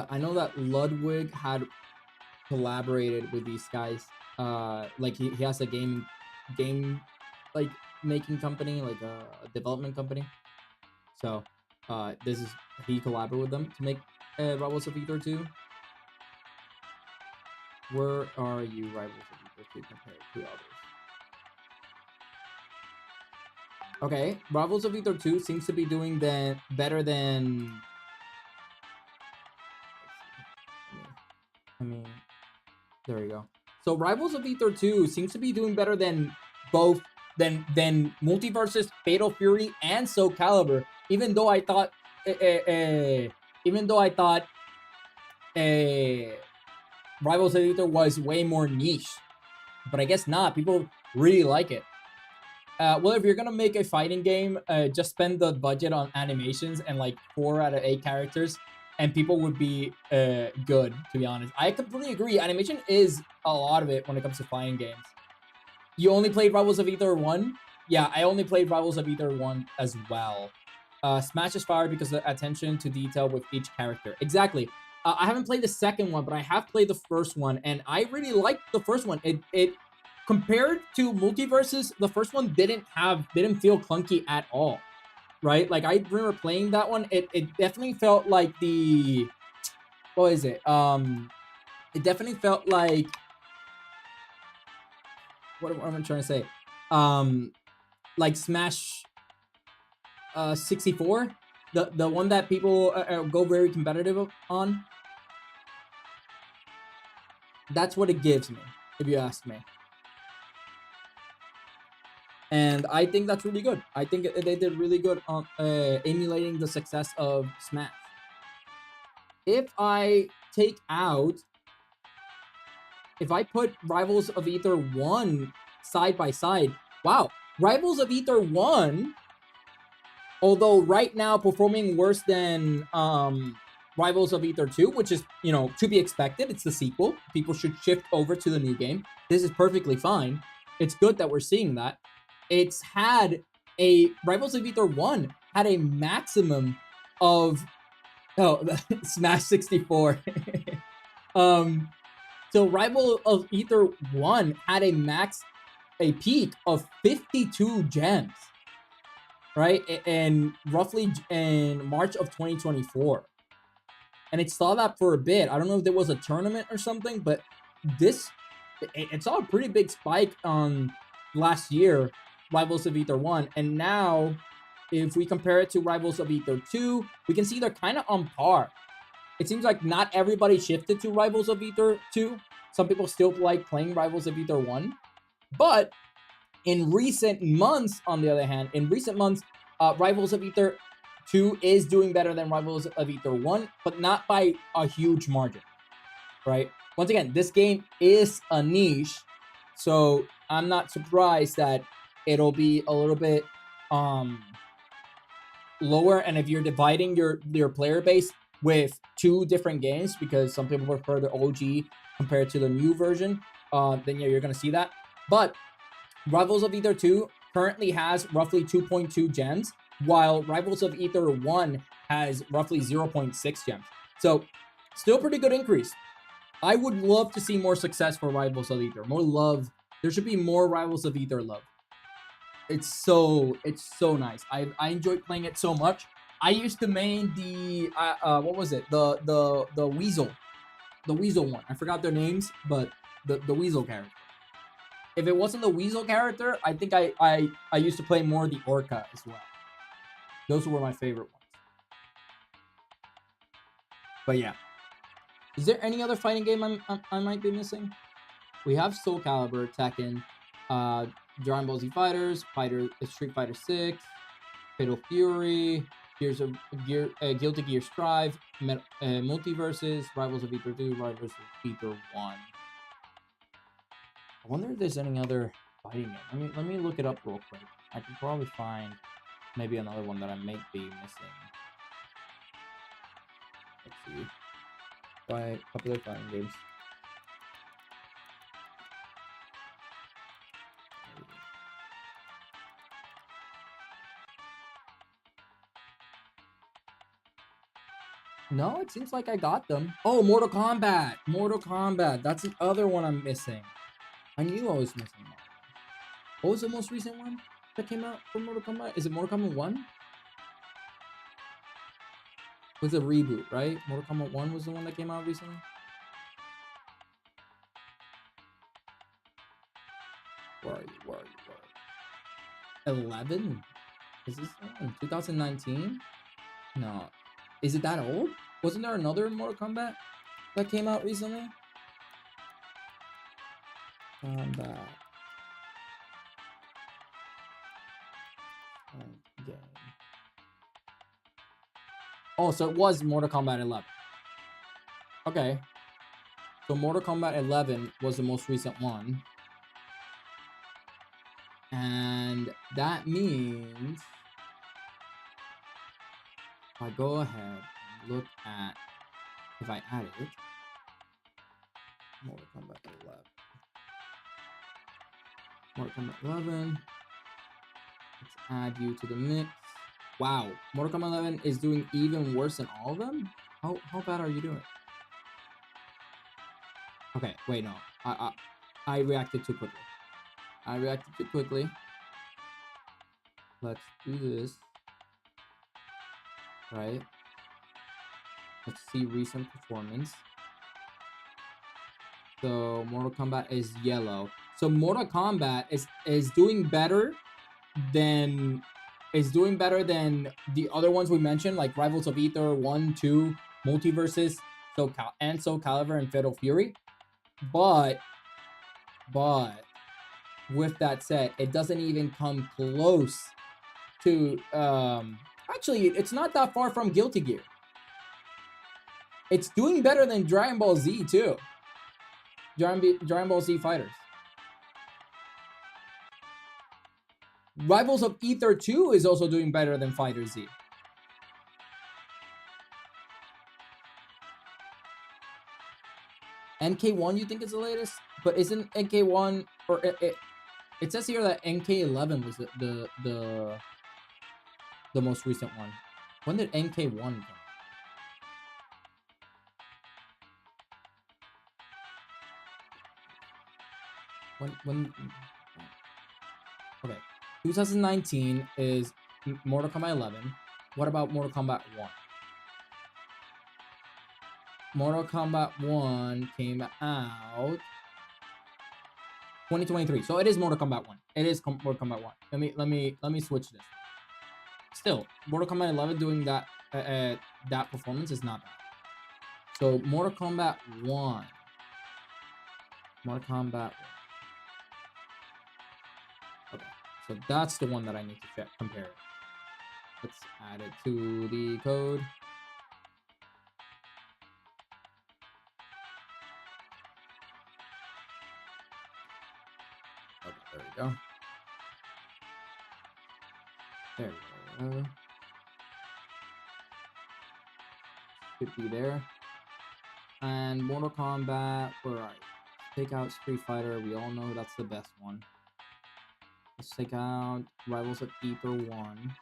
I know that Ludwig had collaborated with these guys. Like he has a game like making company, like a development company. So he collaborated with them to make Rivals of Aether 2. Where are you, Rivals of Aether 2 compared to others? Okay, Rivals of Aether 2 seems to be doing better than. I mean, there we go. So Rivals of Aether 2 seems to be doing better than both than Multiverses, Fatal Fury, and Soul Calibur. Even though I thought Rivals of Aether was way more niche, but I guess not. People really like it. Well, if you're gonna make a fighting game, just spend the budget on animations and like 4 out of 8 characters, and people would be good, to be honest. I completely agree. Animation is a lot of it when it comes to fighting games. You only played Rivals of Aether 1? Yeah, I only played Rivals of Aether 1 as well. Smash is fire because of the attention to detail with each character. Exactly. I haven't played the second one, but I have played the first one, and I really liked the first one. It compared to Multiverses, the first one didn't feel clunky at all. Right? Like I remember playing that one. It definitely felt like the, what is it? It definitely felt like, what am I trying to say? Like Smash 64, the one that people go very competitive on. That's what it gives me, if you ask me. And I think that's really good. I think they did really good on emulating the success of Smash. If I put Rivals of Aether 1 side by side, wow, Rivals of Aether 1, although right now performing worse than Rivals of Aether 2, which is, to be expected. It's the sequel. People should shift over to the new game. This is perfectly fine. It's good that we're seeing that. It's had Rivals of Aether 1 had a maximum of Oh, Smash 64. um, so Rival of Ether 1 had a peak of 52 gems, right? And roughly in March of 2024. And it saw that for a bit. I don't know if there was a tournament or something, but this it saw a pretty big spike on last year, Rivals of Ether 1. And now, if we compare it to Rivals of Ether 2, we can see they're kind of on par. It seems like not everybody shifted to Rivals of Ether 2. Some people still like playing Rivals of Ether 1. But in recent months, on the other hand, Rivals of Ether 2 is doing better than Rivals of Ether 1, but not by a huge margin, right? Once again, this game is a niche, so I'm not surprised that it'll be a little bit lower. And if you're dividing your player base with two different games, because some people prefer the OG compared to the new version, then yeah, you're gonna see that. But Rivals of Ether 2 currently has roughly 2.2 gems, while Rivals of Ether 1 has roughly 0.6 gems. So still pretty good increase. I would love to see more success for Rivals of Ether, more love. There should be more Rivals of Ether love. It's so nice. I enjoyed playing it so much. I used to main the what was it? The Weasel. The Weasel one. I forgot their names, but the Weasel character. If it wasn't the Weasel character, I think I used to play more the Orca as well. Those were my favorite ones. But yeah. Is there any other fighting game I might be missing? We have Soul Calibur, Tekken, Dragon Ball Z Fighters, Street Fighter 6, Fatal Fury, Guilty Gear Strive, Multiverses, Rivals of Ether 2, Rivals of Ether 1. I wonder if there's any other fighting game. Let me look it up real quick. I can probably find maybe another one that I may be missing. Let's see. Popular fighting games. No, it seems like I got them. Oh, Mortal Kombat. Mortal Kombat. That's the other one I'm missing. I knew I was missing one. What was the most recent one that came out for Mortal Kombat? Is it Mortal Kombat 1? It was a reboot, right? Mortal Kombat 1 was the one that came out recently? Where are you? 11? Is this one? 2019? No. Is it that old? Wasn't there another Mortal Kombat that came out recently? Kombat. Game. Oh, so it was Mortal Kombat 11. Okay. So Mortal Kombat 11 was the most recent one. And that means if I go ahead and look at, if I add it, Mortal Kombat 11. Mortal Kombat 11. Let's add you to the mix. Wow, Mortal Kombat 11 is doing even worse than all of them? How bad are you doing? Okay, wait, no. I reacted too quickly. Let's do this. Right. Let's see recent performance. So Mortal Kombat is yellow. So Mortal Kombat is doing better than the other ones we mentioned, like Rivals of Ether 1, 2, Multiverses, Soul Calibur and Fatal Fury. But with that said, it doesn't even come close to actually, it's not that far from Guilty Gear. It's doing better than Dragon Ball Z too. Dragon Ball Z Fighters. Rivals of Ether 2 is also doing better than Fighter Z. NK1 you think is the latest? But isn't NK1 or it says here that NK11 was the most recent one. When did NK1 come? when okay, 2019 is Mortal Kombat 11. What about Mortal Kombat 1? Mortal Kombat 1 came out 2023. So it is Mortal Kombat 1. It is Mortal Kombat 1. Let me switch this. Still, Mortal Kombat 11 doing that that performance is not bad. So Mortal Kombat 1. Mortal Kombat 1. Okay. So that's the one that I need to check, compare it. Let's add it to the code. Okay, there we go. There we go. Should be there. And Mortal Kombat, where are you? Take out Street Fighter. We all know that's the best one. Let's take out Rivals of Ether 1.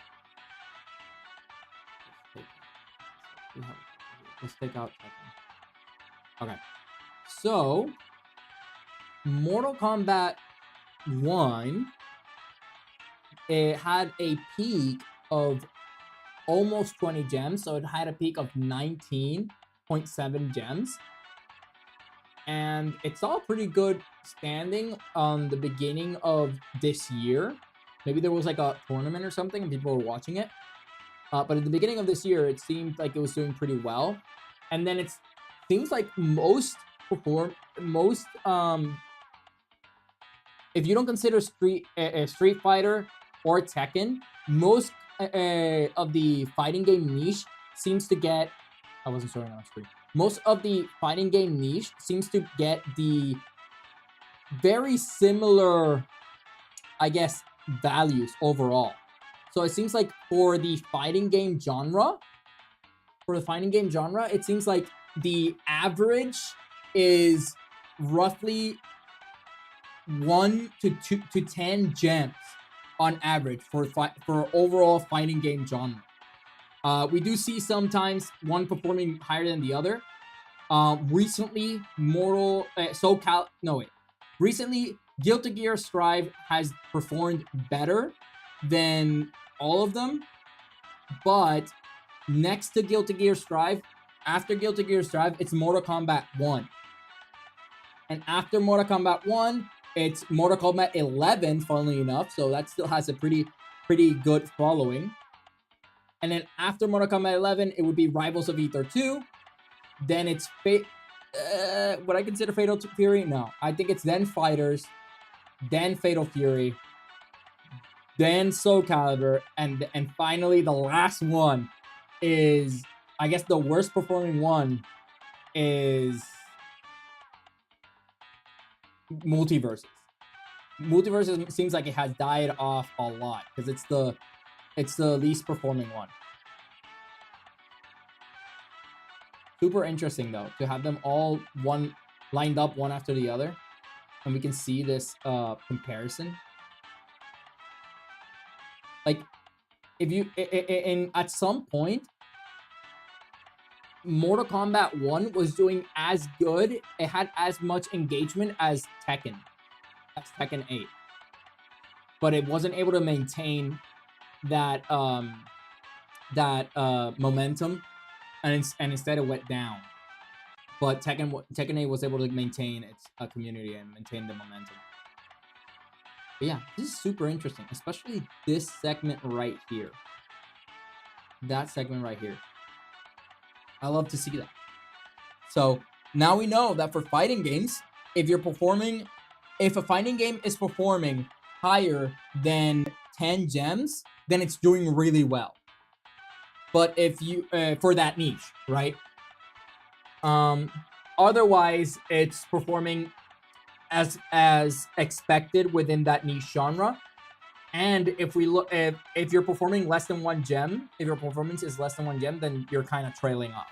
Let's take out Tekken. Okay. So, Mortal Kombat 1, it had a peak of almost 20 gems. So it had a peak of 19.7 gems. And it's all pretty good standing on the beginning of this year. Maybe there was like a tournament or something and people were watching it. But at the beginning of this year, it seemed like it was doing pretty well. And then it seems like most if you don't consider Street Fighter or Tekken, most of the fighting game niche seems to get. I wasn't showing on screen. Most of the fighting game niche seems to get the very similar, I guess, values overall. So it seems like for the fighting game genre, it seems like the average is roughly 1 to 2 to 10 gems on average for overall fighting game genre. We do see sometimes one performing higher than the other. Recently, recently, Guilty Gear Strive has performed better than all of them, but next to Guilty Gear Strive, after Guilty Gear Strive, it's Mortal Kombat 1. And after Mortal Kombat 1, it's Mortal Kombat 11, funnily enough, so that still has a pretty good following. And then after Mortal Kombat 11, it would be Rivals of Ether 2. Then it's would I consider Fatal Fury? No. I think it's then Fighters, then Fatal Fury, then Soul Calibur, and finally the last one is, I guess the worst performing one is Multiverses. Multiverses seems like it has died off a lot because it's the least performing one. Super interesting though to have them all lined up one after the other, and we can see this comparison. Like, if you at some point, Mortal Kombat 1 was doing as good, it had as much engagement as Tekken 8, but it wasn't able to maintain that momentum, and instead it went down. But Tekken 8 was able to maintain its community and maintain the momentum. But yeah, this is super interesting, especially this segment right here. That segment right here. I love to see that. So now we know that for fighting games, if a fighting game is performing higher than 10 gems, then it's doing really well. But if you for that niche, right? Otherwise, it's performing as expected within that niche genre. And if we look, if you're performing less than 1 gem, if your performance is less than 1 gem, then you're kind of trailing off.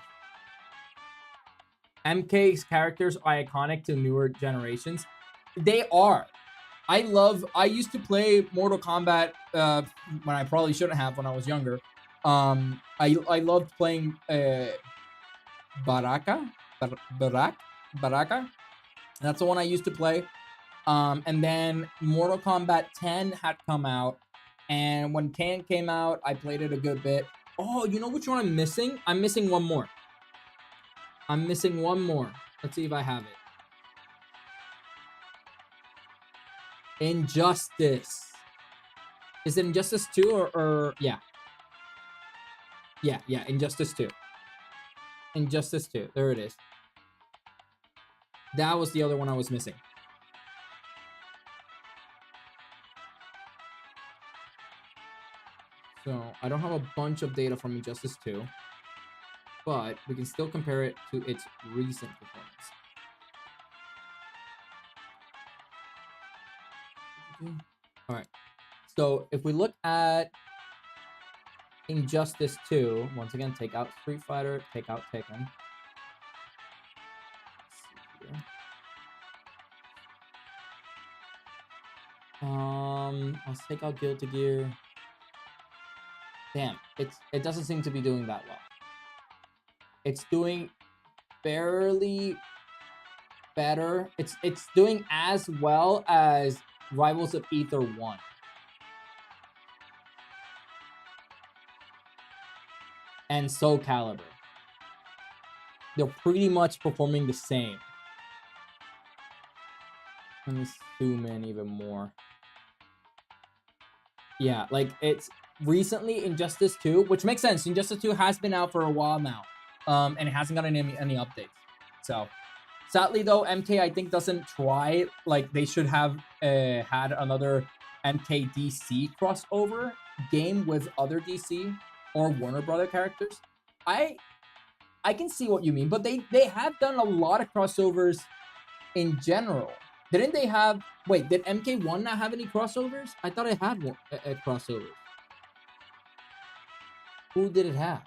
MK's characters are iconic to newer generations. They are. I used to play Mortal Kombat when I probably shouldn't have when I was younger. I loved playing Baraka. That's the one I used to play. And then Mortal Kombat 10 had come out. And when 10 came out, I played it a good bit. Oh, you know which one I'm missing? I'm missing one more. I'm missing one more. Let's see if I have it. Injustice. Is it Injustice 2 or yeah. Yeah, Injustice 2. Injustice 2. There it is. That was the other one I was missing. So I don't have a bunch of data from Injustice 2, but we can still compare it to its recent performance. All right. So if we look at Injustice 2, once again, take out Street Fighter, take out Tekken. Let's take out Guilty Gear. Damn, it doesn't seem to be doing that well. It's doing barely better. It's doing as well as Rivals of Aether 1. And Soul Calibur. They're pretty much performing the same. Let me zoom in even more. Yeah, like it's recently Injustice 2, which makes sense. Injustice 2 has been out for a while now. And it hasn't gotten any updates. So sadly though, MK I think doesn't try like they should have had another MK DC crossover game with other DC or Warner Brother characters. I can see what you mean, but they have done a lot of crossovers in general. Didn't they have... Wait, did MK1 not have any crossovers? I thought it had one, a crossover. Who did it have?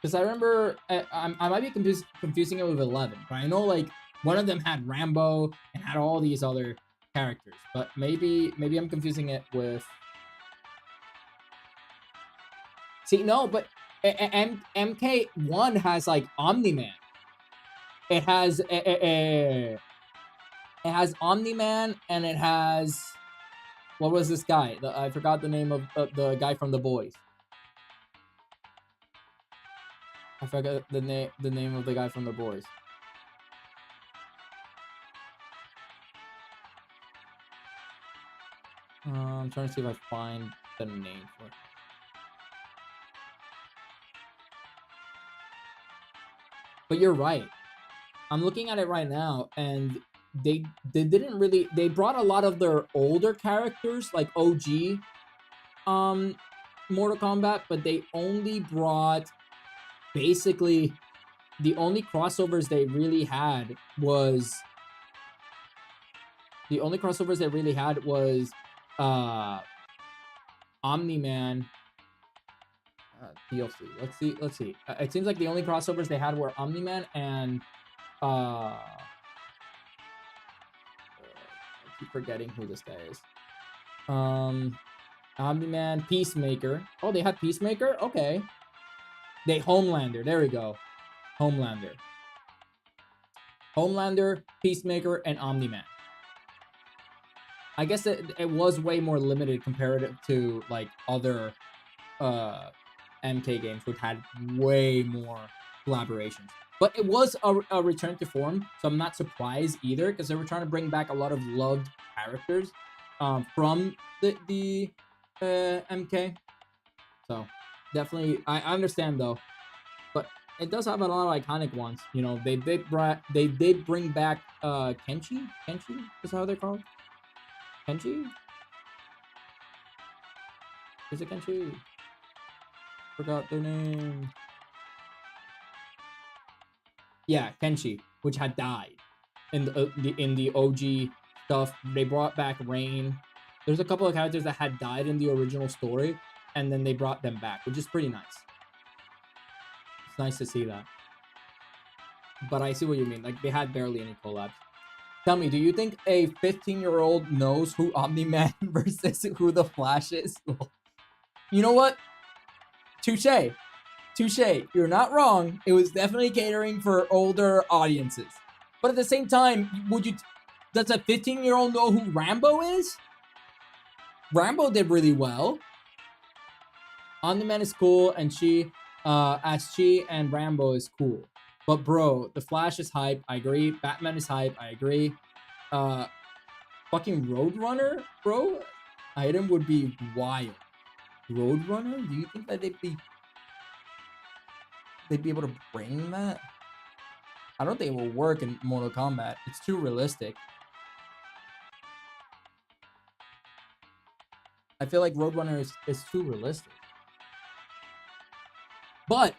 Because I remember... I might be confusing it with 11, but I know, like, one of them had Rambo and had all these other characters. But maybe I'm confusing it with... See, no, but MK1 has, like, Omni-Man. It has it has Omni-Man, and it has... What was this guy? I forgot the name of the guy from The Boys. I forgot the name of the guy from The Boys. I'm trying to see if I find the name for it. But you're right. I'm looking at it right now, and they didn't really... They brought a lot of their older characters, like OG Mortal Kombat, but they only brought... Basically, the only crossovers they really had was... The only crossovers they really had was Omni-Man DLC. Let's see. It seems like the only crossovers they had were Omni-Man and I keep forgetting who this guy is. Omni-Man, Peacemaker. Oh, they had Peacemaker? Okay. Homelander. There we go. Homelander, Peacemaker, and Omni-Man. I guess it was way more limited comparative to like other MK games, which had way more collaborations. But it was a return to form, so I'm not surprised either, because they were trying to bring back a lot of loved characters from the MK. So definitely, I understand though, but it does have a lot of iconic ones. You know, they did bring back Kenshi. Kenshi is how they're called. Kenshi? Is it Kenshi? Forgot their name. Yeah, Kenshi, which had died in the OG stuff. They brought back Rain. There's a couple of characters that had died in the original story, and then they brought them back, which is pretty nice. It's nice to see that. But I see what you mean. Like, they had barely any collabs. Tell me, do you think a 15-year-old knows who Omni-Man versus who the Flash is? You know what? Touche. Touche. You're not wrong. It was definitely catering for older audiences. But at the same time, does a 15-year-old know who Rambo is? Rambo did really well. Omni-Man is cool, and she and Rambo is cool. But bro, the Flash is hype. I agree. Batman is hype. I agree. Fucking Roadrunner, bro. Item would be wild. Roadrunner? Do you think that they'd be able to bring that? I don't think it will work in Mortal Kombat. It's too realistic. I feel like Roadrunner is too realistic. But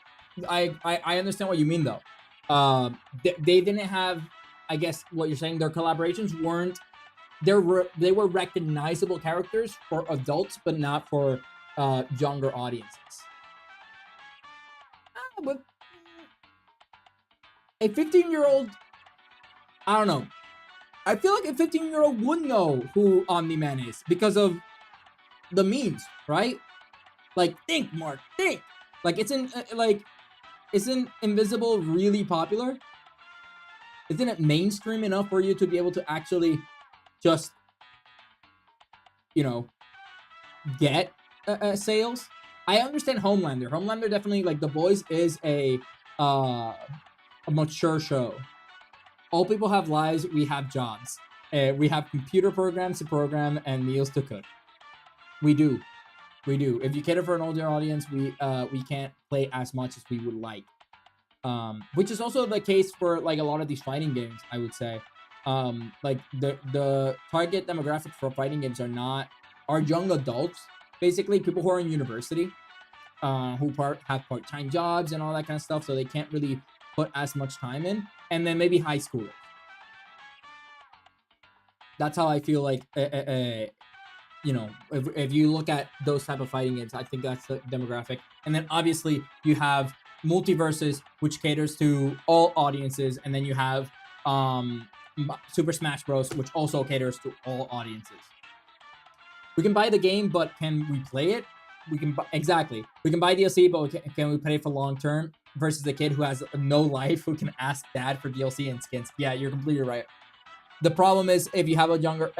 I understand what you mean though. They didn't have, I guess what you're saying, their collaborations weren't, they were recognizable characters for adults, but not for younger audiences. But a 15-year-old, I don't know. I feel like a 15-year-old would know who Omni-Man is because of the memes, right? Like, think, Mark, think. Like, isn't Invisible really popular? Isn't it mainstream enough for you to be able to actually just, you know, get sales? I understand Homelander. Homelander definitely, like, The Boys is a mature show. All people have lives. We have jobs. We have computer programs to program and meals to cook. We do. If you cater for an older audience, we can't play as much as we would like. Which is also the case for like a lot of these fighting games, I would say. Like the target demographic for fighting games are young adults, basically people who are in university, who have part-time jobs and all that kind of stuff, so they can't really put as much time in, and then maybe high schoolers. That's how I feel like. You know, if you look at those type of fighting games, I think that's the demographic. And then obviously you have Multiverses, which caters to all audiences, and then you have Super Smash Bros, which also caters to all audiences. We can buy the game, but can we play it? We can exactly. We can buy DLC, but can we play it for long term? Versus the kid who has no life, who can ask dad for DLC and skins. Yeah, you're completely right. The problem is if you have a younger.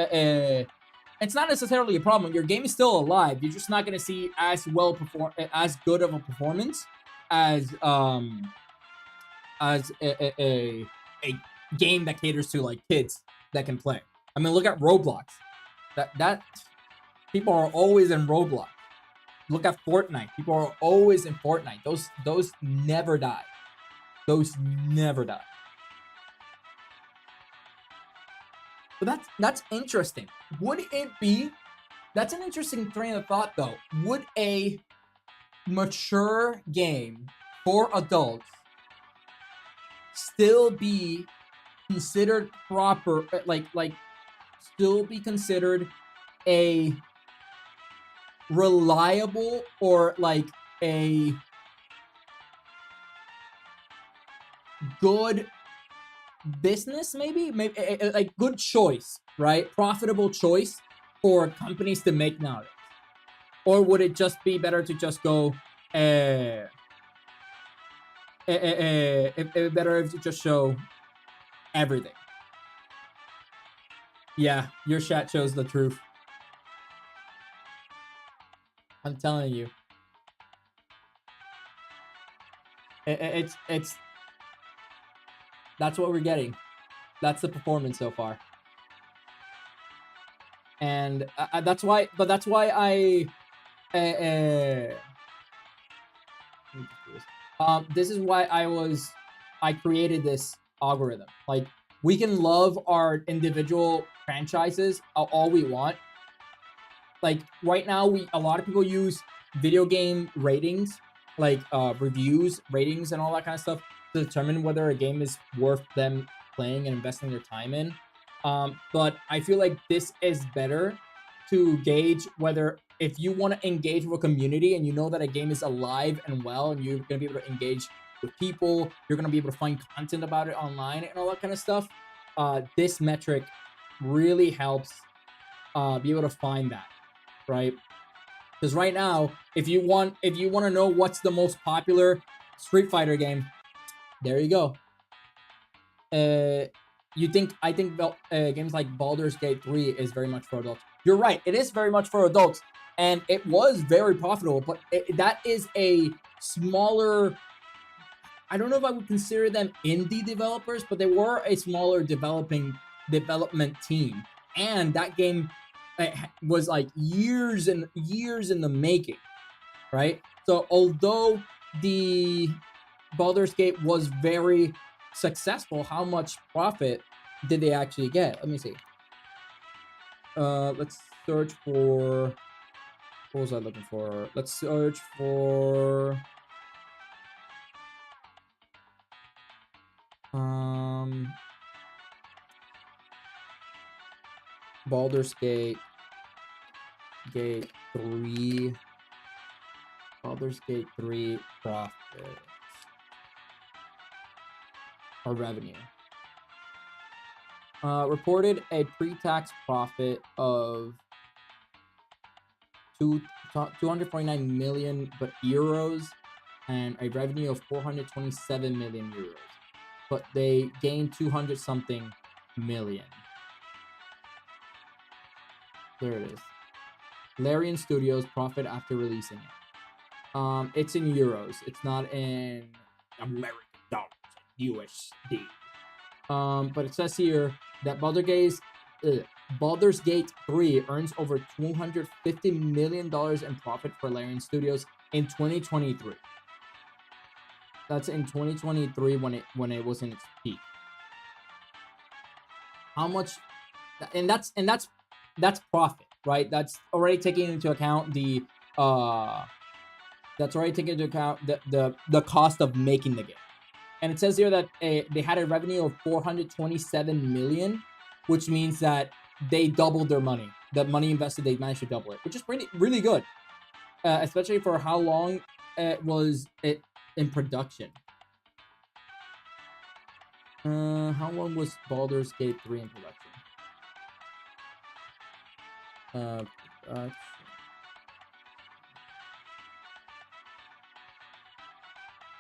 It's not necessarily a problem. Your game is still alive. You're just not going to see as good of a performance as a game that caters to like kids that can play. I mean, look at Roblox. That people are always in Roblox. Look at Fortnite. People are always in Fortnite. Those never die. Those never die. But that's interesting. Would it be? That's an interesting train of thought, though. Would a mature game for adults still be considered proper? Like still be considered a reliable or like a good business, maybe a good choice, right? Profitable choice for companies to make nowadays? Or would it just be better to just go better if you just show everything? Yeah, your chat shows the truth. I'm telling you. It's that's what we're getting. That's the performance so far. And that's why, this is why I created this algorithm. Like, we can love our individual franchises all we want. Like right now, a lot of people use video game ratings, like reviews, ratings, and all that kind of stuff to determine whether a game is worth them playing and investing their time in. But I feel like this is better to gauge whether, if you want to engage with a community and you know that a game is alive and well, and you're going to be able to engage with people, you're going to be able to find content about it online and all that kind of stuff. This metric really helps be able to find that, right? Because right now, if you want to know what's the most popular Street Fighter game, there you go. I think games like Baldur's Gate 3 is very much for adults. You're right, it is very much for adults, and it was very profitable, but that is a smaller. I don't know if I would consider them indie developers, but they were a smaller development team, and that game was like years and years in the making, right? So although the Baldur's Gate was very successful, how much profit did they actually get? Let me see. Let's search for. What was I looking for? Let's search for. Baldur's Gate 3. Baldur's Gate 3 profit or revenue. Reported a pre-tax profit of 249 million euros and a revenue of 427 million euros. But they gained 200 something million. There it is. Larian Studios profit after releasing it. It's in euros. It's not in American dollars, USD. But it says here that Baldur's Gate 3 earns over $250 million in profit for Larian Studios in 2023. That's in 2023 when it was in its peak. How much? And that's profit, right? That's already taking into account the cost of making the game. And it says here that they had a revenue of 427 million, which means that they doubled their money. The money invested, they managed to double it, which is really good, especially for how long it was in production. How long was Baldur's Gate 3 in production?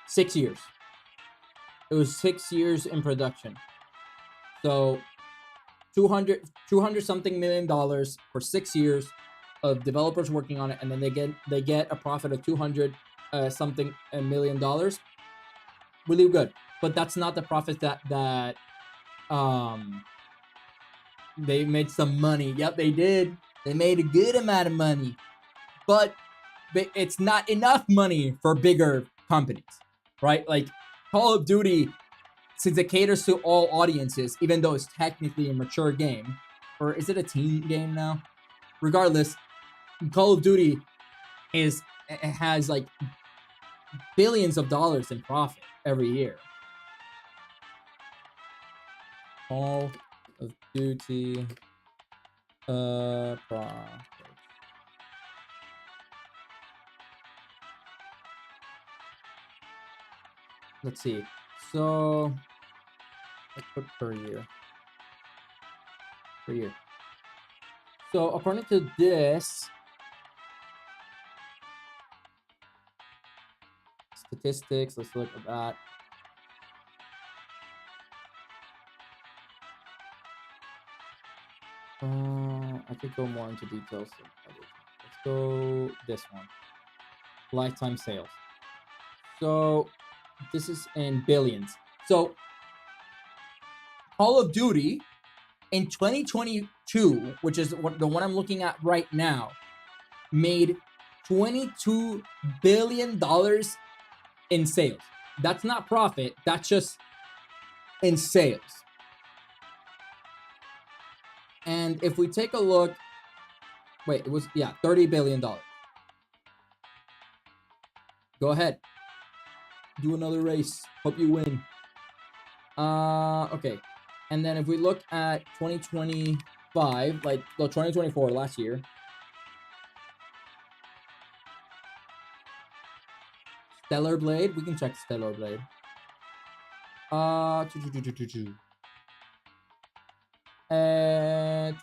6 years. It was 6 years in production. So 200 something million dollars for 6 years of developers working on it, and then they get a profit of 200 something million dollars. Really good. But that's not the profit that they made some money. Yep, they did. They made a good amount of money. But it's not enough money for bigger companies, right? Like Call of Duty, since it caters to all audiences, even though it's technically a mature game, or is it a teen game now? Regardless, Call of Duty has like billions of dollars in profit every year. Call of Duty profit. Let's see. So let's put per year. Per year. So according to this statistics, let's look at that. I could go more into details. Let's go this one. Lifetime sales. So this is in billions. So Call of Duty in 2022, which is the one I'm looking at right now, made $22 billion in sales. That's not profit. That's just in sales. And if we take a look, wait, it was, yeah, $30 billion. Go ahead. Do another race. Hope you win. Okay. And then if we look at 2025, like, no, 2024, last year. Stellar Blade. We can check Stellar Blade.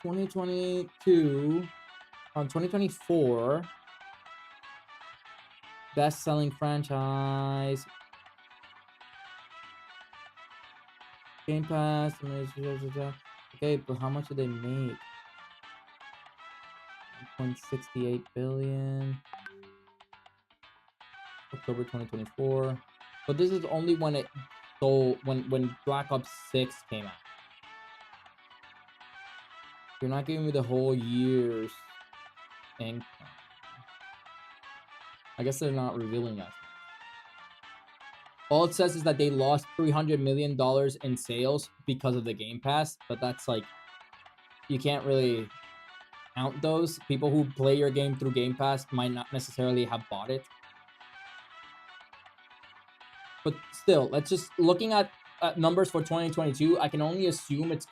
2022 on 2024, best-selling franchise. Game Pass. Okay, but how much did they make? 1.68 billion. October 2024. But this is only when it sold, when Black Ops 6 came out. You're not giving me the whole year's income. I guess they're not revealing that. All it says is that they lost $300 million in sales because of the Game Pass, but that's like, you can't really count those. People who play your game through Game Pass might not necessarily have bought it. But still, let's just, looking at numbers for 2022, I can only assume it's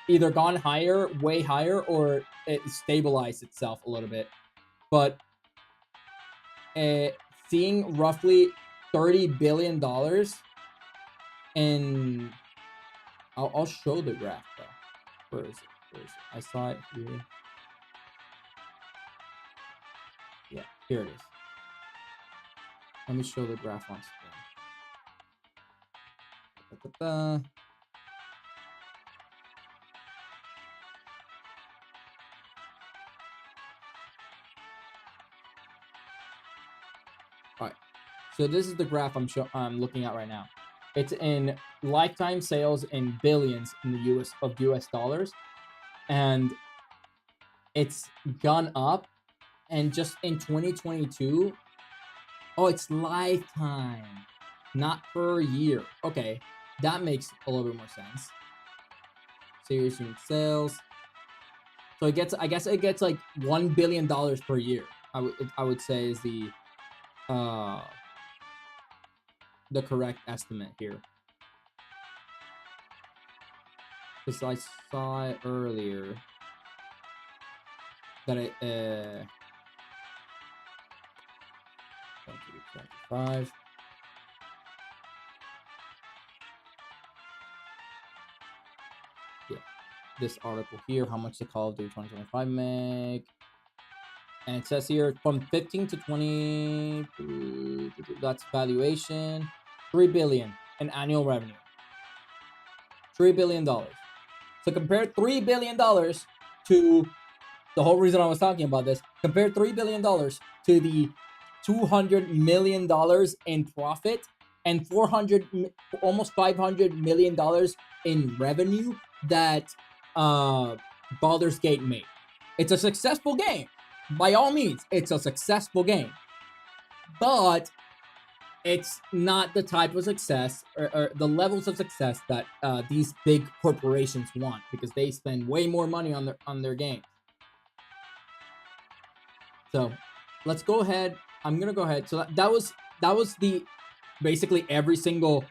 either gone higher, way higher, or it stabilized itself a little bit. But seeing roughly $30 billion in, I'll show the graph though. Where is it? I saw it here. Yeah, here it is. Let me show the graph on screen. All right, so this is the graph I'm looking at right now. It's in lifetime sales in billions in the US dollars, and it's gone up. And just in 2022, oh, it's lifetime, not per year. Okay, that makes a little bit more sense. Serious unit sales. So it gets, I guess it gets like $1 billion per year. I would say is the correct estimate here. Because I saw it earlier that it 5. Yeah, this article here, how much the Call of Duty 2025 make. And it says here from 15 to 20, that's valuation, $3 billion in annual revenue. $3 billion. So compare $3 billion to the whole reason I was talking about this. Compare $3 billion to the $200 million in profit and almost $500 million in revenue that Baldur's Gate made. It's a successful game. By all means, it's a successful game. But it's not the type of success or the levels of success that these big corporations want, because they spend way more money on their games. So let's go ahead. I'm gonna go ahead. So that was the basically every single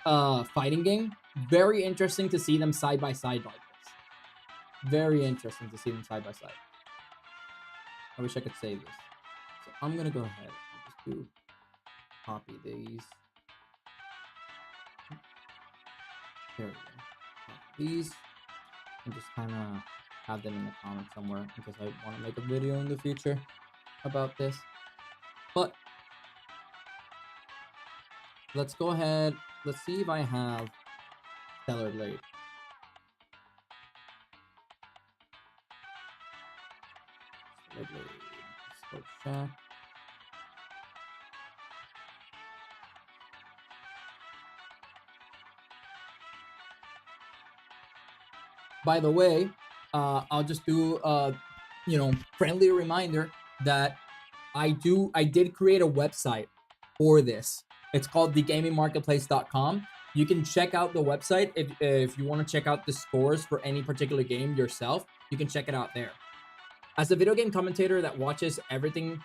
fighting game. Very interesting to see them side by side like this. Very interesting to see them side by side. I wish I could save this. So I'm gonna go ahead and just do copy these. There we go. Copy these and just kind of have them in the comments somewhere because I want to make a video in the future about this. But let's go ahead. Let's see if I have Stellar Blade. Stellar Blade. Let's go check. By the way, I'll just do friendly reminder that I did create a website for this. It's called thegamingmarketplace.com. You can check out the website if you want to check out the scores for any particular game yourself. You can check it out there. As a video game commentator that watches everything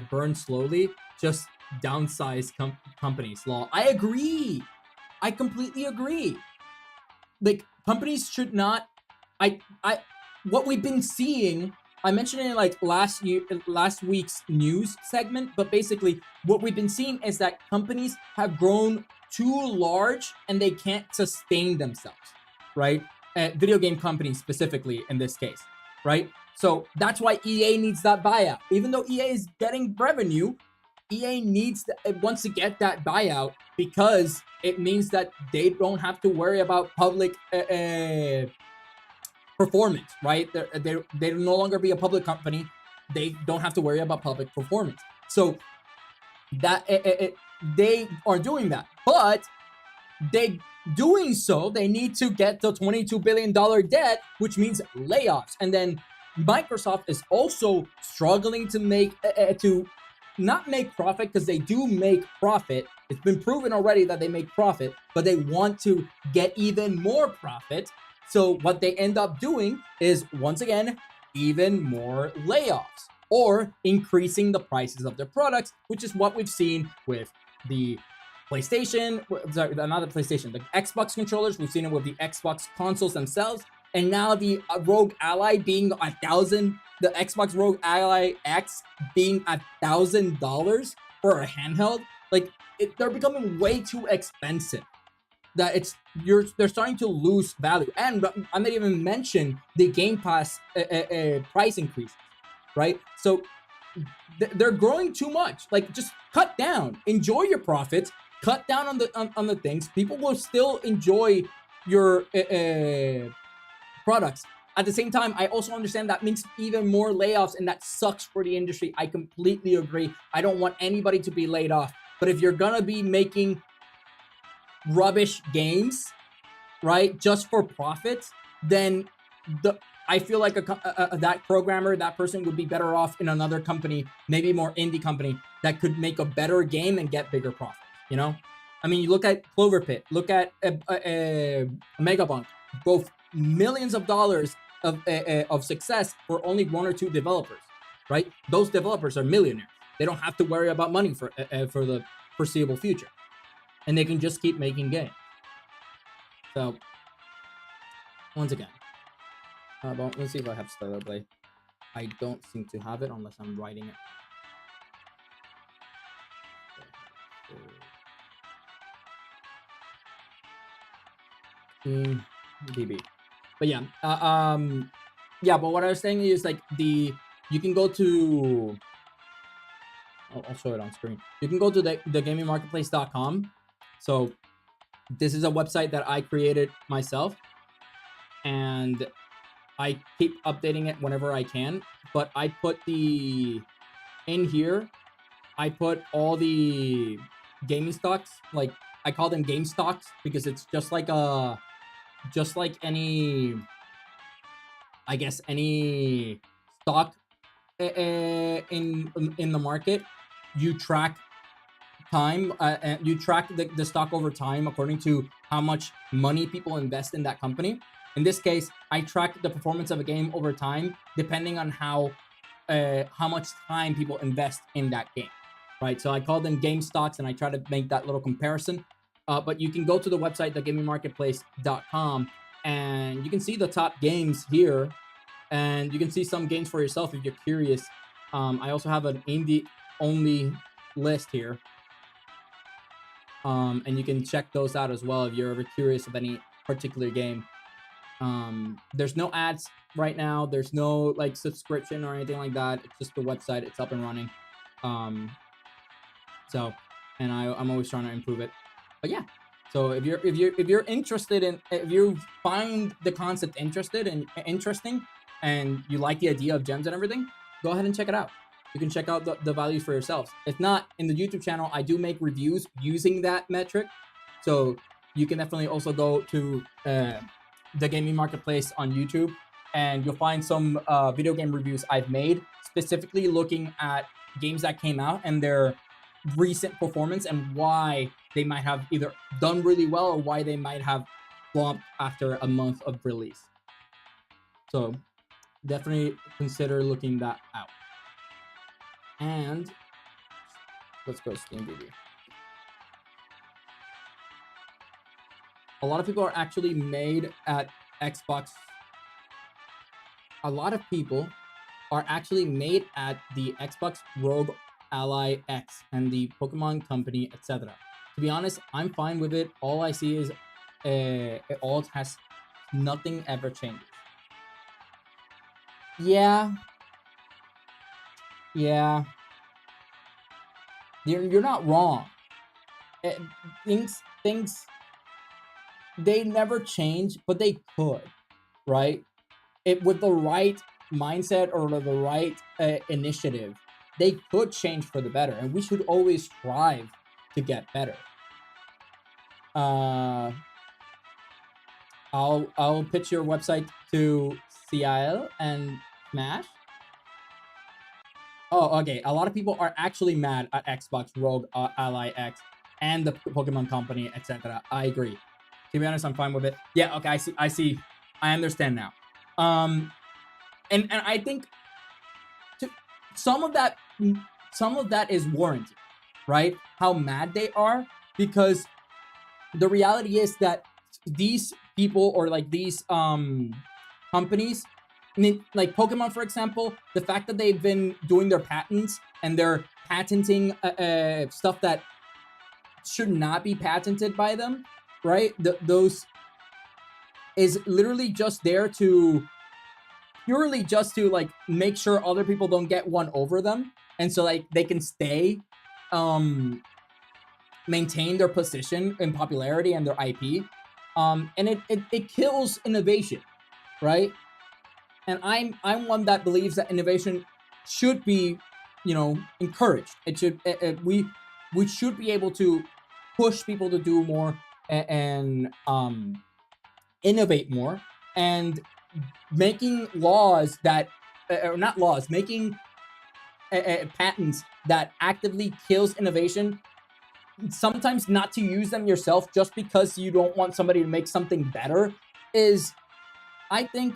burn slowly, just downsize companies. Law. I agree. I completely agree. Like, companies should not. What we've been seeing, I mentioned it in like last week's news segment, but basically what we've been seeing is that companies have grown too large and they can't sustain themselves, right? Video game companies specifically in this case, right? So that's why EA needs that buyout. Even though EA is getting revenue, EA wants to get that buyout because it means that they don't have to worry about public performance, right? They no longer be a public company. They don't have to worry about public performance. So that they are doing that, but they doing so, they need to get the $22 billion debt, which means layoffs. And then Microsoft is also struggling to not make profit, because they do make profit. It's been proven already that they make profit, but they want to get even more profit. So what they end up doing is, once again, even more layoffs or increasing the prices of their products, which is what we've seen with the PlayStation, sorry, not the PlayStation, the Xbox controllers. We've seen it with the Xbox consoles themselves. And now the Rogue Ally being $1,000, the Xbox Rogue Ally X being $1,000 for a handheld. Like, they're becoming way too expensive. That they're starting to lose value. And I may even mention the Game Pass price increases, right? So they're growing too much. Like, just cut down, enjoy your profits, cut down on the things. People will still enjoy your products. At the same time, I also understand that means even more layoffs, and that sucks for the industry. I completely agree. I don't want anybody to be laid off. But if you're gonna be making rubbish games, right, just for profits, then I feel like that programmer, that person would be better off in another company, maybe more indie company, that could make a better game and get bigger profits. You know, I mean, you look at Cloverpit, look at Megabunk, both millions of dollars of success for only 1 or 2 developers, right? Those developers are millionaires. They don't have to worry about money for the foreseeable future, and they can just keep making games. So, once again, let's see if I have Stellar Blade. I don't seem to have it unless I'm writing it. DB. But yeah, yeah. But what I was saying is, like, you can go to. I'll show it on screen. You can go to the gamingmarketplace.com. So this is a website that I created myself, and I keep updating it whenever I can. But I put in here, I put all the gaming stocks. Like, I call them game stocks because it's just like any, I guess, any stock in the market. You track time, you track the stock over time according to how much money people invest in that company. In this case, I track the performance of a game over time depending on how much time people invest in that game, right? So I call them game stocks, and I try to make that little comparison. But you can go to the website, thegamingmarketplace.com, and you can see the top games here, and you can see some games for yourself if you're curious. I also have an indie only list here, and you can check those out as well if you're ever curious of any particular game. There's no ads right now. There's no like subscription or anything like that. It's just the website. It's up and running. So, and I'm always trying to improve it. But yeah. So if you're interested in, if you find the concept interesting, and you like the idea of gems and everything, go ahead and check it out. You can check out the values for yourselves. If not, in the YouTube channel, I do make reviews using that metric. So you can definitely also go to the Gaming Marketplace on YouTube, and you'll find some video game reviews I've made, specifically looking at games that came out and their recent performance, and why they might have either done really well or why they might have flopped after a month of release. So definitely consider looking that out. And let's go to SteamDB. A lot of people are actually made at Xbox. A lot of people are actually made at the Xbox Rogue Ally X and the Pokemon Company, etc. To be honest, I'm fine with it. All I see is it all has nothing ever changes. Yeah. You're not wrong. Eh, things they never change, but they could, right? It with the right mindset or the right initiative, they could change for the better, and we should always strive to get better. Uh, I'll pitch your website to CIL and Smash. Oh, okay. A lot of people are actually mad at Xbox, Rogue, Ally X, and the Pokemon Company, etc. I agree. To be honest, I'm fine with it. Yeah, okay. I see. I understand now. And I think to, some of that is warranted, right? How mad they are, because the reality is that these people, or like these companies, like Pokemon, for example, the fact that they've been doing their patents and they're patenting stuff that should not be patented by them, right? Those is literally just there to purely just to like make sure other people don't get one over them, and so like they can stay maintain their position in popularity and their IP. And it kills innovation, right? And I'm one that believes that innovation should be, encouraged. It should we should be able to push people to do more and innovate more, and making laws that or not laws, making patents that actively kills innovation, sometimes not to use them yourself just because you don't want somebody to make something better, is, I think,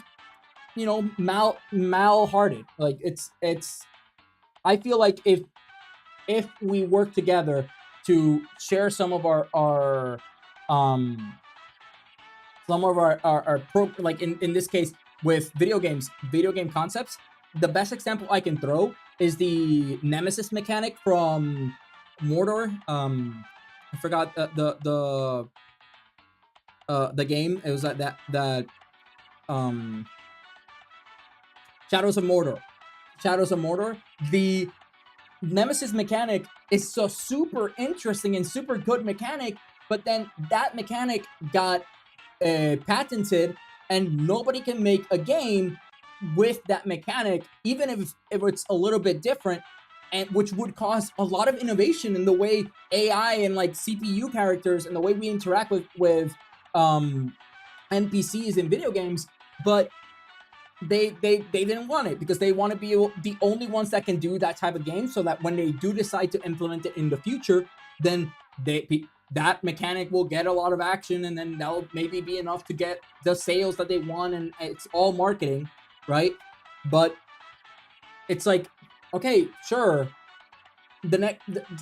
mal-hearted. Like it's I feel like if we work together to share some of our like in this case with video game concepts, the best example I can throw is the Nemesis mechanic from Mordor. I forgot the game. It was that Shadows of Mordor. Shadows of Mordor. The Nemesis mechanic is so super interesting and super good mechanic, but then that mechanic got patented, and nobody can make a game with that mechanic, even if it's a little bit different, and which would cause a lot of innovation in the way AI and like CPU characters and the way we interact with NPCs in video games. But they didn't want it because they want to be the only ones that can do that type of game, so that when they do decide to implement it in the future, then that mechanic will get a lot of action, and then that'll maybe be enough to get the sales that they want, and it's all marketing, right? But it's like, okay, sure,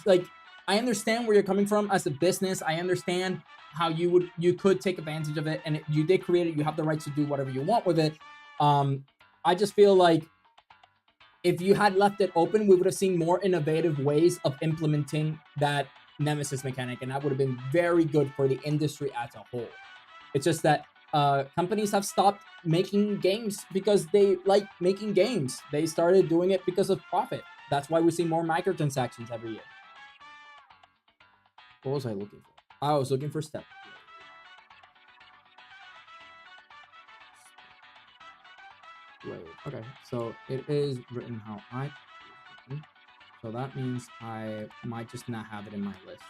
like, I understand where you're coming from as a business. I understand how you could take advantage of it, and you did create it. You have the right to do whatever you want with it. I just feel like if you had left it open, we would have seen more innovative ways of implementing that Nemesis mechanic, and that would have been very good for the industry as a whole. It's just that companies have stopped making games because they like making games. They started doing it because of profit. That's why we see more microtransactions every year. What was I looking for? I was looking for step. Wait, okay, so it is written how I. So that means I might just not have it in my list.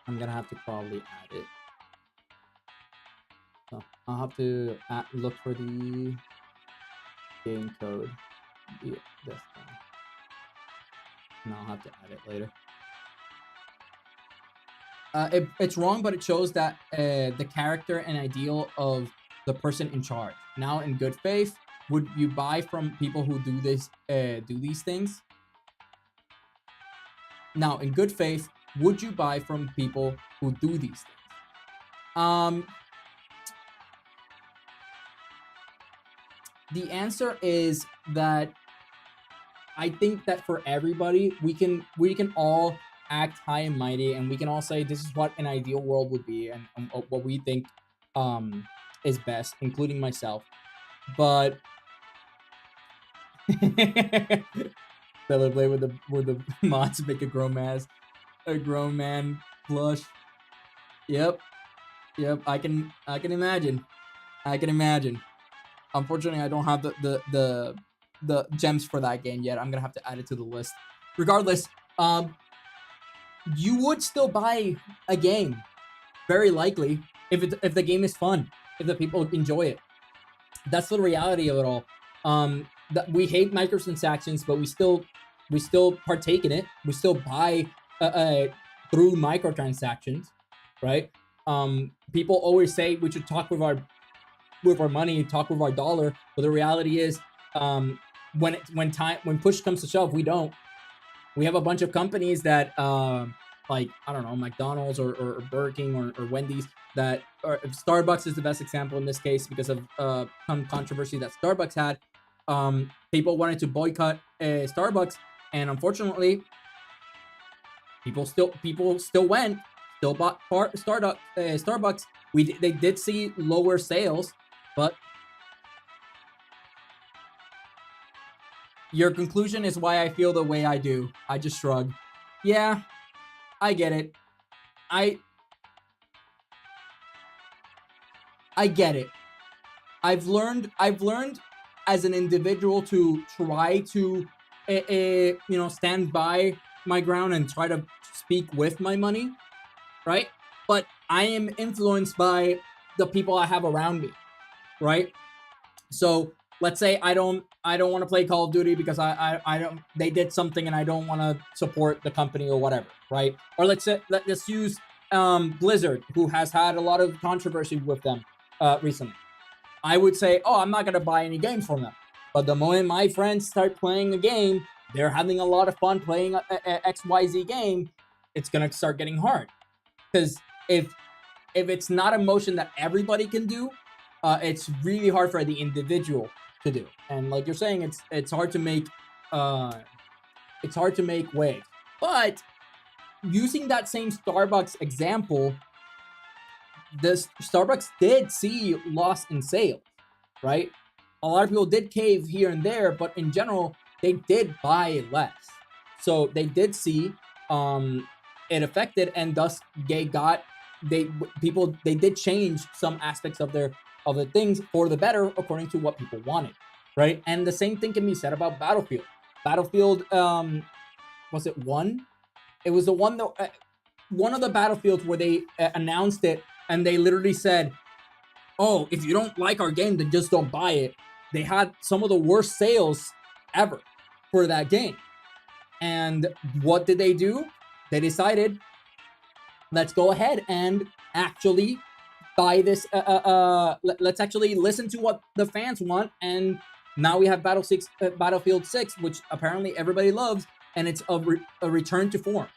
I'm gonna have to probably add it. So I'll have to look for the game code. Yeah, this thing. And I'll have to add it later. It's wrong, but it shows that the character and ideal of the person in charge. Now, in good faith, would you buy from people who do these things? Now, in good faith, would you buy from people who do these things? The answer is that I think that for everybody, we can all act high and mighty, and we can all say this is what an ideal world would be, and what we think is best, including myself. But Celebrate with the mods make a grown man plush. Yep, yep. I can imagine. I can imagine. Unfortunately, I don't have the gems for that game yet. I'm gonna have to add it to the list. Regardless, you would still buy a game, very likely, if the game is fun, if the people enjoy it. That's the reality of it all. That we hate microtransactions, but we still partake in it. We still buy through microtransactions, right? People always say we should talk with our money, talk with our dollar, but the reality is, when push comes to shove, we don't. We have a bunch of companies that, like, I don't know, McDonald's or Burger King or Wendy's, that, or Starbucks is the best example in this case because of some controversy that Starbucks had. People wanted to boycott Starbucks, and unfortunately, people still went, still bought Starbucks. They did see lower sales, but your conclusion is why I feel the way I do. I just shrug. Yeah, I get it. I get it. I've learned as an individual to try to stand by my ground and try to speak with my money, right? But I am influenced by the people I have around me, right? So let's say I don't want to play Call of Duty because I don't, they did something and I don't want to support the company or whatever, right? Or let's use Blizzard, who has had a lot of controversy with them recently. I would say, oh, I'm not gonna buy any games from them. But the moment my friends start playing a game, they're having a lot of fun playing a XYZ game, it's gonna start getting hard. Because if it's not a motion that everybody can do, it's really hard for the individual to do. And like you're saying, it's hard to make waves. But using that same Starbucks example, this Starbucks did see loss in sales, right? A lot of people did cave here and there, but in general, they did buy less. So they did see it affected, and thus they did change some aspects of the things for the better according to what people wanted, right? And the same thing can be said about Battlefield. Battlefield, was it 1? It was the one that one of the Battlefields where they announced it, and they literally said, oh, if you don't like our game, then just don't buy it. They had some of the worst sales ever for that game. And what did they do? They decided, let's go ahead and actually buy this. Let's actually listen to what the fans want. And now we have Battlefield 6, which apparently everybody loves, and it's a return to form.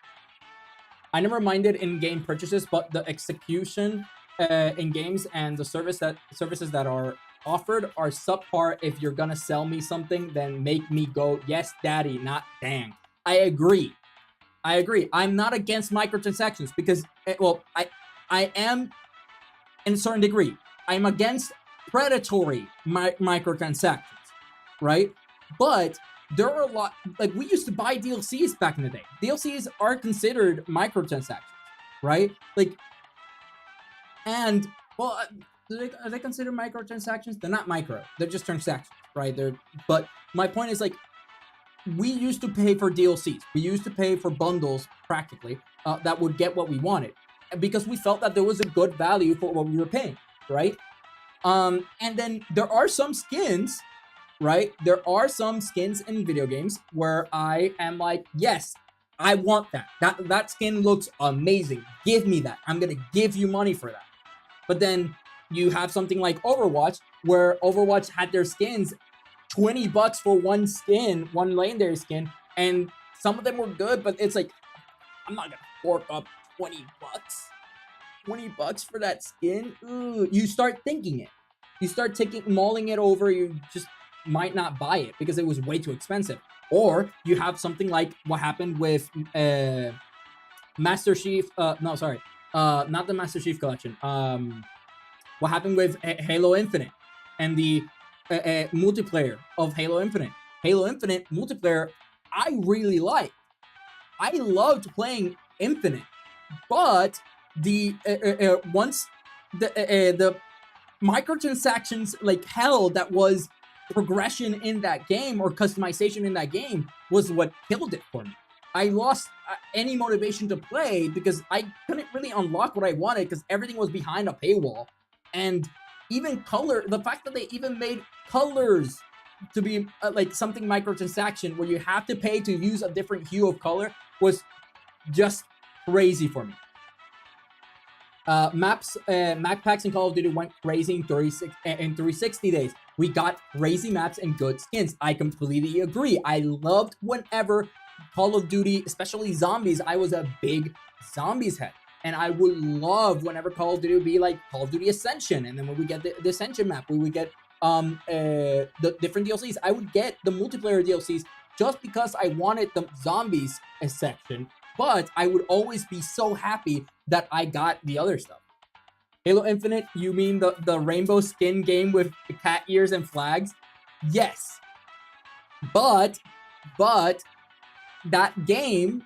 I never minded in-game purchases, but the execution in games and the services that are offered are subpar. If you're gonna sell me something, then make me go, yes, daddy, not dang. I agree. I'm not against microtransactions because, I am in a certain degree. I'm against predatory microtransactions, right? But there are a lot, like, we used to buy DLCs back in the day. DLCs are considered microtransactions, right? Like, and, well, are they considered microtransactions? They're not micro. They're just transactions, right? But my point is, like, we used to pay for DLCs. We used to pay for bundles, practically, that would get what we wanted, because we felt that there was a good value for what we were paying, right? And then there are some skins, right? There are some skins in video games where I am like, yes, I want that. That skin looks amazing. Give me that. I'm gonna give you money for that. But then you have something like Overwatch, where Overwatch had their skins $20 for one skin, one legendary skin, and some of them were good, but it's like, I'm not gonna fork up $20. $20 for that skin? Ooh. You start thinking it. You start mulling it over. You just might not buy it because it was way too expensive. Or you have something like what happened with Master Chief. Not the Master Chief Collection. What happened with Halo Infinite and the multiplayer of Halo Infinite? Halo Infinite multiplayer, I really like. I loved playing Infinite, but the once the microtransactions like hell that was progression in that game or customization in that game was what killed it for me. I lost any motivation to play because I couldn't really unlock what I wanted because everything was behind a paywall. And even color, the fact that they even made colors to be like something microtransaction where you have to pay to use a different hue of color was just crazy for me. Map packs in Call of Duty went crazy in 360 days. We got crazy maps and good skins. I completely agree. I loved whenever Call of Duty, especially zombies, I was a big zombies head. And I would love whenever Call of Duty would be like Call of Duty Ascension. And then when we get the Ascension map, we would get the different DLCs. I would get the multiplayer DLCs just because I wanted the zombies section. But I would always be so happy that I got the other stuff. Halo Infinite, you mean the rainbow skin game with cat ears and flags? Yes. But that game,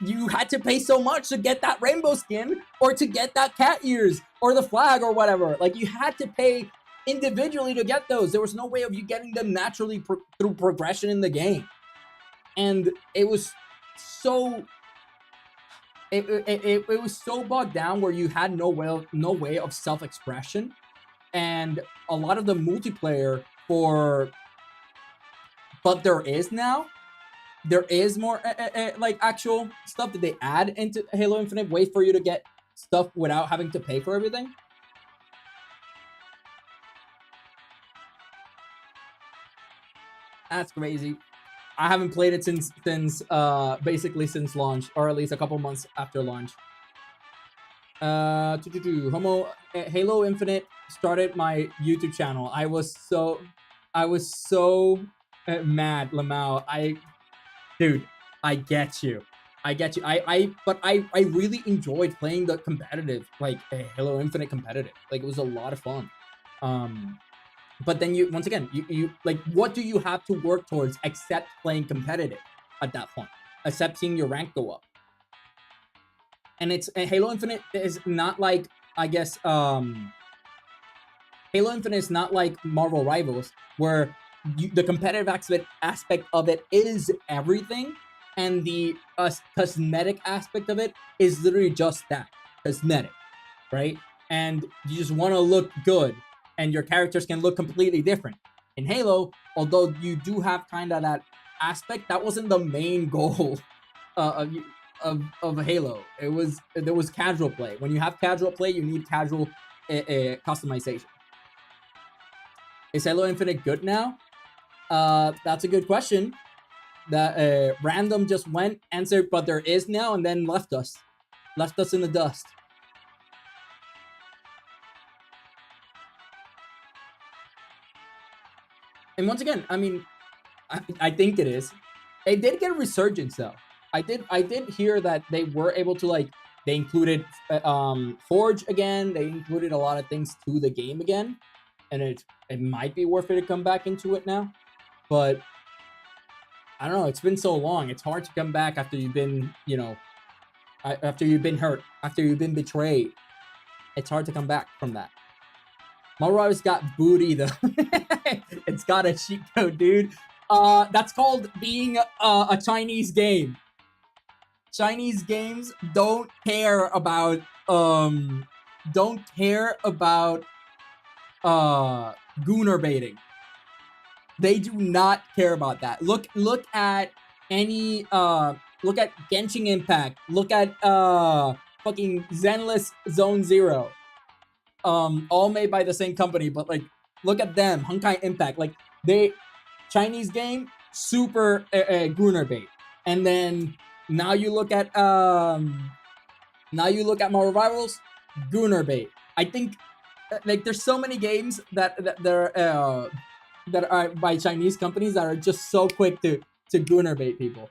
you had to pay so much to get that rainbow skin or to get that cat ears or the flag or whatever. Like, you had to pay individually to get those. There was no way of you getting them naturally through progression in the game. And it was so it was so bogged down where you had no way of self-expression, and a lot of the multiplayer but there is more like actual stuff that they add into Halo Infinite, ways for you to get stuff without having to pay for everything. That's crazy. I haven't played it since basically since launch, or at least a couple months after launch. Halo Infinite started my YouTube channel. I was so mad, Lamau. Dude, I get you. But I really enjoyed playing the competitive, like Halo Infinite competitive. Like, it was a lot of fun. But then once again, you like, what do you have to work towards except playing competitive at that point? Except seeing your rank go up. And Halo Infinite is not like, I guess, Halo Infinite is not like Marvel Rivals, where the competitive aspect of it is everything, and the cosmetic aspect of it is literally just that, cosmetic, right? And you just want to look good, and your characters can look completely different. In Halo, although you do have kind of that aspect, that wasn't the main goal of Halo. There was casual play. When you have casual play, you need casual customization. Is Halo Infinite good now? That's a good question. That random just went, answered, but there is now, and then left us in the dust. And once again, I mean, I think it is. They did get a resurgence though. I did hear that they were able to, like, they included Forge again. They included a lot of things to the game again, and it might be worth it to come back into it now. But I don't know. It's been so long. It's hard to come back after you've been, after you've been hurt, after you've been betrayed. It's hard to come back from that. Marvel's got booty though. It's got a cheat code, dude. That's called being a Chinese game. Chinese games don't care about gooner baiting. They do not care about that. Look at any look at Genshin Impact. Look at fucking Zenless Zone Zero. All made by the same company, but like, look at them. Honkai Impact, like, Chinese game, super gooner bait. And then now you look at Marvel Rivals, gooner bait. I think like there's so many games that are by Chinese companies that are just so quick to gooner bait people.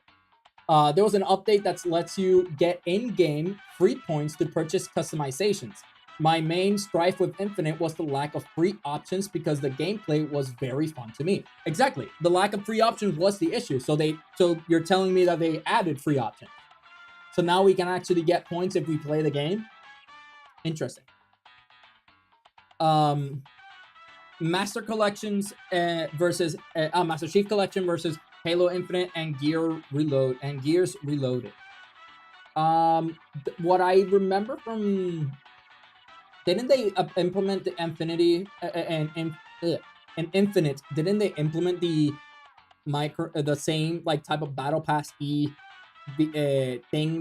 There was an update that lets you get in-game free points to purchase customizations. My main strife with Infinite was the lack of free options because the gameplay was very fun to me. Exactly. The lack of free options was the issue. So you're telling me that they added free options. So now we can actually get points if we play the game. Interesting. Master Collections versus Master Chief Collection versus Halo Infinite and Gears Reloaded. What I remember from, didn't they implement the Infinity and Infinite? Didn't they implement the the same like type of Battle Pass thing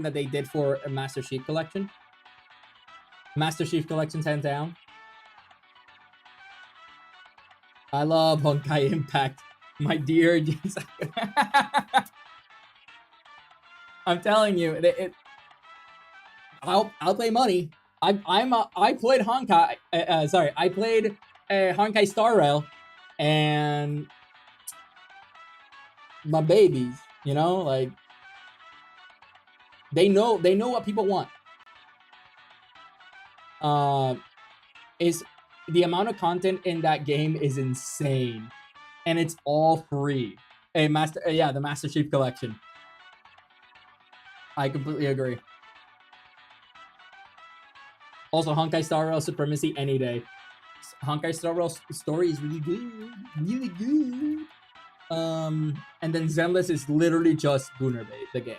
that they did for a Master Chief Collection? Master Chief Collection's hands down. I love Honkai Impact, my dear. I'm telling you, I'll play money. I played Honkai. I played Honkai Star Rail, and my babies. You know, like they know what people want. Is the amount of content in that game is insane, and it's all free. The Master Chief Collection. I completely agree. Also, Honkai Star Rail Supremacy any day. Honkai Star Rail story is really good. Really good. And then Zenless is literally just Gunner Bait, the game.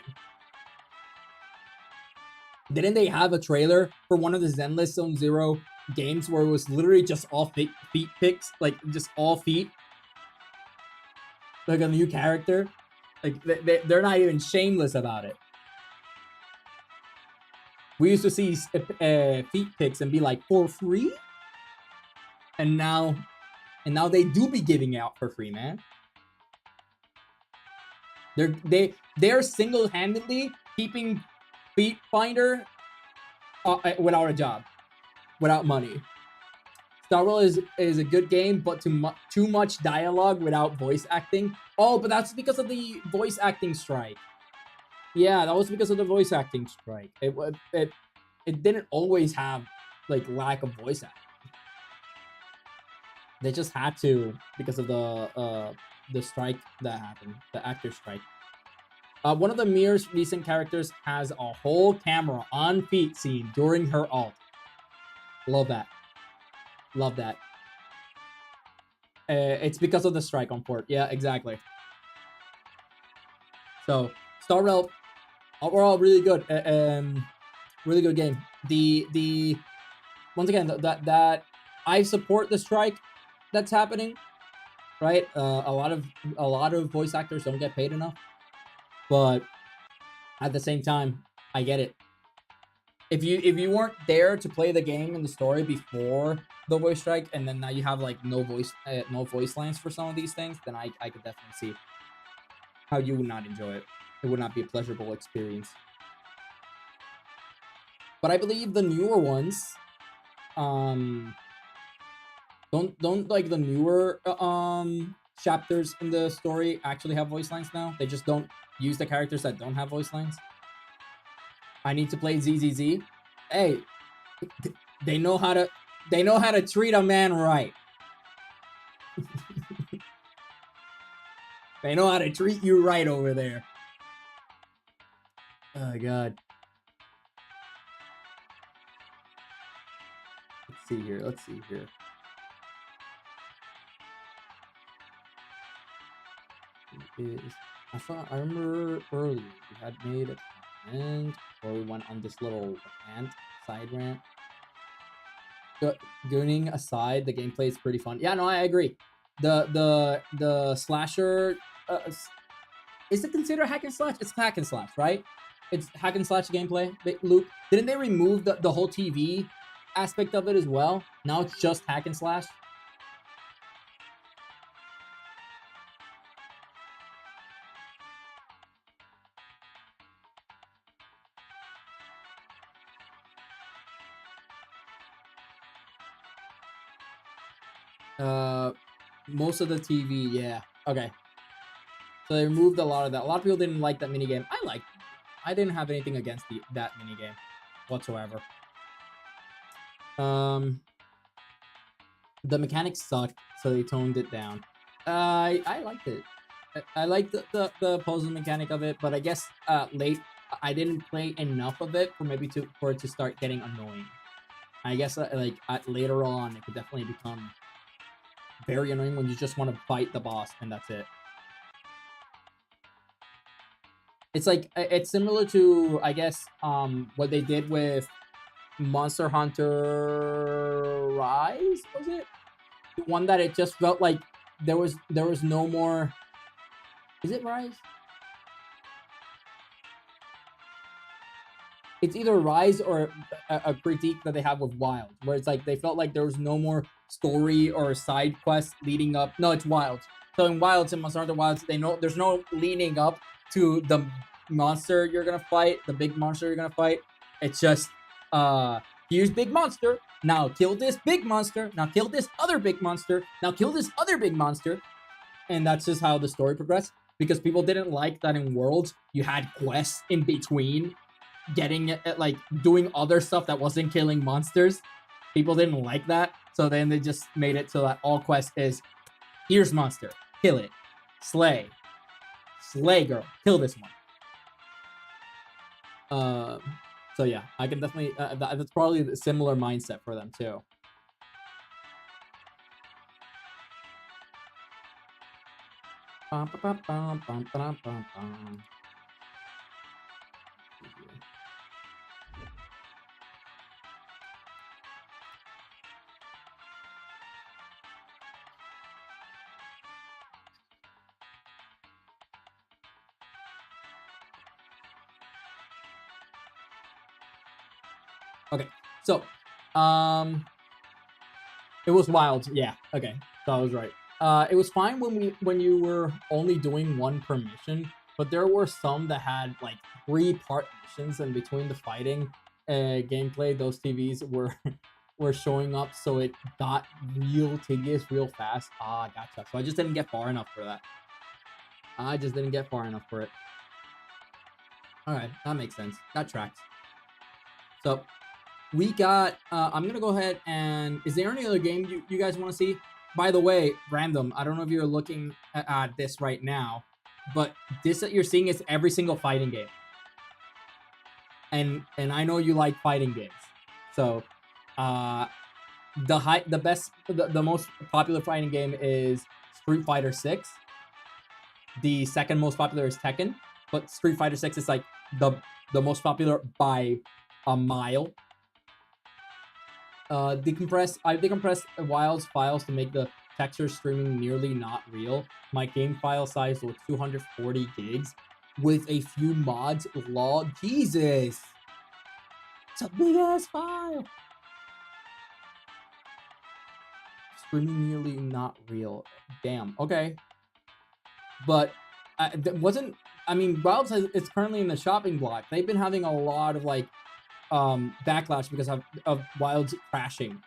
Didn't they have a trailer for one of the Zenless Zone Zero games where it was literally just all feet pics? Like, just all feet? Like a new character? Like, they're not even shameless about it. We used to see feet pics and be like, for free? And now they do be giving out for free, man. They're single-handedly keeping Feet Finder without a job, without money. Star Rail is a good game, but too much dialogue without voice acting. Oh, but that's because of the voice acting strike. Yeah, that was because of the voice acting strike. It didn't always have like lack of voice acting. They just had to because of the strike that happened, the actor strike. One of the Mirror's recent characters has a whole camera on feet scene during her ult. Love that. Love that. It's because of the strike on port. Yeah, exactly. So, Star Rail, overall, really good. Really good game. The once again, that I support the strike that's happening, right? A lot of voice actors don't get paid enough, but at the same time, I get it. If you weren't there to play the game and the story before the voice strike, and then now you have like no voice lines for some of these things, then I could definitely see how you would not enjoy it. It would not be a pleasurable experience. But I believe the newer ones, don't like the newer chapters in the story actually have voice lines now. They just don't use the characters that don't have voice lines. I need to play ZZZ. Hey, they know how to treat a man right. They know how to treat you right over there. Oh god. Let's see here. I remember earlier we had made a comment where we went on this little side rant. Gooning aside, the gameplay is pretty fun. Yeah, no, I agree. The slasher is it considered hack and slash? It's hack and slash, right? It's hack and slash gameplay. Luke, didn't they remove the whole TV aspect of it as well? Now it's just hack and slash. Most of the TV, yeah. Okay. So they removed a lot of that. A lot of people didn't like that minigame. I liked it. I didn't have anything against that minigame whatsoever. The mechanics sucked, so they toned it down. I liked it. I like the puzzle mechanic of it, but I guess late I didn't play enough of it for it to start getting annoying. I guess later on it could definitely become very annoying when you just want to fight the boss and that's it. It's like it's similar to I guess what they did with Monster Hunter Rise, was it? The one that it just felt like there was no more. Is it Rise? It's either Rise or a critique that they have with Wild, where it's like they felt like there was no more story or side quest leading up. No, it's Wild. So in Wilds, in Monster Hunter Wilds, they know there's no leading up to the monster you're gonna fight, the big monster you're gonna fight. It's just here's big monster. Now kill this big monster. Now kill this other big monster. Now kill this other big monster. And that's just how the story progressed. Because people didn't like that in Worlds, you had quests in between getting it, like doing other stuff that wasn't killing monsters. People didn't like that. So then they just made it so that all quest is here's monster, kill it, slay girl, kill this one. So yeah, I can definitely that's probably a similar mindset for them too. Bum, bum, bum, bum, bum, bum, bum. Okay, so it was Wild. Yeah, okay, so I was right. It was fine when you were only doing one per mission, but there were some that had like 3-part missions, and between the fighting gameplay, those TVs were were showing up, so it got real tedious real fast. Ah, gotcha. So I just didn't get far enough for that. I just didn't get far enough for it. All right, that makes sense. That tracks. So we got I'm gonna go ahead and is there any other game you guys want to see? By the way, random, I don't know if you're looking at this right now, but this that you're seeing is every single fighting game, and I know you like fighting games, so the most popular fighting game is Street Fighter 6. The second most popular is Tekken, but Street Fighter 6 is like the most popular by a mile. I decompressed Wild's files to make the texture streaming nearly not real. My game file size was 240 gigs with a few mods. Lol, Jesus, it's a big ass file. Streaming nearly not real. Damn. Okay, but wasn't. I mean, Wild says it's currently in the shopping block. They've been having a lot of like backlash because of Wild's crashing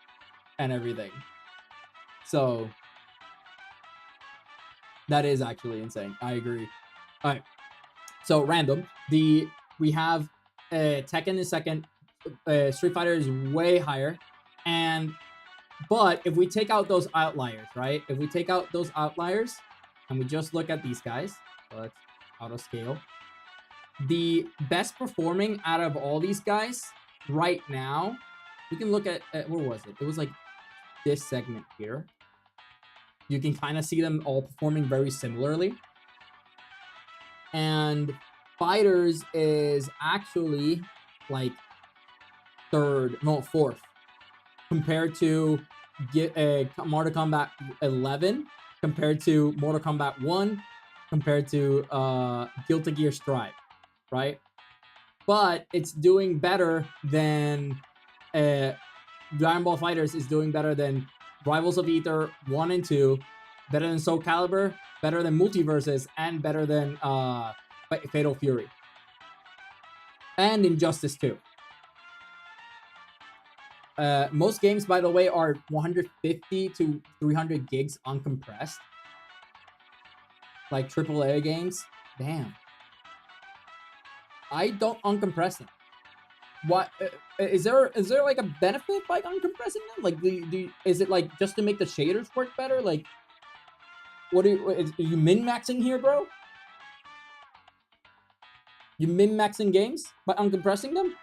and everything. So that is actually insane. I agree. All right. So random. We have Tekken is second. Street Fighter is way higher, but if we take out those outliers, right? If we take out those outliers and we just look at these guys, so let's auto scale. The best performing out of all these guys right now, we can look at where was it? It was like this segment here. You can kind of see them all performing very similarly. And Fighters is actually like fourth compared to Mortal Kombat 11, compared to Mortal Kombat 1, compared to Guilty Gear Strive, right? But it's doing better than Dragon Ball FighterZ is doing better than Rivals of Aether 1 and 2, better than Soul Calibur, better than Multiverses, and better than Fatal Fury. And Injustice 2. Most games, by the way, are 150 to 300 gigs uncompressed. Like AAA games. Damn. I don't uncompress them. what is there like a benefit by uncompressing them? Like, is it like just to make the shaders work better? Like, what are you min-maxing here, bro? You min-maxing games by uncompressing them?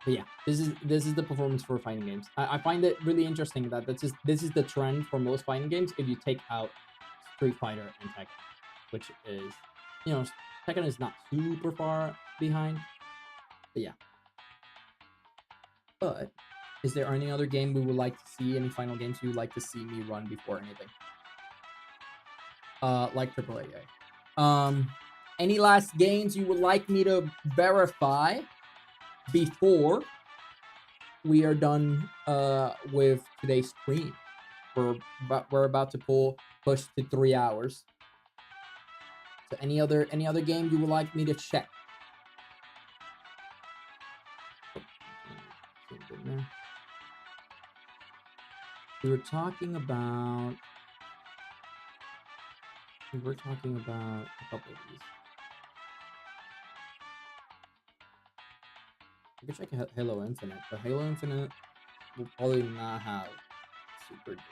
But yeah, this is the performance for fighting games. I find it really interesting that this is the trend for most fighting games. If you take out Street Fighter and Tekken, which is, you know, Tekken is not super far behind. But yeah. But is there any other game we would like to see? Any final games you would like to see me run before anything? Like AAA. Any last games you would like me to verify before we are done with today's stream? We're about to push to 3 hours. So any other game you would like me to check? We were talking about a couple of these. I could check Halo Infinite, but Halo Infinite will probably not have super good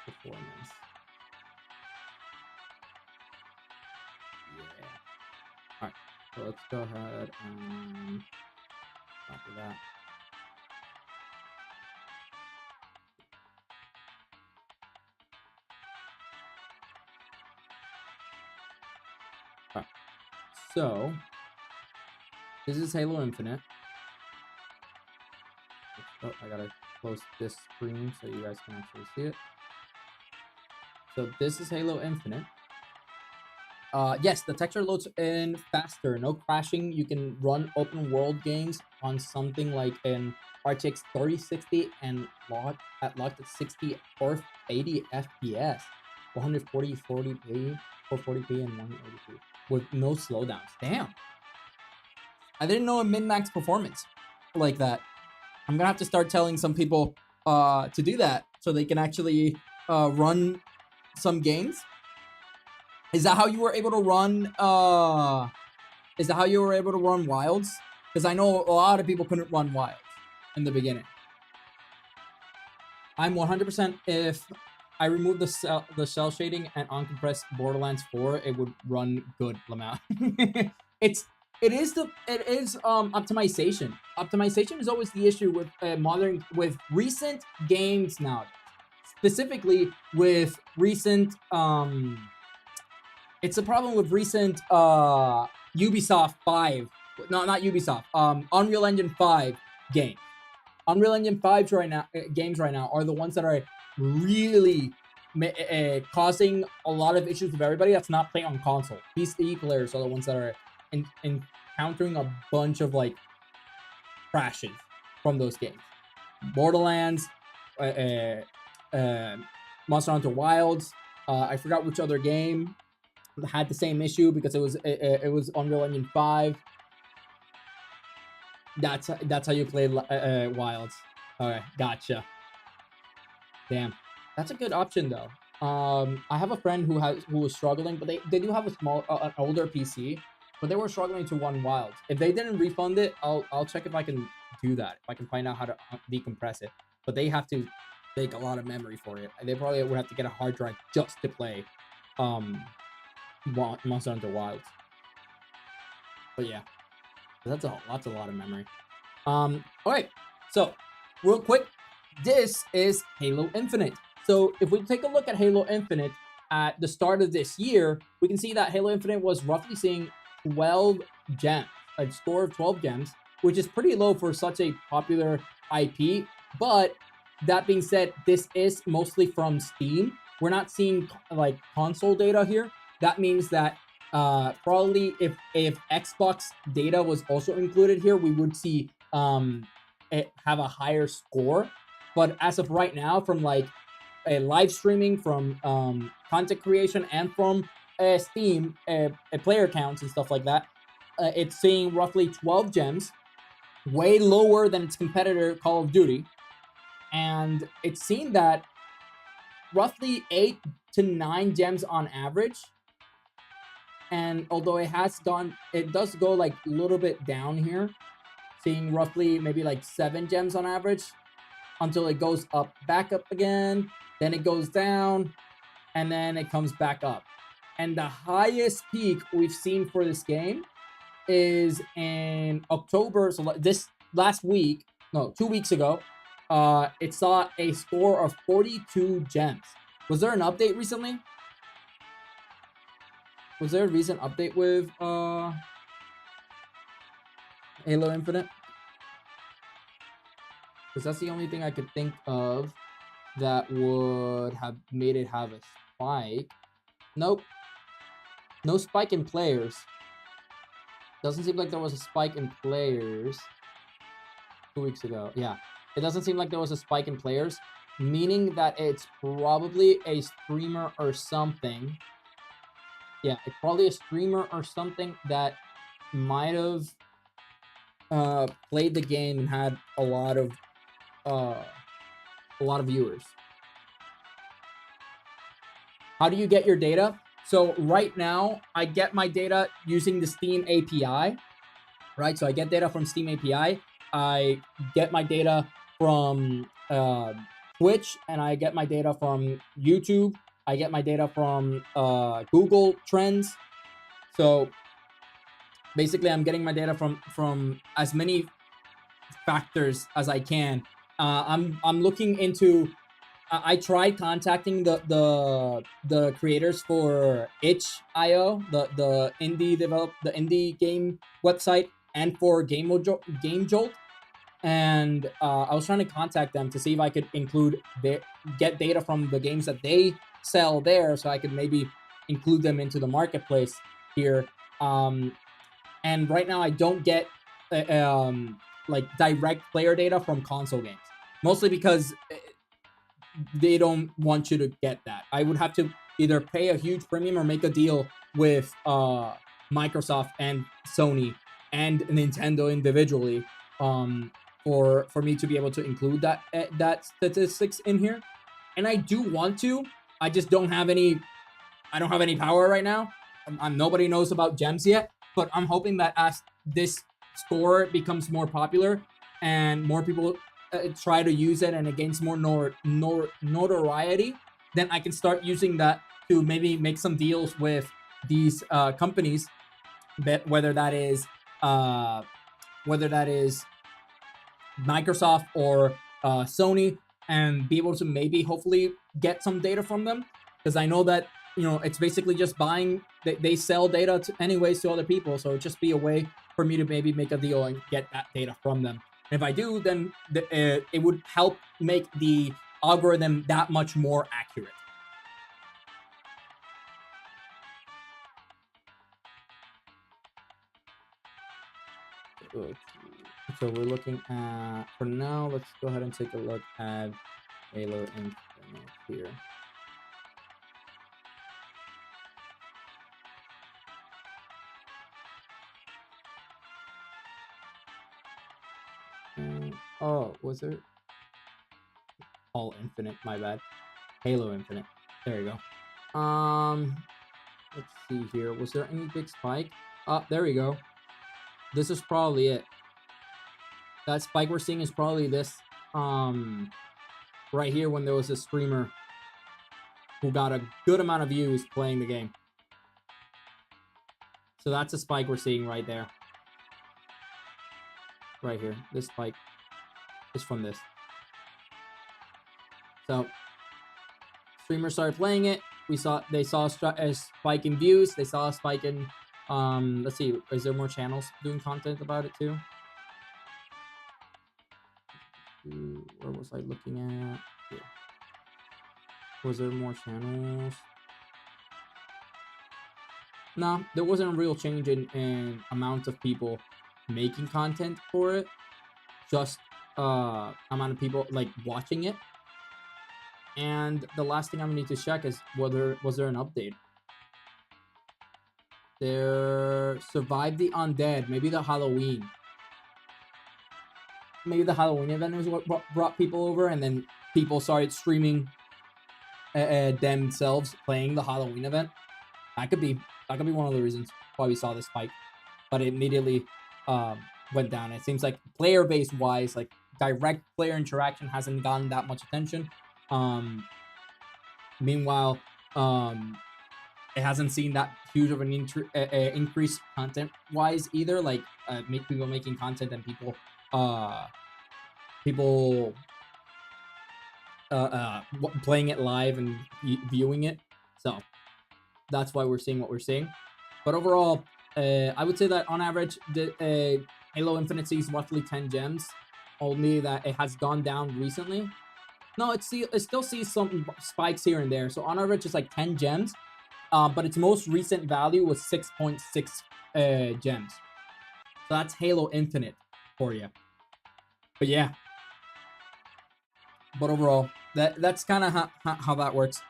performance. Yeah. Alright, so let's go ahead and copy that. Alright, so this is Halo Infinite. Oh, I gotta close this screen so you guys can actually see it. So this is Halo Infinite. Yes, the texture loads in faster, no crashing. You can run open world games on something like an RTX 3060 and locked at 60 or 80 FPS, 140, 40p, 440p, and 180p with no slowdowns. Damn. I didn't know a min-max performance like that. I'm gonna have to start telling some people to do that so they can actually run some games. Is that how you were able to run Wilds? Because I know a lot of people couldn't run Wilds in the beginning. I'm 100% if I remove the cell shading and uncompress Borderlands 4, it would run good, Lamau. It is optimization. Optimization is always the issue with with recent games now, specifically with recent it's a problem with recent Ubisoft 5, not Ubisoft, Unreal Engine 5 games. Unreal Engine 5 games right now are the ones that are really causing a lot of issues with everybody that's not playing on console. PC players are the ones that are encountering a bunch of like crashes from those games. Borderlands, Monster Hunter Wilds. I forgot which other game had the same issue because it was Unreal Engine 5. That's how you played Wilds. Okay, gotcha. Damn, that's a good option though. I have a friend who was struggling, but they do have a small an older PC, but they were struggling to run Wilds. If they didn't refund it, I'll check if I can do that. If I can find out how to decompress it, but they have to take a lot of memory for it. They probably would have to get a hard drive just to play Monster Hunter Wilds. But yeah, that's a lot of memory. All right, so real quick, this is Halo Infinite. So if we take a look at Halo Infinite at the start of this year, we can see that Halo Infinite was roughly seeing 12 gems, a score of 12 gems, which is pretty low for such a popular IP. But that being said, this is mostly from Steam. We're not seeing like console data here. That means that probably if Xbox data was also included here, we would see it have a higher score. But as of right now, from like a live streaming, from content creation, and from Steam player counts and stuff like that, it's seeing roughly 12 gems, way lower than its competitor Call of Duty, and it's seen that roughly 8 to 9 gems on average And although it does go like a little bit down here, seeing roughly maybe like 7 gems on average until it goes back up again. Then it goes down and then it comes back up. And the highest peak we've seen for this game is in October. So this last week, no, 2 weeks ago, it saw a score of 42 gems. Was there an update recently? Was there a recent update with Halo Infinite? Because that's the only thing I could think of that would have made it have a spike. Nope. No spike in players. Doesn't seem like there was a spike in players 2 weeks ago. Yeah. It doesn't seem like there was a spike in players, meaning that it's probably a streamer or something. Yeah, it's probably a streamer or something that might have played the game and had a lot of viewers. How do you get your data? So right now, I get my data using the Steam API, right? So I get data from Steam API. I get my data from Twitch, and I get my data from YouTube. I get my data from Google Trends. So basically, I'm getting my data from as many factors as I can. I'm looking into. I tried contacting the creators for itch.io, the indie game website, and for Game Jolt, and I was trying to contact them to see if I could get data from the games that they sell there, so I could maybe include them into the marketplace here. And right now I don't get like direct player data from console games, mostly because they don't want you to get that. I would have to either pay a huge premium or make a deal with Microsoft and Sony and Nintendo individually for me to be able to include that statistics in here. And I do want to. I just don't have any. I don't have any power right now. Nobody knows about gems yet, but I'm hoping that as this score becomes more popular and more people try to use it and it gains more notoriety, then I can start using that to maybe make some deals with these companies, whether that is Microsoft or Sony, and be able to maybe hopefully get some data from them, because I know that it's basically just buying. They sell data anyways to other people, so it'd just be a way for me to maybe make a deal and get that data from them. And if I do, then it would help make the algorithm that much more accurate. Okay. So we're looking at, for now, let's go ahead and take a look at Halo Infinite here. Oh, was there? All Infinite, my bad. Halo Infinite. There you go. Let's see here. Was there any big spike? There we go. This is probably it. That spike we're seeing is probably this. Right here when there was a streamer who got a good amount of views playing the game. So that's a spike we're seeing right there. Right here. This spike is from this. So streamers started playing it. They saw a spike in views. They saw a spike in let's see, is there more channels doing content about it too? Where was I looking at? Here. Was there more channels? No, there wasn't a real change in amount of people making content for it. Just amount of people like watching it. And the last thing I need to check is was there an update? There survived the undead, maybe the Halloween. Maybe the Halloween event was what brought people over, and then people started streaming themselves playing the Halloween event. That could be. That could be one of the reasons why we saw this spike, but it immediately went down. It seems like player base wise, like direct player interaction hasn't gotten that much attention. Meanwhile, it hasn't seen that huge of an increase content wise either. Like make people making content and people playing it live and viewing it. So that's why we're seeing what we're seeing. But overall, I would say that on average, the Halo Infinite sees roughly 10 gems. Only that it has gone down recently. No, it still sees some spikes here and there. So on average, it's like 10 gems. But its most recent value was 6.6 gems. So that's Halo Infinite for you. But yeah. But overall, that's kind of how that works.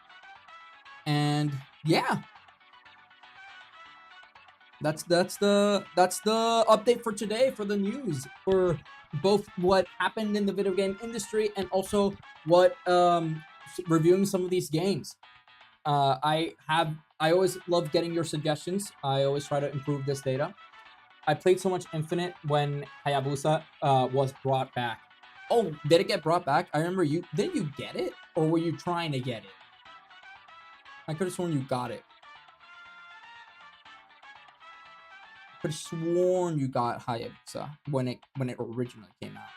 And yeah. That's the update for today for the news, for both what happened in the video game industry and also what reviewing some of these games. I always love getting your suggestions. I always try to improve this data. I played so much Infinite when Hayabusa was brought back. Oh, did it get brought back? I remember didn't you get it? Or were you trying to get it? I could have sworn you got it. I could have sworn you got Hayabusa when it originally came out.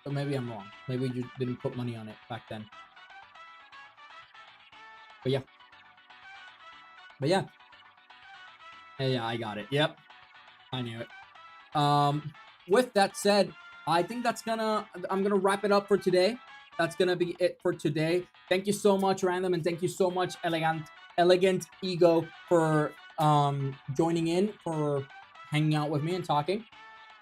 But maybe I'm wrong. Maybe you didn't put money on it back then. But yeah. Yeah, I got it. Yep. I knew it. With that said, I think I'm gonna wrap it up for today. That's gonna be it for today. Thank you so much, Random, and thank you so much, Elegant Ego, for joining in, for hanging out with me and talking.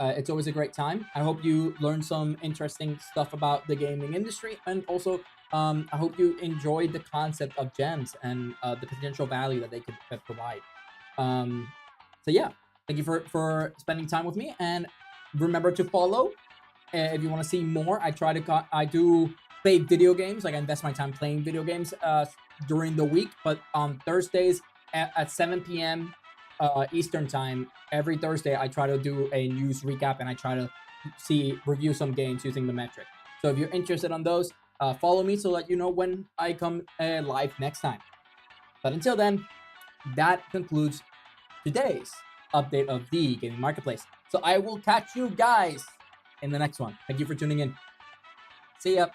It's always a great time. I hope you learned some interesting stuff about the gaming industry, and also I hope you enjoyed the concept of gems and the potential value that they could provide. So yeah, thank you for spending time with me, and remember to follow if you want to see more. I do play video games. Like I invest my time playing video games during the week, but on Thursdays at 7 p.m. Eastern time, every Thursday I try to do a news recap and I try to review some games using the metric. So if you're interested on those, follow me so that you know when I come live next time. But until then, that concludes today's update of the gaming marketplace. So I will catch you guys in the next one. Thank you for tuning in. See ya.